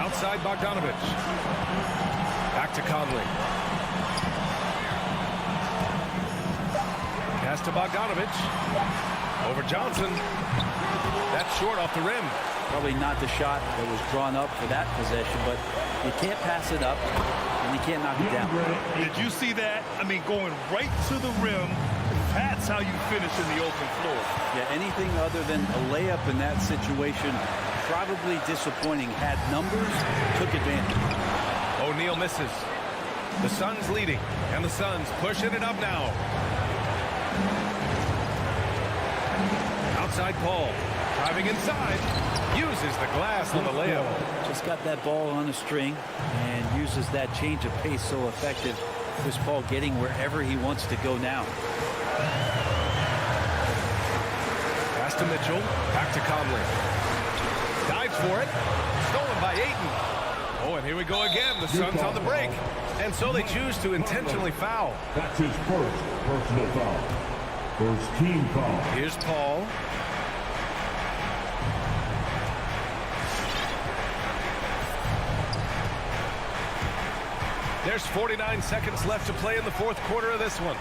Outside Bogdanovich. Back to Conley. Pass to Bogdanovich. Over Johnson. That's short off the rim. Probably not the shot that was drawn up for that possession, but you can't pass it up, and you can't knock it down. Did you see that? I mean, going right to the rim, that's how you finish in the open floor. Yeah, anything other than a layup in that situation, probably disappointing. Had numbers, took advantage. O'Neal misses. The Suns leading, and the Suns pushing it up now. Outside Paul. Driving inside, uses the glass on the layup. Just got that ball on a string and uses that change of pace so effective. Chris Paul getting wherever he wants to go now. Pass to Mitchell, back to Conley. Dives for it, stolen by Ayton. Oh, and here we go again. The Suns on the break. And so they choose to intentionally foul. That's his first personal foul. First team foul. Here's Paul. There's 49 seconds left to play in the fourth quarter of this one.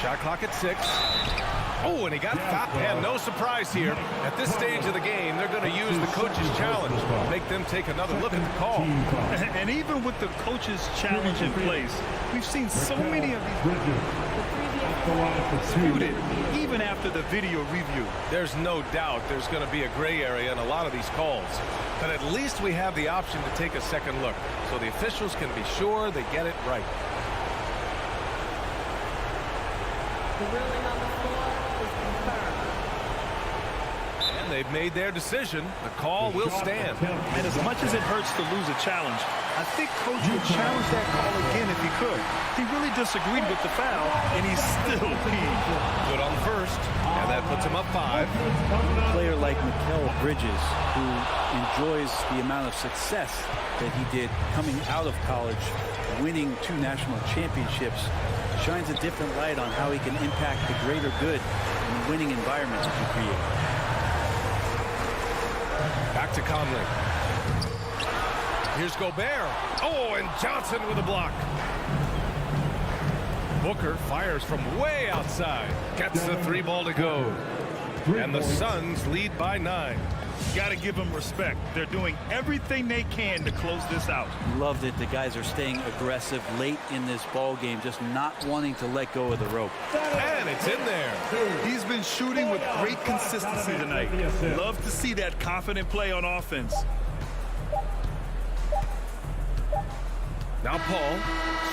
Shot clock at 6. Oh, and he got fouled. And no surprise here. At this stage of the game, they're going to use the coach's challenge. Make them take another look at the call. And even with the coach's challenge in place, we've seen so many of these disputed, even after the video review. There's no doubt there's going to be a gray area in a lot of these calls. But at least we have the option to take a second look, so the officials can be sure they get it right. The ruling on the floor is confirmed. And they've made their decision. The call will stand. And as much as it hurts to lose a challenge, I think Coach would challenge that call again if he could. He really disagreed with the foul, and he's still leading. Good on first, and that puts him up 5. A player like Mikal Bridges, who enjoys the amount of success that he did coming out of college, winning 2 national championships, shines a different light on how he can impact the greater good in the winning environments that he creates. Back to Conley. Here's Gobert. Oh, and Johnson with a block. Booker fires from way outside. Gets the 3 ball to go. And the Suns lead by 9. Got to give them respect. They're doing everything they can to close this out. Loved it. The guys are staying aggressive late in this ball game, just not wanting to let go of the rope. And it's in there. He's been shooting with great consistency tonight. Love to see that confident play on offense. Now Paul.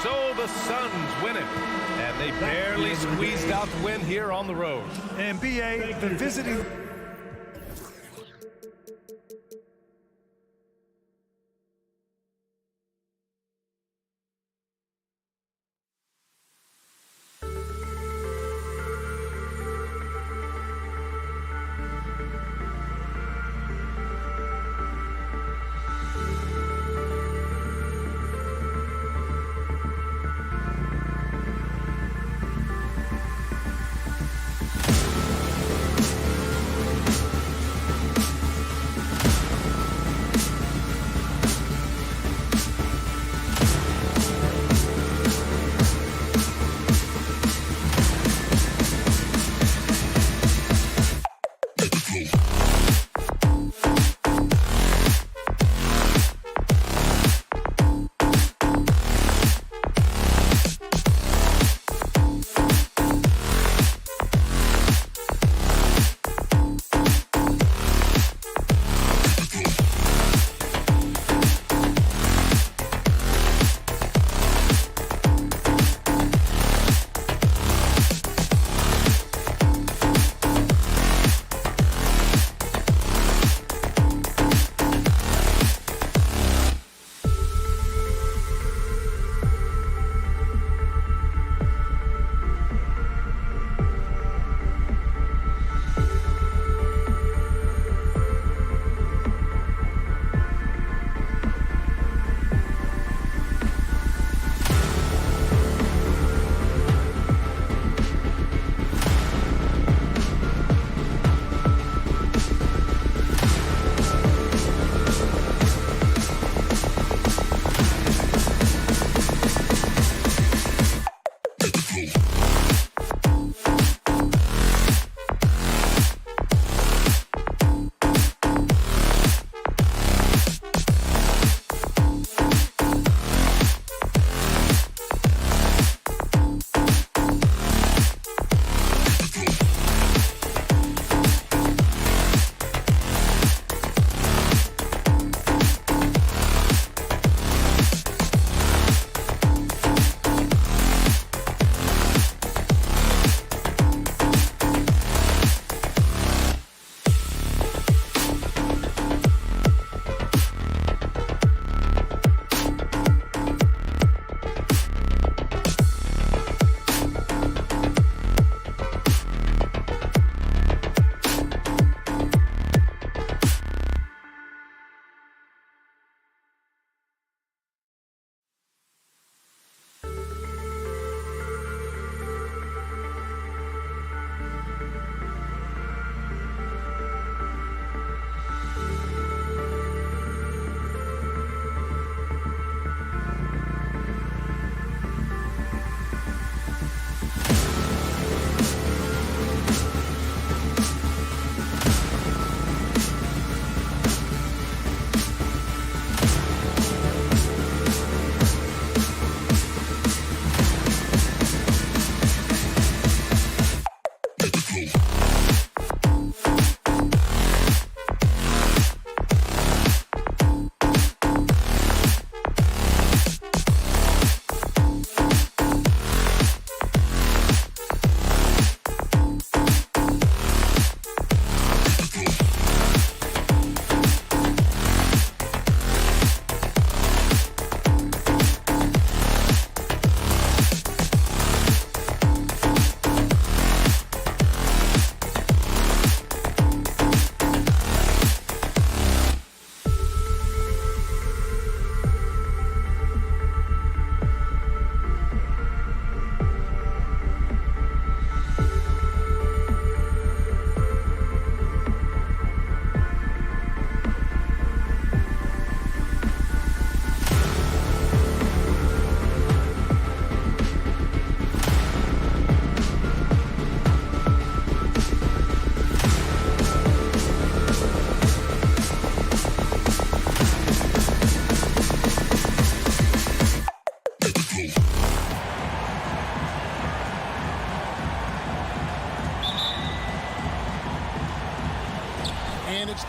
So the Suns win it. And they barely squeezed out the win here on the road. And B.A., the visiting...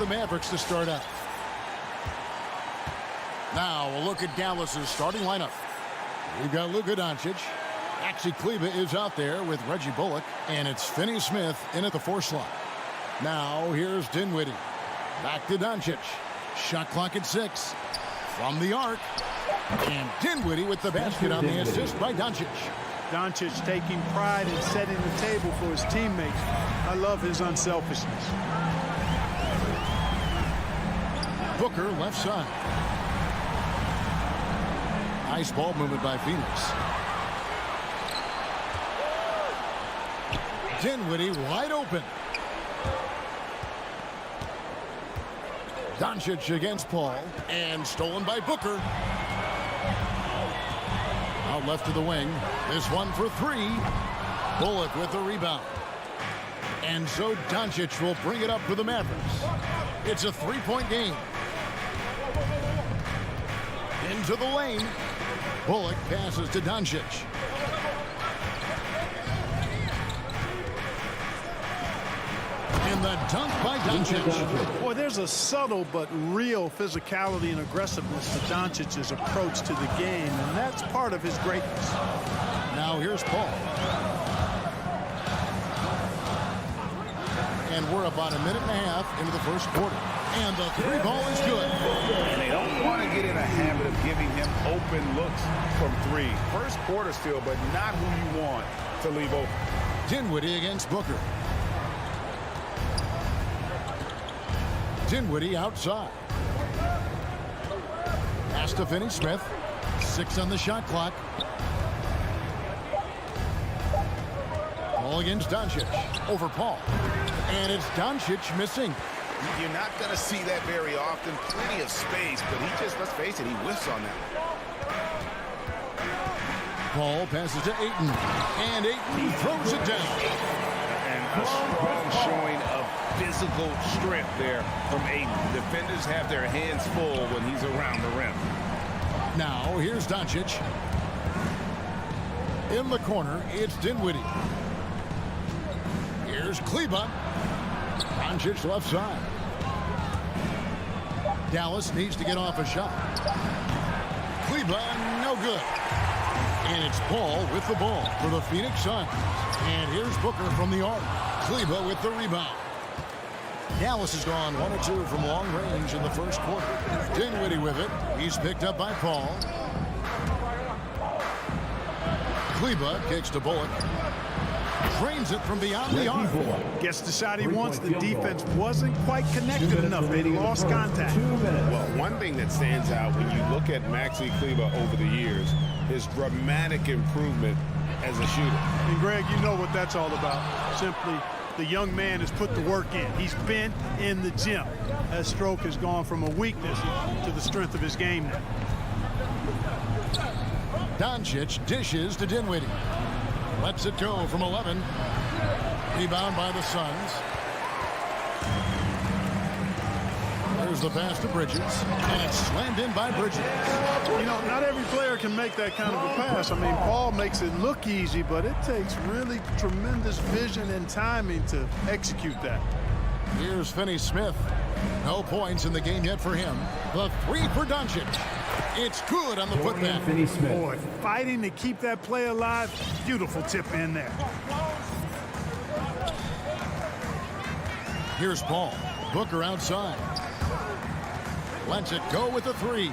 the Mavericks to start out. Now we'll look at Dallas's starting lineup. We've got Luka Doncic. Maxi Kleber is out there with Reggie Bullock, and it's Finney Smith in at the 4 slot. Now here's Dinwiddie. Back to Doncic. Shot clock at 6. From the arc. And Dinwiddie with the basket on the assist by Doncic. Doncic taking pride in setting the table for his teammates. I love his unselfishness. Booker left side. Nice ball movement by Phoenix. Dinwiddie wide open. Doncic against Paul, and stolen by Booker. Out left to the wing. This one for 3. Bullock with the rebound. And so Doncic will bring it up for the Mavericks. It's a 3-point game. Into the lane. Bullock passes to Doncic. And the dunk by Doncic. Boy, there's a subtle but real physicality and aggressiveness to Doncic's approach to the game, and that's part of his greatness. Now here's Paul. And we're about a minute and a half into the first quarter. And the 3 ball is good. And they don't want to get in a habit of giving him open looks from 3. First quarter still, but not who you want to leave open. Dinwiddie against Booker. Dinwiddie outside. Pass to Finney Smith. 6 on the shot clock. Ball against Doncic. Over Paul. And it's Doncic missing. You're not going to see that very often. Plenty of space, but he just, let's face it, he whiffs on that. Paul passes to Ayton. And Ayton throws it down. And a strong showing of physical strength there from Ayton. Defenders have their hands full when he's around the rim. Now here's Doncic. In the corner, it's Dinwiddie. Here's Kleber. Doncic left side. Dallas needs to get off a shot. Kleber, no good. And it's Paul with the ball for the Phoenix Suns. And here's Booker from the arc. Kleber with the rebound. Dallas has gone 1 of 2 from long range in the first quarter. Dinwiddie with it. He's picked up by Paul. Kleber kicks to Bullock. Drains it from beyond the arc. Gets the shot he wants. The defense wasn't quite connected enough. They lost contact. Well, one thing that stands out when you look at Maxi Kleber over the years is dramatic improvement as a shooter. And Greg, you know what that's all about. Simply, the young man has put the work in. He's been in the gym. That stroke has gone from a weakness to the strength of his game now. Doncic dishes to Dinwiddie. Lets it go from 11. Rebound by the Suns. There's the pass to Bridges. And it's slammed in by Bridges. You know, not every player can make that kind of a pass. I mean, Paul makes it look easy, but it takes really tremendous vision and timing to execute that. Here's Finney Smith. No points in the game yet for him. The 3 for Doncic. It's good on the putback. Boy, fighting to keep that play alive. Beautiful tip in there. Here's Paul. Booker outside. Lets it go with the 3.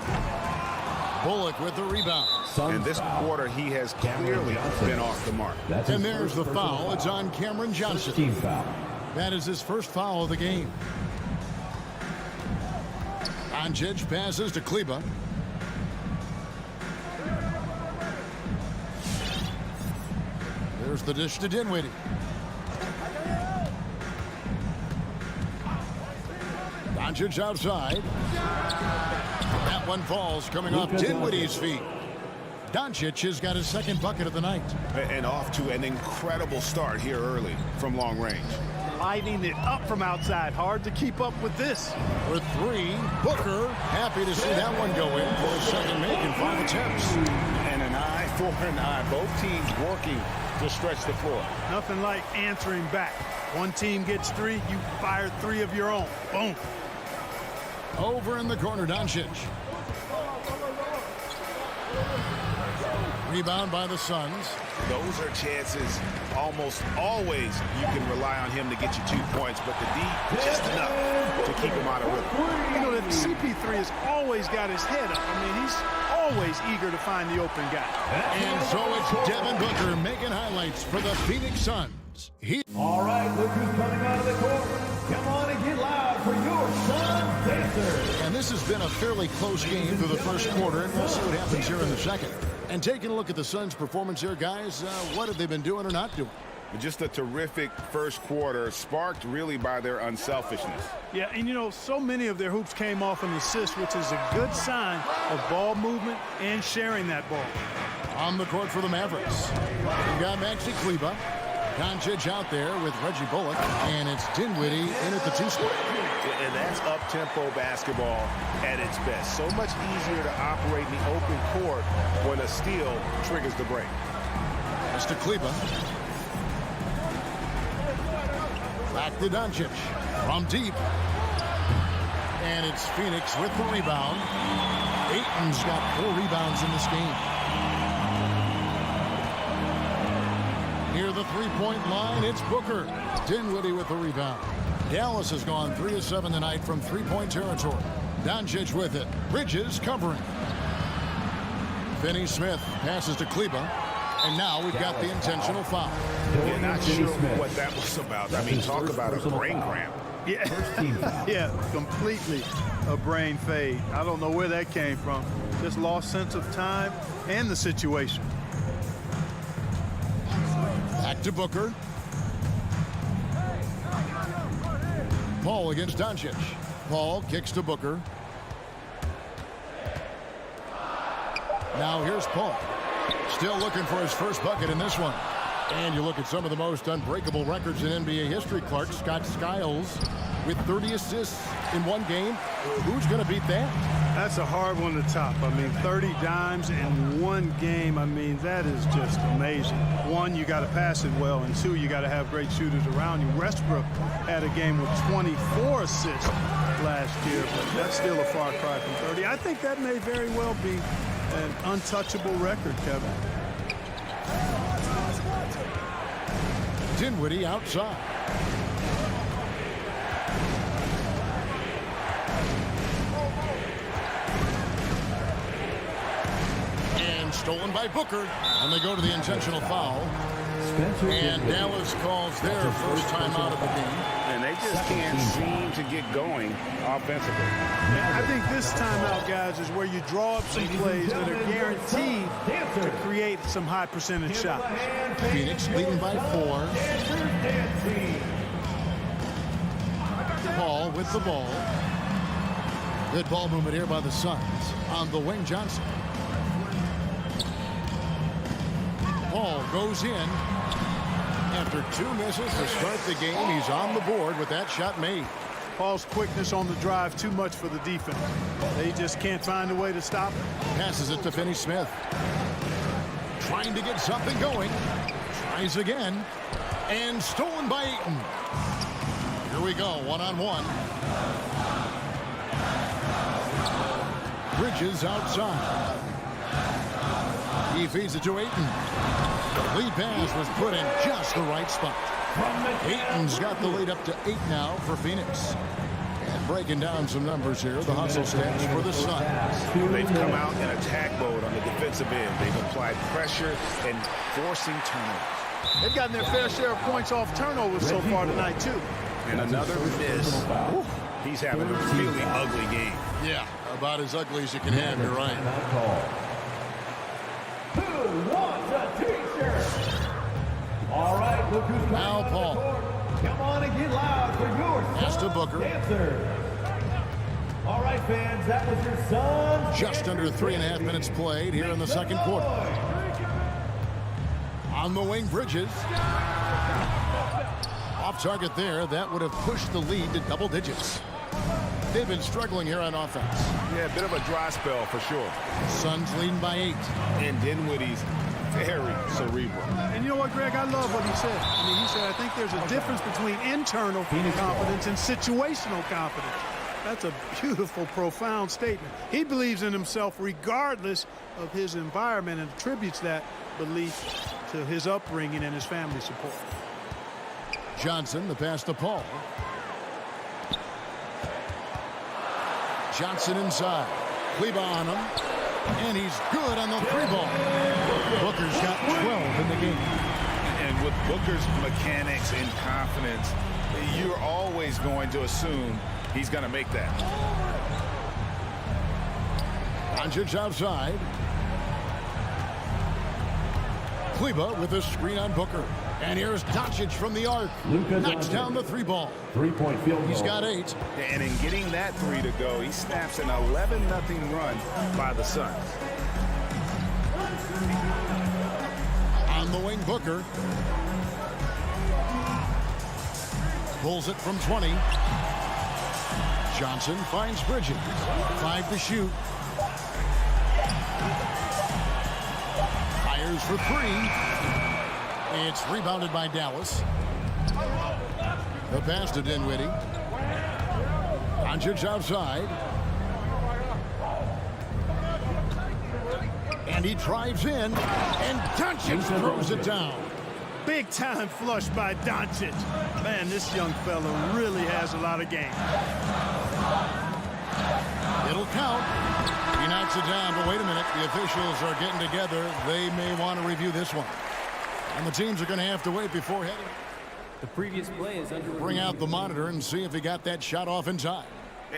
Bullock with the rebound. In this quarter, he has clearly been off the mark. And there's the foul. It's on Cameron Johnson. Team foul. That is his first foul of the game. Doncic passes to Kleber. There's the dish to Dinwiddie. Doncic outside. That one falls coming off Dinwiddie's feet. Doncic has got his second bucket of the night. And off to an incredible start here early from long range. Lighting it up from outside. Hard to keep up with this. For 3, Booker. Happy to see that one go in for a second make in 5 attempts. And an eye for an eye. Both teams working to stretch the floor. Nothing like answering back. One team gets 3, you fire 3 of your own. Boom. Over in the corner, Doncic. Rebound by the Suns. Those are chances almost always you can rely on him to get you 2 points, but the D just enough to keep him out of rhythm. You know, that CP3 has always got his head up. I mean, he's always eager to find the open guy. And so it's Devin Booker making highlights for the Phoenix Suns. All right, look who's coming out of the court. Come on and get loud for your Suns Pacers. And this has been a fairly close game through the first quarter, and we'll see what happens here in the second. And taking a look at the Suns' performance here, guys, what have they been doing or not doing? Just a terrific first quarter, sparked really by their unselfishness. Yeah, and you know, so many of their hoops came off an assist, which is a good sign of ball movement and sharing that ball. On the court for the Mavericks, we've got Maxi Kleber. Doncic out there with Reggie Bullock, and it's Dinwiddie in at the 2 spot. And that's up-tempo basketball at its best. So much easier to operate in the open court when a steal triggers the break. That's to Kleber. Back to Doncic from deep. And it's Phoenix with the rebound. Ayton's got 4 rebounds in this game. Near the three-point line, it's Booker. Dinwiddie with the rebound. Dallas has gone 3 of 7 tonight from three-point territory. Doncic with it. Bridges covering. Finney Smith passes to Kleber. And now we've got the intentional foul. Yeah, not sure what that was about. I mean, talk about a brain cramp. Yeah, yeah, completely a brain fade. I don't know where that came from. Just lost sense of time and the situation. Back to Booker. Paul against Doncic. Paul kicks to Booker. Now here's Paul. Still looking for his first bucket in this one. And you look at some of the most unbreakable records in NBA history, Clark. Scott Skiles with 30 assists in one game. Who's going to beat that? That's a hard one to top. I mean, 30 dimes in one game. I mean, that is just amazing. One, you got to pass it well, and 2, you got to have great shooters around you. Westbrook had a game with 24 assists last year, but that's still a far cry from 30. I think that may very well be an untouchable record, Kevin. Dinwiddie outside. And stolen by Booker. And they go to the intentional foul. And Dallas calls their first time out of the game. And they just can't seem to get going offensively. I think this timeout, guys, is where you draw up some plays that are guaranteed to create some high percentage shots. Phoenix leading by 4. Paul with the ball. Good ball movement here by the Suns. On the wing, Johnson. Paul goes in. After 2 misses to start the game, he's on the board with that shot made. Paul's quickness on the drive, too much for the defense. They just can't find a way to stop it. Passes it to Finney Smith. Trying to get something going. Tries again. And stolen by Ayton. Here we go, one-on-one. Bridges outside. He feeds it to Ayton. The lead pass was put in just the right spot. Ayton's got the lead up to 8 now for Phoenix. And breaking down some numbers here, the hustle stats for the Suns. They've come out in attack mode on the defensive end. They've applied pressure and forcing turnovers. They've gotten their fair share of points off turnovers so far tonight, too. And another miss. He's having a really ugly game. Yeah, about as ugly as you can have, you're right. Who wants a t-shirt? All right, look who's now Paul. Come on and get loud for your pass to Booker. Dancer. All right, fans, that was your Suns. Just under 3.5 minutes played here in the second quarter. On the wing, Bridges. Off target there. That would have pushed the lead to double digits. They've been struggling here on offense. Yeah, a bit of a dry spell for sure. Suns leading by 8. And Dinwiddie's very cerebral. And you know what, Greg? I love what he said. I mean, he said, I think there's a difference between internal confidence and situational confidence. That's a beautiful, profound statement. He believes in himself regardless of his environment and attributes that belief to his upbringing and his family support. Johnson, the pass to Paul. Johnson inside. Kleba on him. And he's good on the 3-ball. Booker's got 12 in the game. And with Booker's mechanics and confidence, you're always going to assume he's going to make that. Doncic outside. Kleba with a screen on Booker. And here's Doncic from the arc. Knocks down the 3-ball. 3-point field goal. He's got 8. And in getting that 3 to go, he snaps an 11-0 run by the Suns. On the wing, Booker. Pulls it from 20. Johnson finds Bridges. 5 to shoot. Fires for 3. It's rebounded by Dallas. The pass to Dinwiddie. Doncic outside. And he drives in. And Doncic throws it down. Big time flush by Doncic. Man, this young fella really has a lot of game. It'll count. He knocks it down, but wait a minute. The officials are getting together. They may want to review this one. And the teams are going to have to wait before heading. The previous play is under Bring out the monitor and see if he got that shot off in time.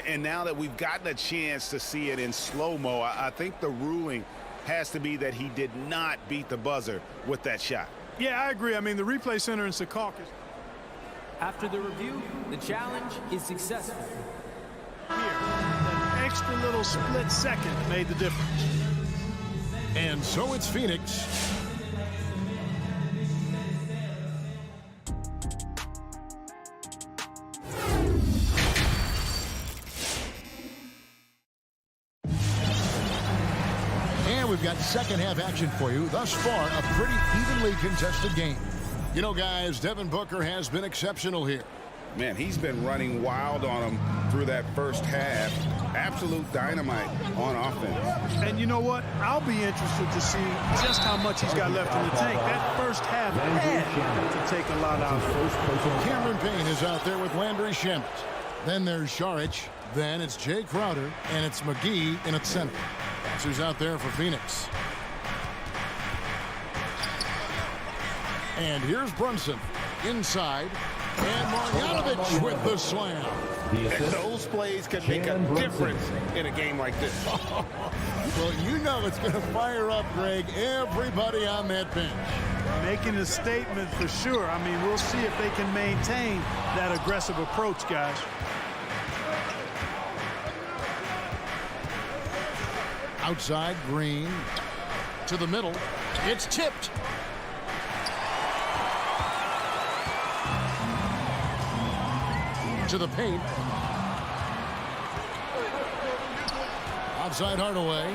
And now that we've gotten a chance to see it in slow-mo, I think the ruling has to be that he did not beat the buzzer with that shot. Yeah, I agree. I mean, the replay center in Secaucus. After the review, the challenge is successful. Here, that extra little split second made the difference. And so it's Phoenix. We've got second half action for you. Thus far, a pretty evenly contested game. You know, guys, Devin Booker has been exceptional here. Man, he's been running wild on him through that first half. Absolute dynamite on offense. And you know what? I'll be interested to see just how much he's got left in the tank. That first half had to take a lot out of it. Cameron Payne is out there with Landry Shamet. Then there's Saric. Then it's Jay Crowder. And it's McGee in at center. That's who's out there for Phoenix. And here's Brunson inside. And Marjanovic with the slam. And those plays can make a difference in a game like this. Well, you know it's going to fire up, Greg, everybody on that bench. Making a statement for sure. I mean, we'll see if they can maintain that aggressive approach, guys. Outside, Green to the middle. It's tipped. To the paint. Outside Hardaway.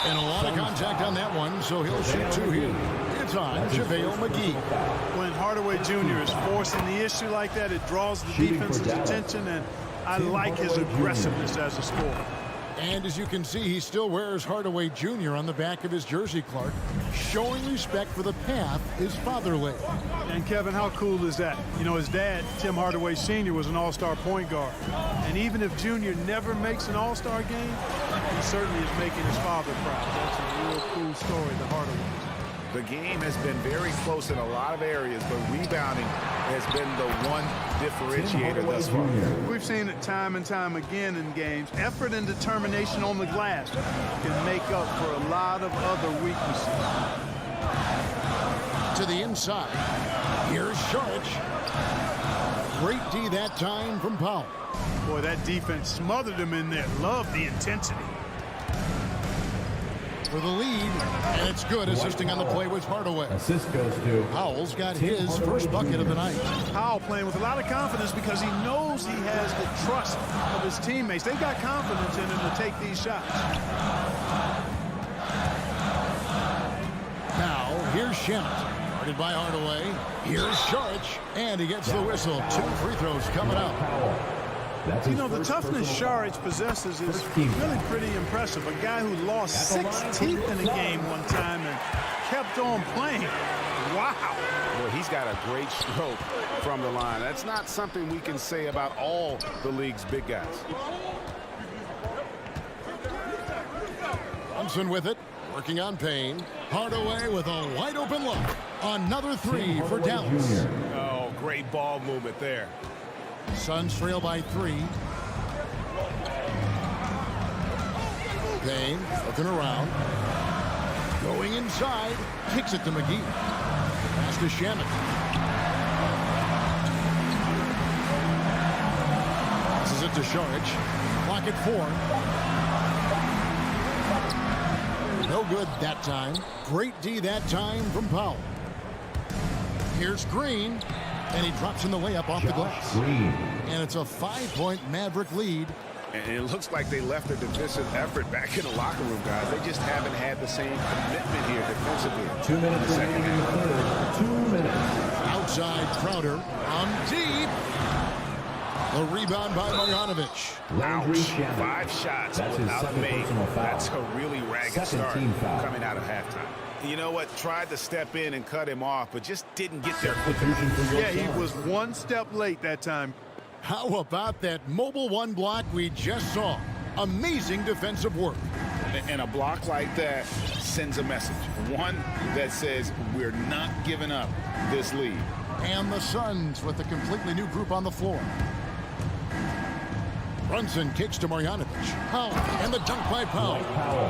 And a lot of contact on that one, so he'll shoot 2 here. It's on JaVale McGee. When Hardaway Jr. is forcing the issue like that, it draws the defense's attention, and I like his aggressiveness as a scorer. And as you can see, he still wears Hardaway Jr. on the back of his jersey, Clark, showing respect for the path his father laid. And Kevin, how cool is that? You know, his dad, Tim Hardaway Sr., was an all-star point guard. And even if Jr. never makes an all-star game, he certainly is making his father proud. That's a real cool story, the Hardaways. The game has been very close in a lot of areas, but rebounding has been the one differentiator thus far. We've seen it time and time again in games. Effort and determination on the glass can make up for a lot of other weaknesses. To the inside. Here's Saric. Great D that time from Powell. Boy, that defense smothered him in there. Love the intensity. For the lead, and it's good. Assisting on the play was Hardaway. Assist goes to Powell's got his first bucket of the night. Powell playing with a lot of confidence because he knows he has the trust of his teammates. They've got confidence in him to take these shots. Now, here's Shamet. Guarded by Hardaway. Here's Saric, and he gets the whistle. 2 free throws coming up. You know, the toughness Saric possesses is really pretty impressive. A guy who lost 6 teeth in a game one time and kept on playing. Wow. Well, he's got a great stroke from the line. That's not something we can say about all the league's big guys. Thompson with it, working on Payne. Hardaway with a wide open look. Another 3 for Dallas. Oh, great ball movement there. Suns trail by 3. Payne looking around. Going inside. Kicks it to McGee. Pass to Shamet. Passes it to Saric. Clock at 4. No good that time. Great D that time from Powell. Here's Green. And he drops in the layup off the glass. And it's a 5-point Maverick lead. And it looks like they left their defensive effort back in the locker room, guys. They just haven't had the same commitment here defensively. 2 minutes remaining in the third. 2 minutes. Outside Crowder on deep. The rebound by Marjanovic. Ouch. 5 shots without a make. That's a really ragged start coming out of halftime. You know what? Tried to step in and cut him off, but just didn't get there quick enough. Yeah, he was 1 step late that time. How about that mobile 1 block we just saw? Amazing defensive work. And a block like that sends a message. One that says we're not giving up this lead. And the Suns with a completely new group on the floor. Brunson kicks to Marjanovic. Powell, and the dunk by Powell.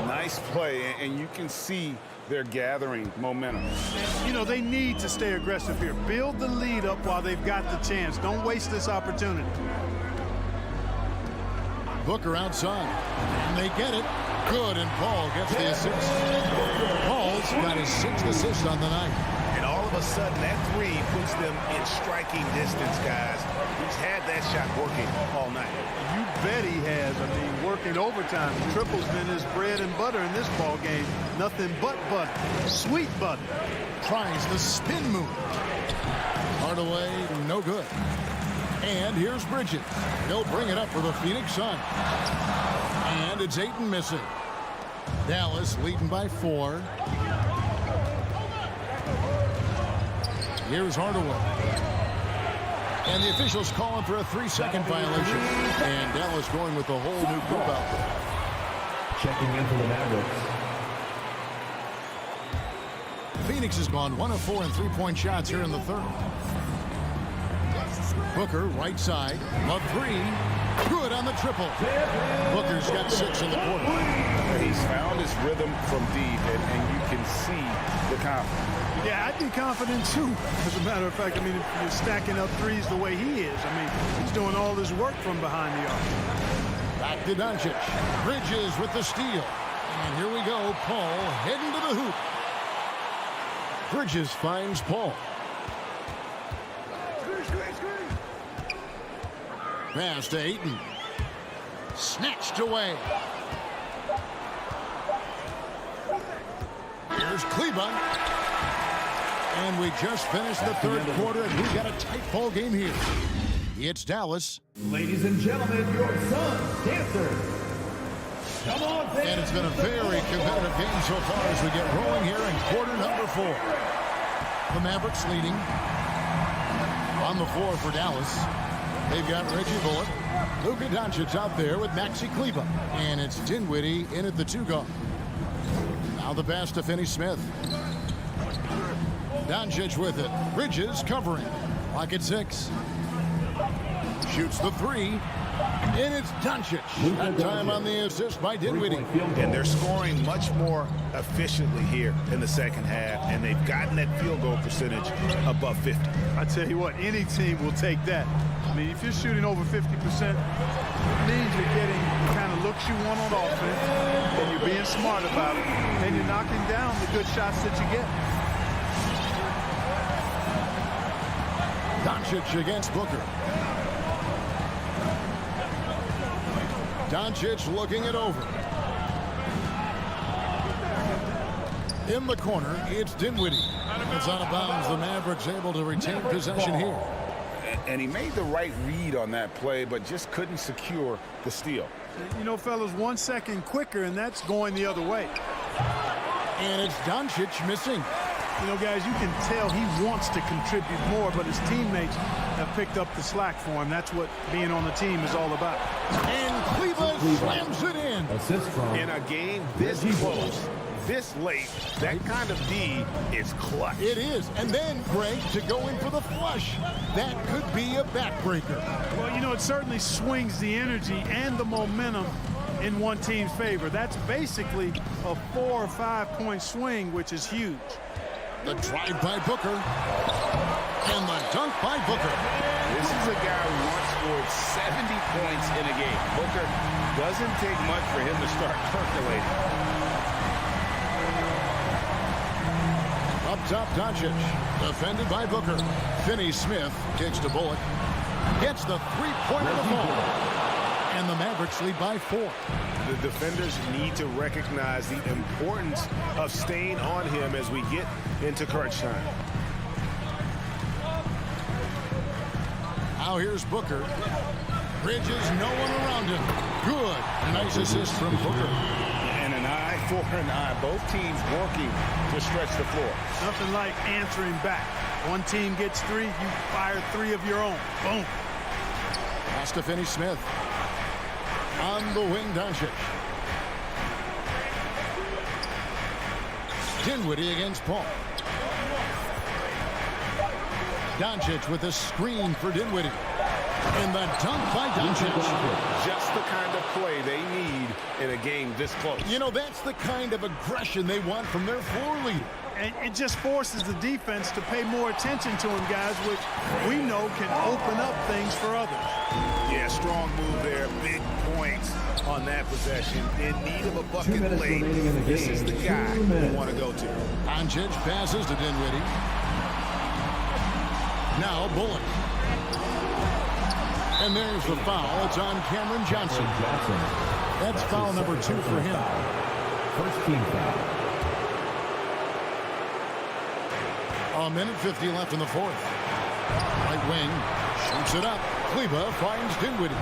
Nice play, and you can see they're gathering momentum. You know, they need to stay aggressive here. Build the lead up while they've got the chance. Don't waste this opportunity. Booker outside. And they get it. Good, and Paul gets the assist. Paul's got his 6th assist on the night. And all of a sudden, that 3 puts them in striking distance, guys. He's had that shot working all night. You bet he has. I mean, working overtime. Triple's been his bread and butter in this ball game. Nothing but butter. Sweet butter. Tries the spin move. Hardaway, no good. And here's Bridges. He'll bring it up for the Phoenix Suns. And it's Ayton missing. Dallas leading by 4. Here's Hardaway. And the officials calling for a 3-second violation. And Dallas going with a whole new group out there. Checking in for the Mavericks. Phoenix has gone 1 of 4 in 3-point shots here in the third. Booker, right side. A 3. Good on the triple. Booker's got 6 in the quarter. He's found his rhythm from deep, and you can see the confidence. Yeah, I'd be confident too. As a matter of fact, I mean, if you're stacking up 3s the way he is, I mean, he's doing all his work from behind the arc. Back to Doncic. Bridges with the steal. And here we go. Paul heading to the hoop. Bridges finds Paul. Pass to Ayton. Snatched away. Here's Kleba. And we just finished the third quarter, and we've got a tight ball game here. It's Dallas. Ladies and gentlemen, your Suns dancers. Come on, fans. And it's been a very competitive game so far as we get rolling here in quarter number 4. The Mavericks leading. On the floor for Dallas. They've got Reggie Bullock. Luka Doncic out there with Maxi Kleba. And it's Dinwiddie in at the 2 guard. Now the pass to Finney Smith. Doncic with it. Bridges covering. Clock at 6. Shoots the 3. And it's Doncic. That time on the assist by Dinwiddie. And they're scoring much more efficiently here in the second half, and they've gotten that field goal percentage above 50. I tell you what, any team will take that. I mean, if you're shooting over 50%, it means you're getting the kind of looks you want on offense, and you're being smart about it, and you're knocking down the good shots that you get. Doncic against Booker. Doncic looking it over. In the corner, it's Dinwiddie. It's out of bounds. The Mavericks able to retain possession here. And he made the right read on that play, but just couldn't secure the steal. You know, fellas, 1 second quicker, and that's going the other way. And it's Doncic missing. You know, guys, you can tell he wants to contribute more, but his teammates have picked up the slack for him. That's what being on the team is all about. And Cleveland slams it in. In a game this close, this late, that kind of D is clutch. It is. And then, Greg, to go in for the flush. That could be a backbreaker. Well, you know, it certainly swings the energy and the momentum in one team's favor. That's basically a 4 or 5 point swing, which is huge. The drive by Booker. And the dunk by Booker. This is a guy who once scored 70 points in a game. Booker doesn't take much for him to start percolating. Up top, Doncic. Defended by Booker. Finney Smith kicks to Bullock. Gets the three-pointer to fall. And the Mavericks lead by 4. The defenders need to recognize the importance of staying on him as we get into crunch time. Now here's Booker. Bridges, no one around him. Good. Nice assist from Booker. And an eye for an eye. Both teams working to stretch the floor. Nothing like answering back. One team gets 3, you fire 3 of your own. Boom. Pass to Finney Smith. On the wing, Doncic. Dinwiddie against Paul. Doncic with a screen for Dinwiddie. And the dunk by Doncic. Just the kind of play they need in a game this close. You know, that's the kind of aggression they want from their floor leader. And it just forces the defense to pay more attention to him, guys, which we know can open up things for others. Yeah, strong move there. Big points on that possession. In need of a bucket late. This is the guy you want to go to. Doncic passes to Dinwiddie. Now Bullock. And there's the foul. It's on Cameron Johnson. That's foul number 2 for him. First team foul. A minute 50 left in the 4th. Right wing. Shoots it up. Kleba finds Dinwiddie.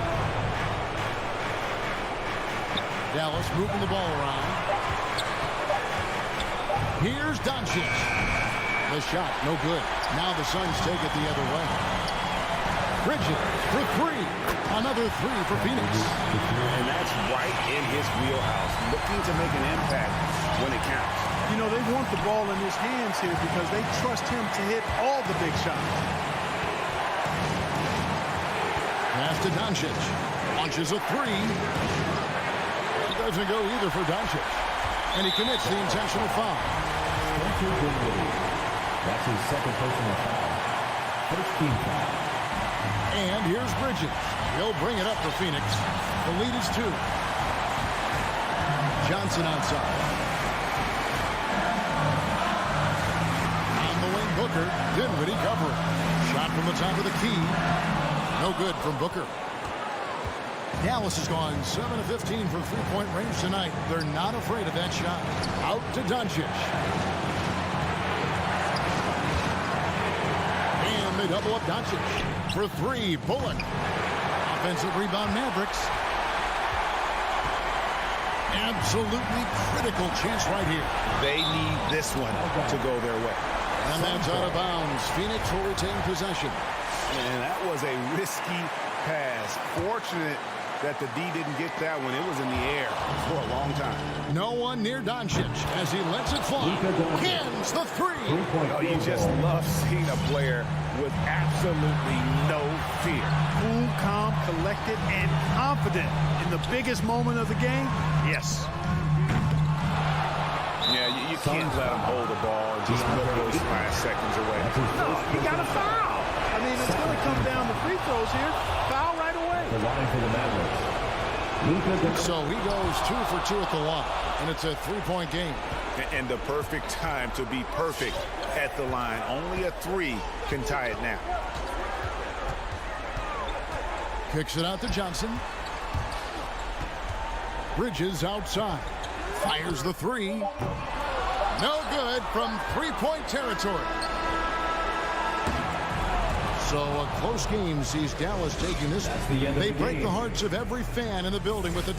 Dallas moving the ball around. Here's Doncic. The shot, no good. Now the Suns take it the other way. Bridges for 3. Another 3 for Phoenix. And that's right in his wheelhouse. Looking to make an impact when it counts. You know, they want the ball in his hands here because they trust him to hit all the big shots. Pass to Doncic. Launches a 3. It doesn't go either for Doncic. And he commits the intentional foul. That's his second personal foul. First team foul. And here's Bridges. He'll bring it up for Phoenix. The lead is 2. Johnson outside. On the wing, Booker. Dinwiddie covering. Shot from the top of the key. No good from Booker. Dallas has gone 7 of 15 from three-point range tonight. They're not afraid of that shot. Out to Doncic. And they double up Doncic. For 3, Bullock. Offensive rebound, Mavericks. Absolutely critical chance right here. They need this one to go their way. And that's out of bounds. Phoenix will retain possession. And that was a risky pass. Fortunate that the D didn't get that one. It was in the air for a long time. No one near Doncic as he lets it fly. Hins the 3. Oh, you just love seeing a player with absolutely no fear. Cool, calm, collected, and confident in the biggest moment of the game. Yes. Yeah, you can't let him hold the ball and just put those 5 seconds away. No, you got to foul. I mean, it's going to come down to free throws here. Foul right away. The line for the Mavericks. So he goes 2 for 2 at the line, and it's a 3-point game. And the perfect time to be perfect at the line. Only a 3 can tie it now. Kicks it out to Johnson. Bridges outside. Fires the 3. No good from 3-point territory. So a close game sees Dallas taking this. They break the hearts of every fan in the building with a